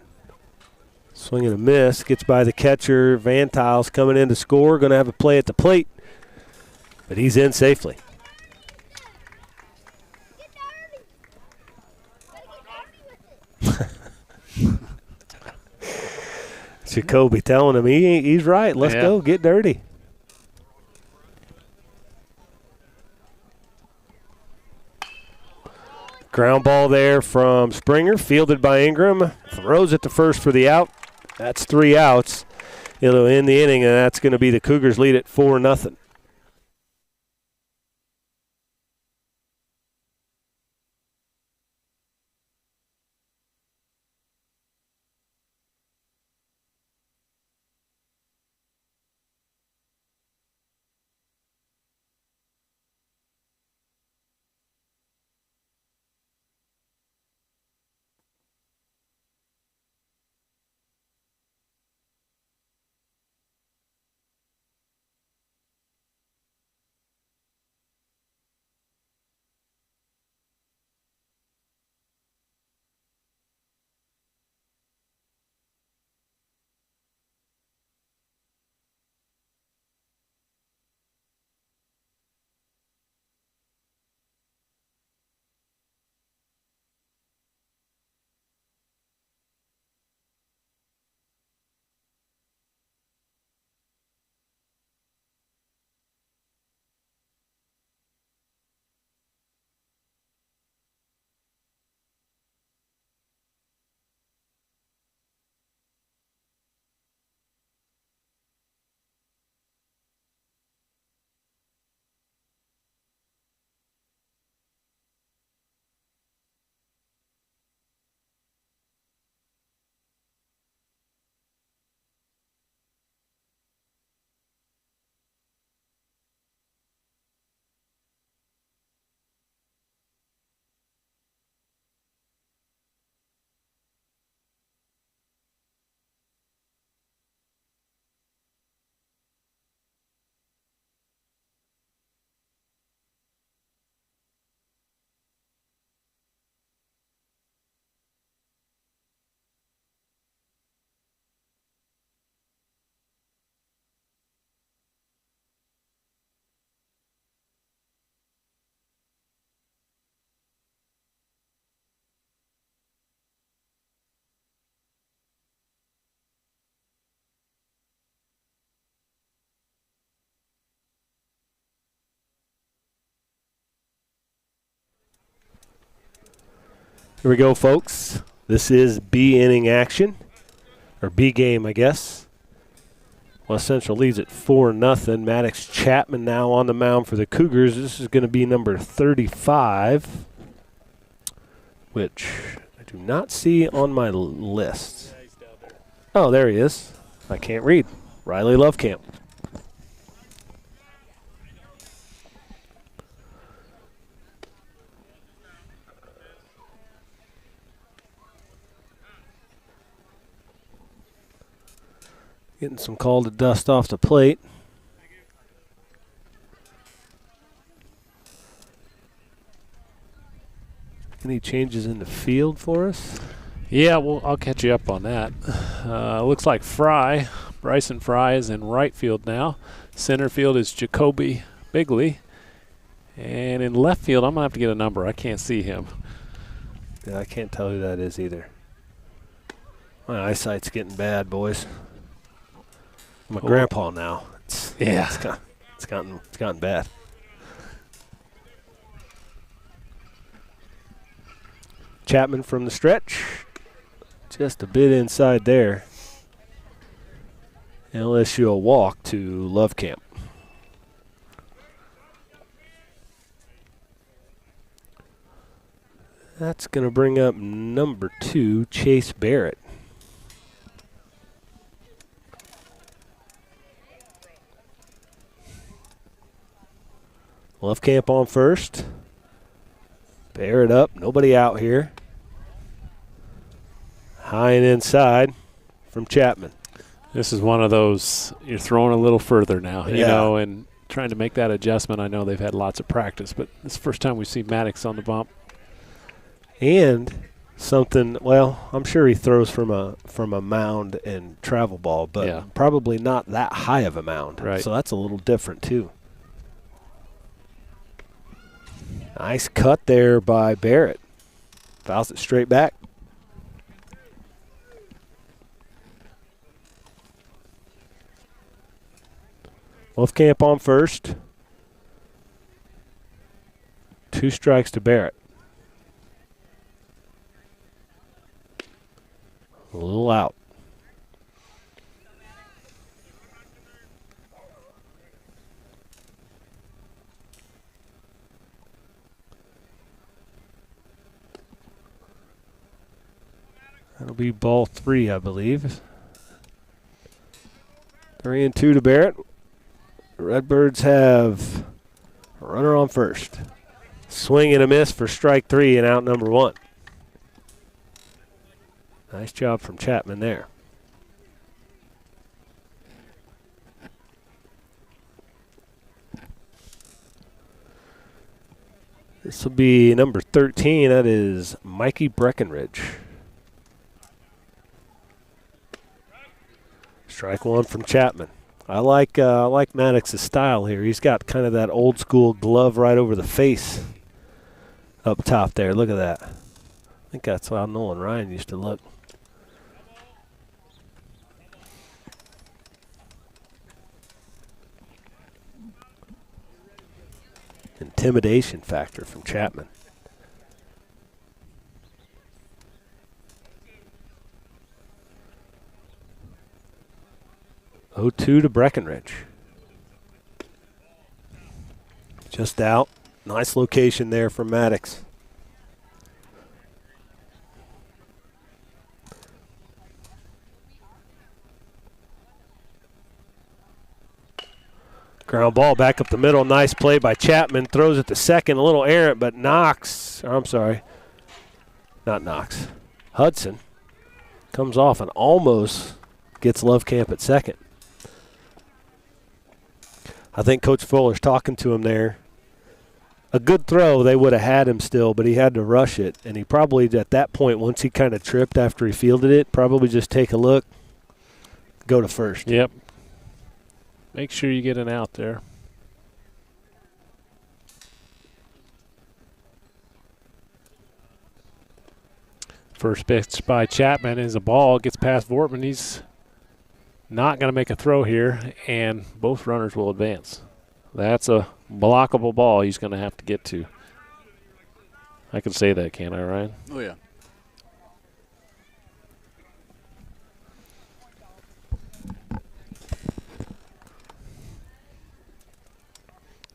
Swing and a miss. Gets by the catcher. Van Tile's coming in to score. Going to have a play at the plate. But he's in safely. Jacoby telling him he's right. Let's go. Get dirty. Ground ball there from Springer, fielded by Ingram. Throws it to first for the out. That's 3 outs. It'll end the inning, and that's going to be the Cougars lead at 4-0. Here we go, folks. This is B inning action, or B game, I guess. West Central leads at 4-0. Maddox Chapman now on the mound for the Cougars. This is going to be number 35, which I do not see on my list. Oh, there he is. I can't read. Riley Lovecamp. Getting some call to dust off the plate. Any changes in the field for us? Yeah, well, I'll catch you up on that. Looks like Bryson Fry is in right field now. Center field is Jacoby Bigley. And in left field, I'm going to have to get a number. I can't see him. Yeah, I can't tell who that is either. My eyesight's getting bad, boys. I'm a grandpa now. It's gotten bad. Chapman from the stretch. Just a bit inside there. And he'll issue a walk to Lovecamp. That's going to bring up number 2, Chase Barrett. Lovecamp on first. Barrett up. Nobody out here. High and inside from Chapman. This is one of those, you're throwing a little further now, you know, and trying to make that adjustment. I know they've had lots of practice, but it's the first time we've seen Maddox on the bump. And something. Well, I'm sure he throws from a mound and travel ball, but probably not that high of a mound. Right. So that's a little different too. Nice cut there by Barrett. Fouls it straight back. Wolfcamp on first. 2 strikes to Barrett. A little out. That'll be ball 3, I believe. 3-2 to Barrett. The Redbirds have a runner on first. Swing and a miss for strike 3 and out number 1. Nice job from Chapman there. This will be number 13. That is Mikey Breckenridge. Strike 1 from Chapman. I like Maddox's style here. He's got kind of that old school glove right over the face up top there. Look at that. I think that's how Nolan Ryan used to look. Intimidation factor from Chapman. 0-2 to Breckenridge. Just out. Nice location there from Maddox. Ground ball back up the middle. Nice play by Chapman. Throws it to second. A little errant, but Knox. I'm sorry. Not Knox. Hudson comes off and almost gets Lovecamp at second. I think Coach Fuller's talking to him there. A good throw, they would have had him still, but he had to rush it. And he probably, at that point, once he kind of tripped after he fielded it, probably just take a look, go to first. Yep. Make sure you get an out there. First pitch by Chapman is a ball. Gets past Vortman. He's not going to make a throw here, and both runners will advance. That's a blockable ball he's going to have to get to. I can say that, can't I, Ryan? Oh, yeah.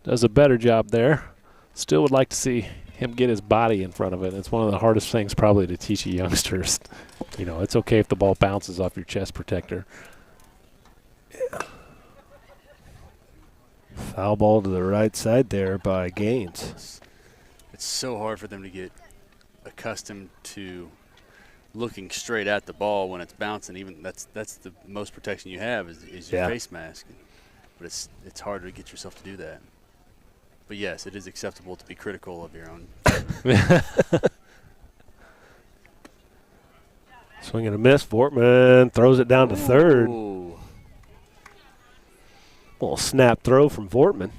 Does a better job there. Still would like to see him get his body in front of it. It's one of the hardest things probably to teach youngsters. You know, it's okay if the ball bounces off your chest protector. Yeah. Foul ball to the right side there by Gaines. It's so hard for them to get accustomed to looking straight at the ball when it's bouncing. Even that's the most protection you have is your face mask. But it's harder to get yourself to do that. But yes, it is acceptable to be critical of your own. Swing and a miss. Vortman throws it down to third. Ooh. Little snap throw from Vortman.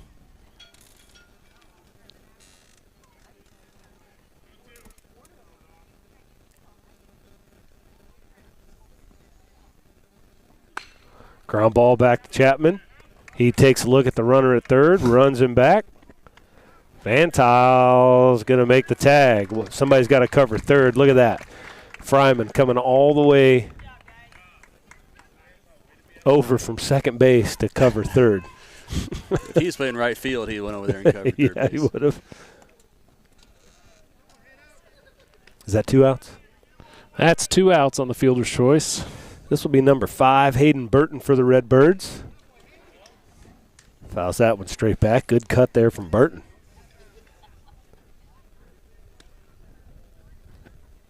Ground ball back to Chapman. He takes a look at the runner at third, runs him back. Vantal's going to make the tag. Well, somebody's got to cover third. Look at that. Fryman coming all the way over from second base to cover third. If he was playing right field, he went over there and covered third base. He would have. Is that 2 outs? That's 2 outs on the fielder's choice. This will be number 5, Hayden Burton for the Redbirds. Fouls that one straight back. Good cut there from Burton.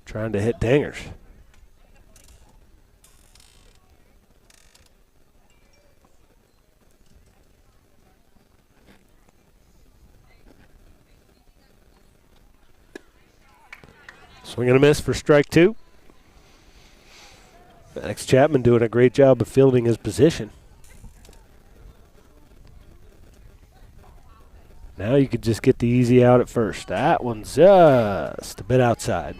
Trying to hit dingers. Swing and a miss for strike 2. Maddox Chapman doing a great job of fielding his position. Now you could just get the easy out at first. That one's just a bit outside.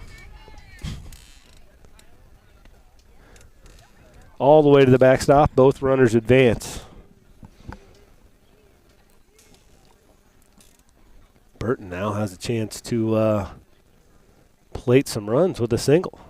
All the way to the backstop. Both runners advance. Burton now has a chance to plate some runs with a single.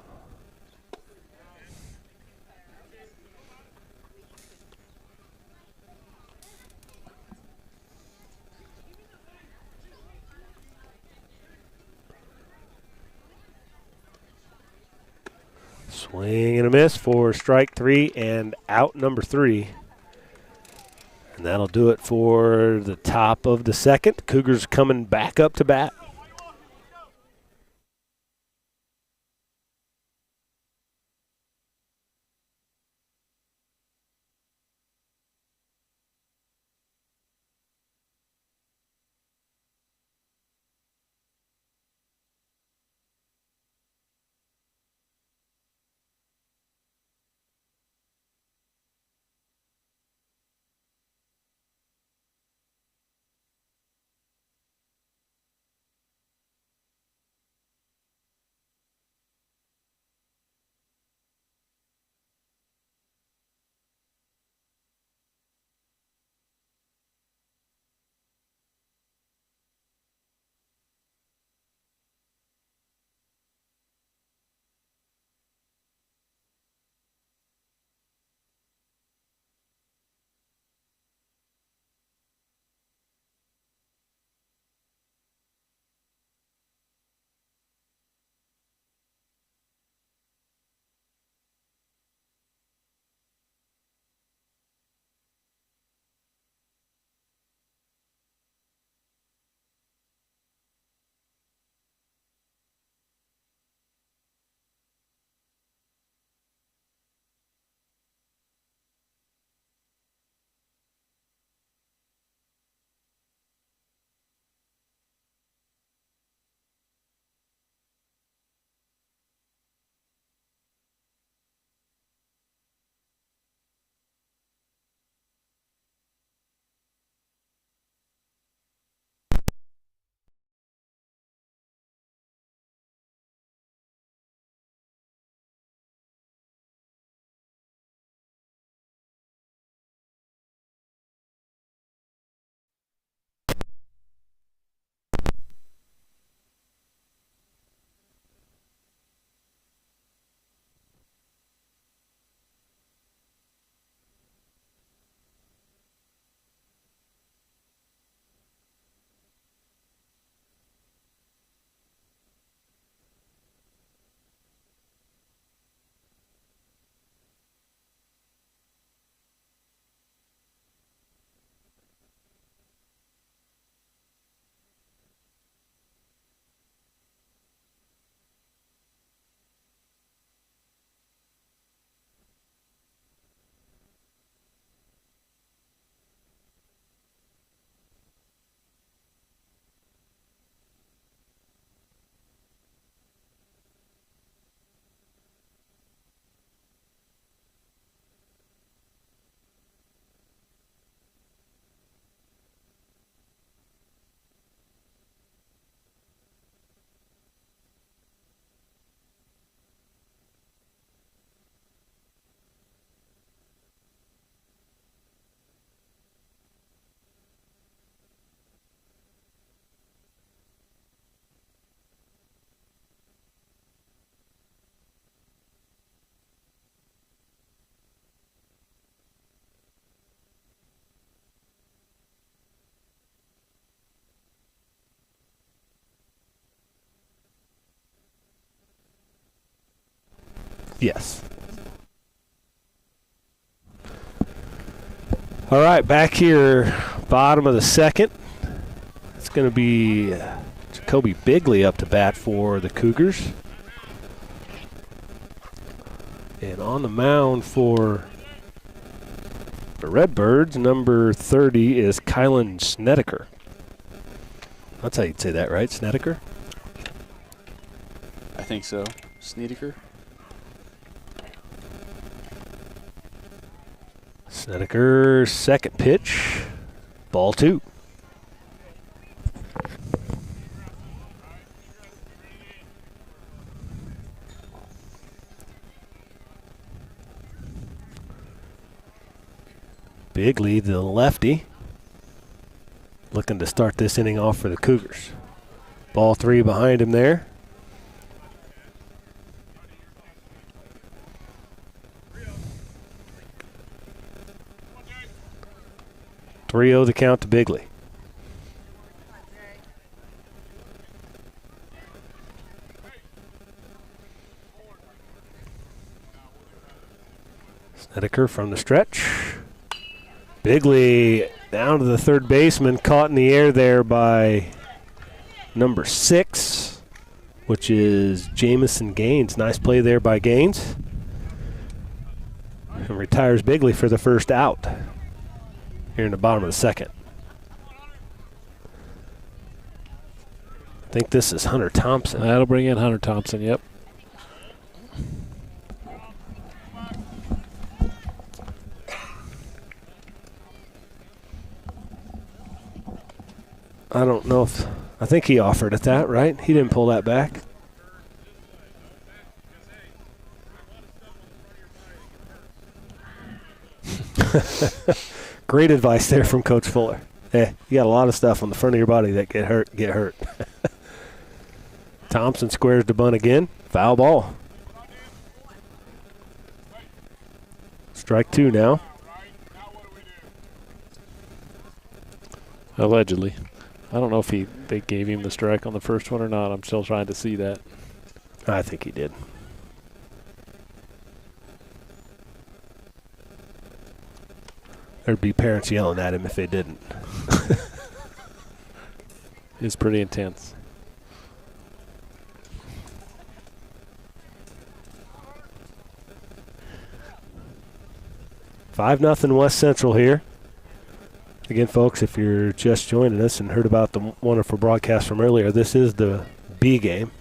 Swing and a miss for strike 3 and out number 3. And that'll do it for the top of the second. Cougars coming back up to bat. Yes. All right, back here, bottom of the second. It's going to be Jacoby Bigley up to bat for the Cougars. And on the mound for the Redbirds, number 30 is Kylan Snedeker. That's how you'd say that, right? Snedeker? I think so. Snedeker. Snedeker, second pitch. Ball 2. Bigley, the lefty, looking to start this inning off for the Cougars. Ball 3 behind him there. The count to Bigley. Snedeker from the stretch. Bigley down to the third baseman, caught in the air there by number 6, which is Jamison Gaines. Nice play there by Gaines. And retires Bigley for the first out here in the bottom of the second. I think this is Hunter Thompson. That'll bring in Hunter Thompson, yep. I don't know if, I think he offered at that, right? He didn't pull that back. Great advice there from Coach Fuller. Hey, you got a lot of stuff on the front of your body that get hurt. Thompson squares the bunt again. Foul ball. Strike 2 now. Allegedly. I don't know if they gave him the strike on the first one or not. I'm still trying to see that. I think he did. There'd be parents yelling at him if they didn't. It's pretty intense. Five 0 West Central here. Again, folks, if you're just joining us and heard about the wonderful broadcast from earlier, this is the B game.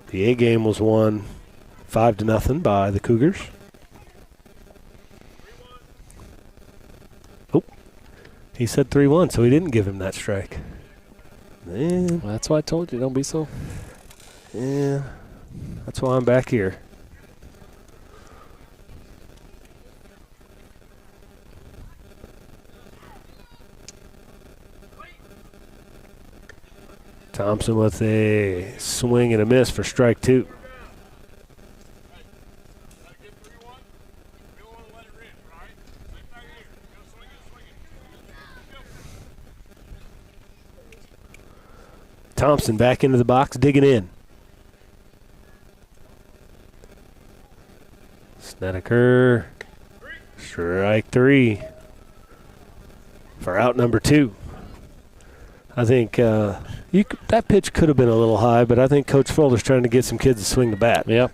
The A game was won 5-0 by the Cougars. Oh, he said 3-1, so he didn't give him that strike. Man. Well, that's why I told you, don't be so. Yeah, that's why I'm back here. Thompson with a swing and a miss for strike 2. Thompson back into the box, digging in. Snedeker, strike 3 for out number 2. I think that pitch could have been a little high, but I think Coach Fuller's trying to get some kids to swing the bat. Yep.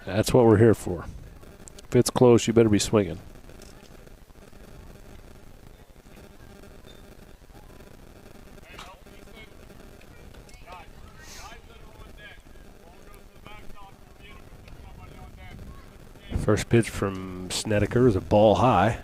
That's what we're here for. If it's close, you better be swinging. First pitch from Snedeker is a ball high.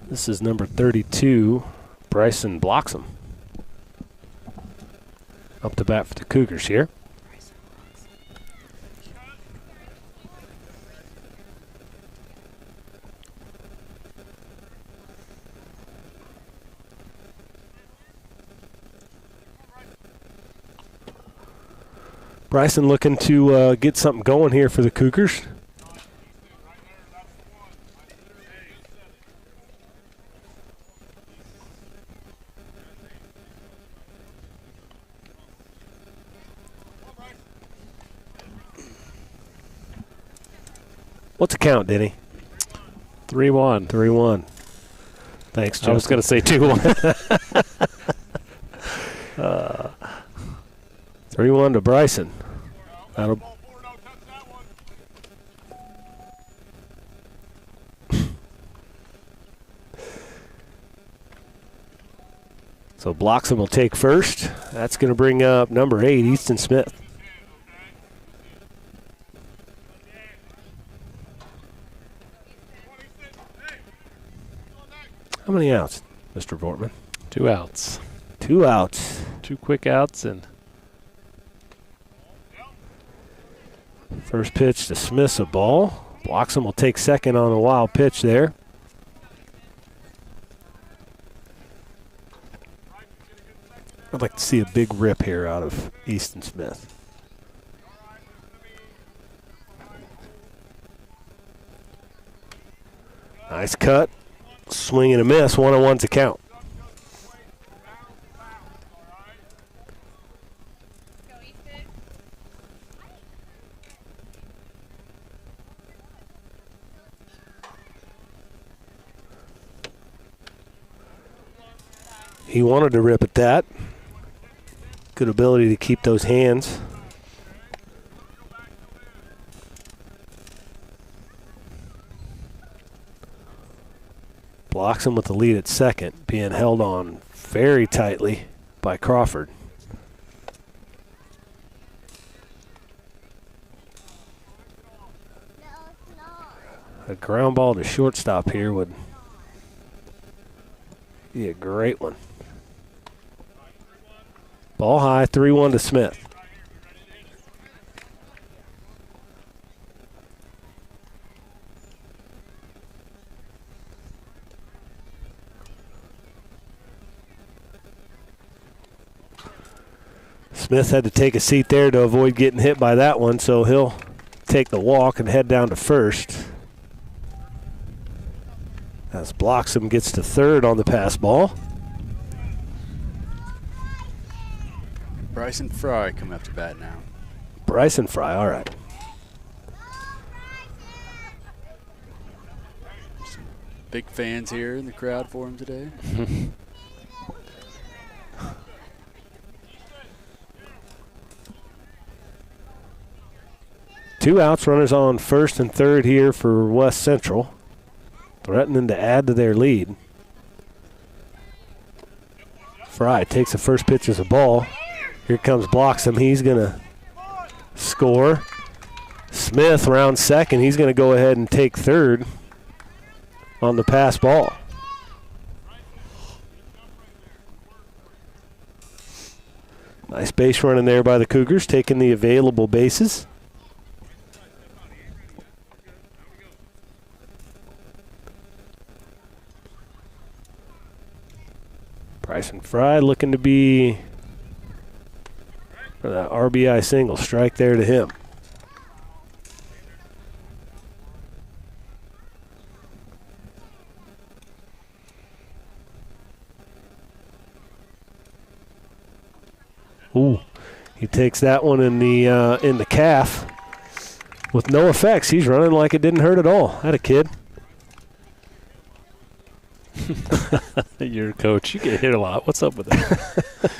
This is number 32. Bryson blocks him. Up to bat for the Cougars here. Bryson looking to get something going here for the Cougars. What's the count, Denny? 3-1. 3-1. Thanks, Justin. I was going to say 2-1. 3-1 to Bryson. That'll So Bloxham will take first. That's going to bring up number 8, Easton Smith. How many outs, Mr. Vortman? 2 outs. 2 outs. 2 quick outs and first pitch to Smith's a ball. Bloxham will take second on a wild pitch there. I'd like to see a big rip here out of Easton Smith. Nice cut. Swing and a miss. 1-on-1's a count. He wanted to rip at that. Good ability to keep those hands. Blocks him with the lead at second, being held on very tightly by Crawford. A ground ball to shortstop here would be a great one. Ball high, 3-1 to Smith. Smith had to take a seat there to avoid getting hit by that one, so he'll take the walk and head down to first. As Bloxham gets to third on the pass ball. Bryson Fry coming up to bat now. Bryson Fry, all right. Some big fans here in the crowd for him today. Two outs, runners on first and third here for West Central. Threatening to add to their lead. Fry takes the first pitch as a ball. Here comes Bloxham. He's going to score. Smith round second. He's going to go ahead and take third on the pass ball. Nice base running there by the Cougars, taking the available bases. Bryson Fry looking to be for that RBI single. Strike there to him. Ooh, he takes that one in the calf with no effects. He's running like it didn't hurt at all. That a kid. You're a coach. You get hit a lot. What's up with that?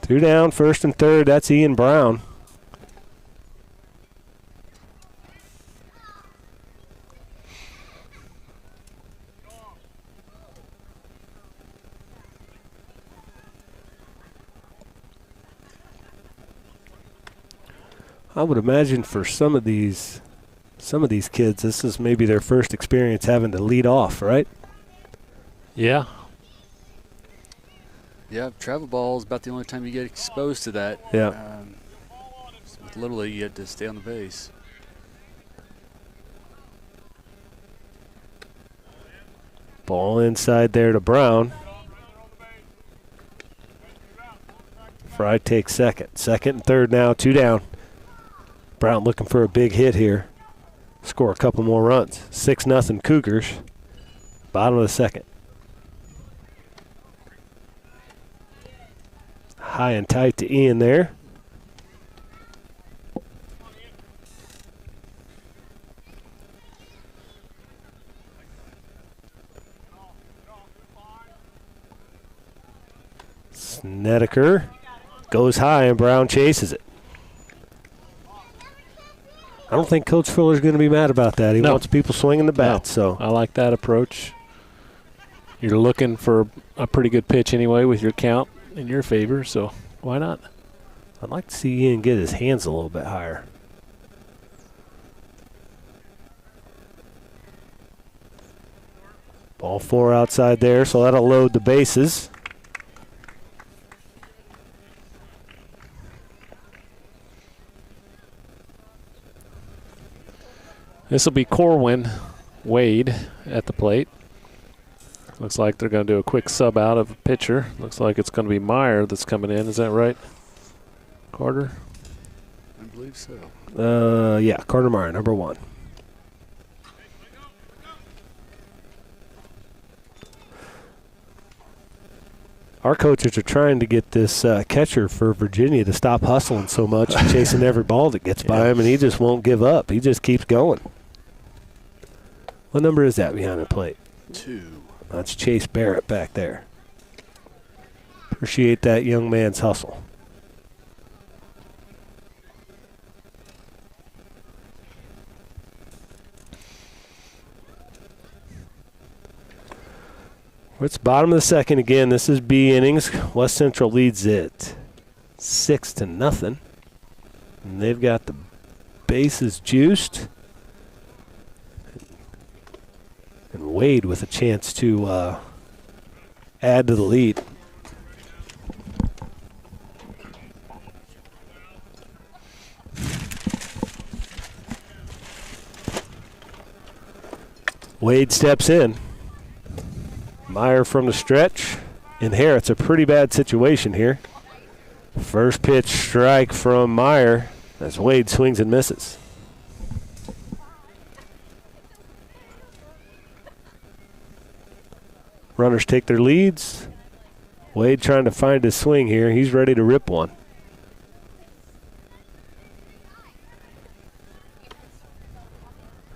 2 down, first and third. That's Ian Brown. I would imagine for some of these kids, this is maybe their first experience having to lead off, right? Yeah. Yeah, travel ball is about the only time you get exposed to that. Yeah. With Little League, you had to stay on the base. Ball inside there to Brown. Fry takes second. Second and third now, 2 down. Brown looking for a big hit here. Score a couple more runs. 6-0 Cougars. Bottom of the second. High and tight to Ian there. Snedeker goes high, and Brown chases it. I don't think Coach Fuller's going to be mad about that. He wants people swinging the bat. No. So I like that approach. You're looking for a pretty good pitch anyway with your count in your favor, so why not? I'd like to see Ian get his hands a little bit higher. Ball 4 outside there, so that'll load the bases. This will be Corwin Wade at the plate. Looks like they're going to do a quick sub out of a pitcher. Looks like it's going to be Meyer that's coming in. Is that right, Carter? I believe so. Yeah, Carter Meyer, number 1. Our coaches are trying to get this catcher for Virginia to stop hustling so much and chasing every ball that gets by him, and he just won't give up. He just keeps going. What number is that behind the plate? 2. That's Chase Barrett back there. Appreciate that young man's hustle. It's bottom of the second again. This is B innings. West Central leads it 6-0. And they've got the bases juiced. And Wade with a chance to add to the lead. Wade steps in. Meyer from the stretch inherits a pretty bad situation here. First pitch strike from Meyer as Wade swings and misses. Runners take their leads. Wade trying to find his swing here. He's ready to rip one.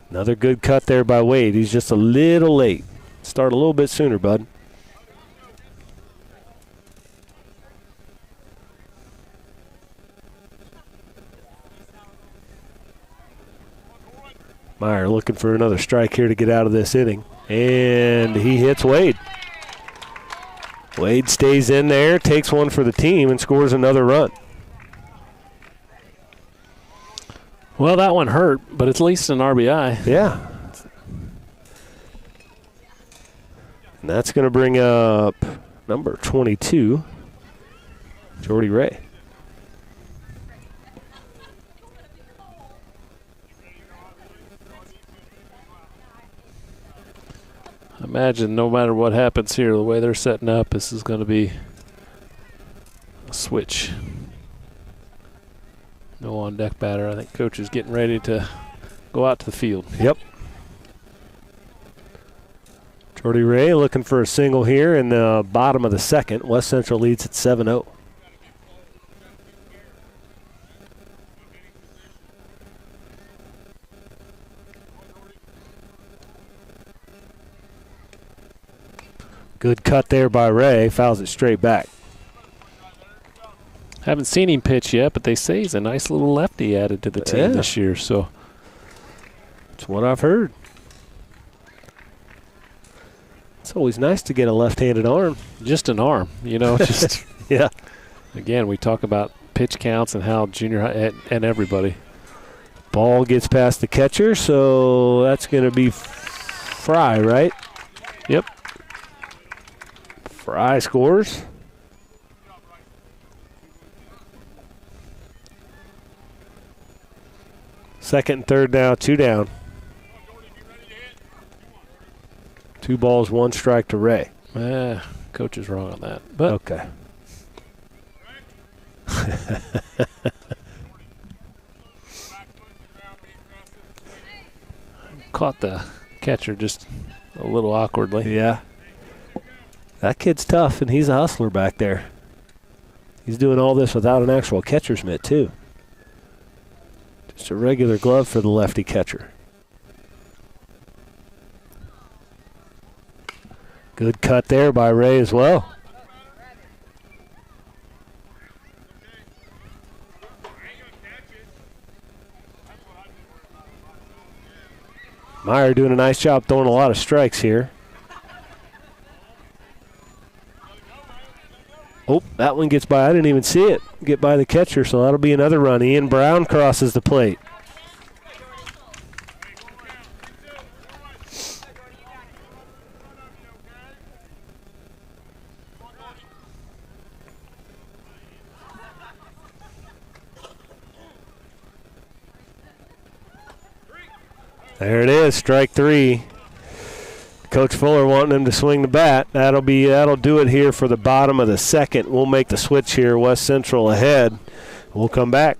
Another good cut there by Wade. He's just a little late. Start a little bit sooner, bud. Meyer looking for another strike here to get out of this inning. And he hits Wade. Wade stays in there, takes one for the team, and scores another run. Well, that one hurt, but at least an RBI. Yeah. And that's going to bring up number 22, Jordy Ray. I imagine no matter what happens here, the way they're setting up, this is going to be a switch. No on-deck batter. I think Coach is getting ready to go out to the field. Yep. Jordy Ray looking for a single here in the bottom of the second. West Central leads at 7-0. Good cut there by Ray. Fouls it straight back. Haven't seen him pitch yet, but they say he's a nice little lefty added to the team this year. So that's what I've heard. It's always nice to get a left-handed arm. Just an arm, you know. Just yeah. Again, we talk about pitch counts and how junior high and everybody. Ball gets past the catcher, so that's going to be Fry, right? Yep. Fry scores. Second and third now, 2 down. 2 balls, 1 strike to Ray. Coach is wrong on that. But okay. Caught the catcher just a little awkwardly. Yeah. That kid's tough, and he's a hustler back there. He's doing all this without an actual catcher's mitt, too. Just a regular glove for the lefty catcher. Good cut there by Ray as well. Meyer doing a nice job throwing a lot of strikes here. Oh, that one gets by. I didn't even see it get by the catcher, so that'll be another run. Ian Brown crosses the plate. There it is, strike 3. Coach Fuller wanting him to swing the bat. That'll do it here for the bottom of the second. We'll make the switch here. West Central ahead. We'll come back.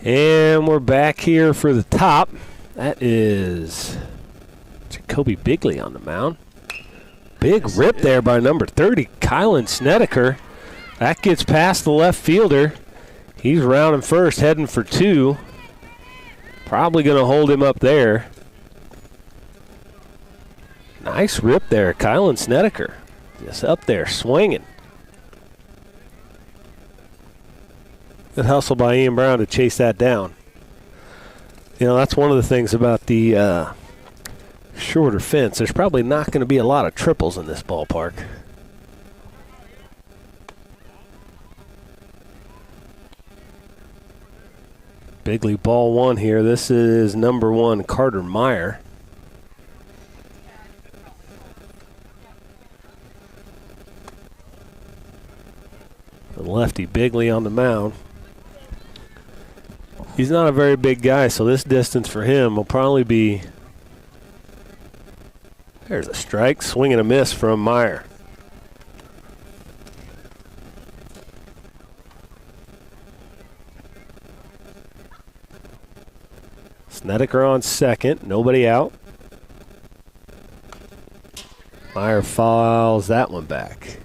And we're back here for the top. That is Jacoby Bigley on the mound. Big rip there by number 30, Kylan Snedeker. That gets past the left fielder. He's rounding first, heading for 2. Probably going to hold him up there. Nice rip there, Kylan Snedeker. Just up there swinging. Good hustle by Ian Brown to chase that down. You know, that's one of the things about the shorter fence. There's probably not going to be a lot of triples in this ballpark. Bigley ball 1 here. This is number 1, Carter Meyer. The lefty Bigley on the mound. He's not a very big guy, so this distance for him will probably be... There's a strike, swing and a miss from Meyer. Snedeker on second, nobody out. Meyer fouls that one back.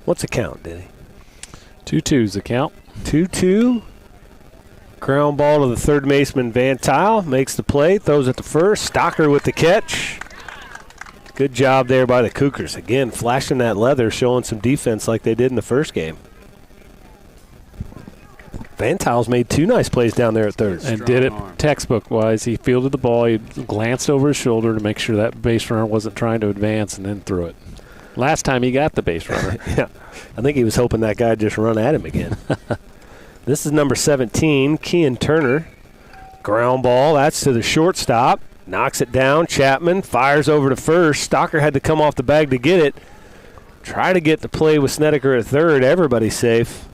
What's the count, Denny? 2-2's the count. 2-2. Ground ball to the third baseman, Van Tile. Makes the play, throws it to first. Stocker with the catch. Good job there by the Cougars. Again, flashing that leather, showing some defense like they did in the first game. Van Tiles made 2 nice plays down there at third. And did it textbook-wise. He fielded the ball. He glanced over his shoulder to make sure that base runner wasn't trying to advance and then threw it. Last time he got the base runner. Yeah. I think he was hoping that guy just run at him again. This is number 17, Kean Turner. Ground ball. That's to the shortstop. Knocks it down. Chapman fires over to first. Stocker had to come off the bag to get it. Try to get the play with Snedeker at third. Everybody's safe.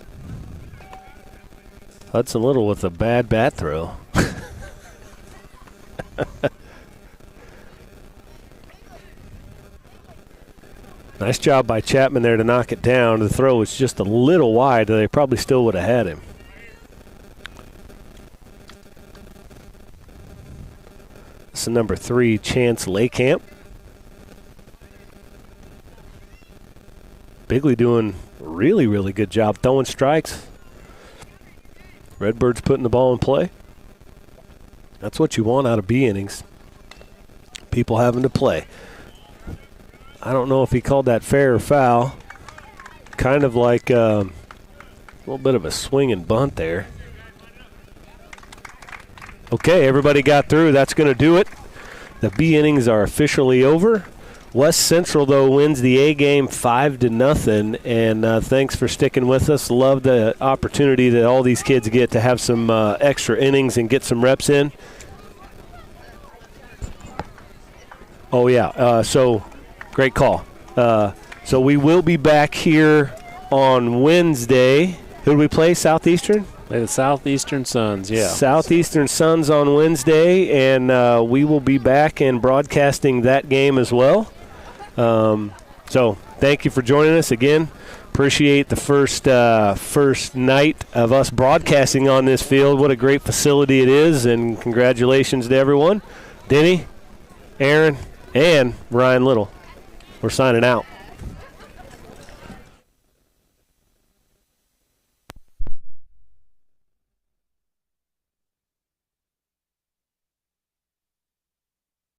Hudson Little with a bad bat throw. Nice job by Chapman there to knock it down. The throw was just a little wide. They probably still would have had him. This is number 3, Chance Laycamp. Bigley doing really, really good job throwing strikes. Redbirds putting the ball in play. That's what you want out of B innings. People having to play. I don't know if he called that fair or foul. Kind of like a little bit of a swing and bunt there. Okay, everybody got through. That's going to do it. The B innings are officially over. West Central, though, wins the A game 5-0, and thanks for sticking with us. Love the opportunity that all these kids get to have some extra innings and get some reps in. Oh, yeah, so great call. So we will be back here on Wednesday. Who do we play, Southeastern? The Southeastern Suns, yeah. Southeastern Suns on Wednesday, and we will be back and broadcasting that game as well. So thank you for joining us again. Appreciate the first night of us broadcasting on this field. What a great facility it is, and congratulations to everyone. Denny, Aaron, and Ryan Little. We're signing out.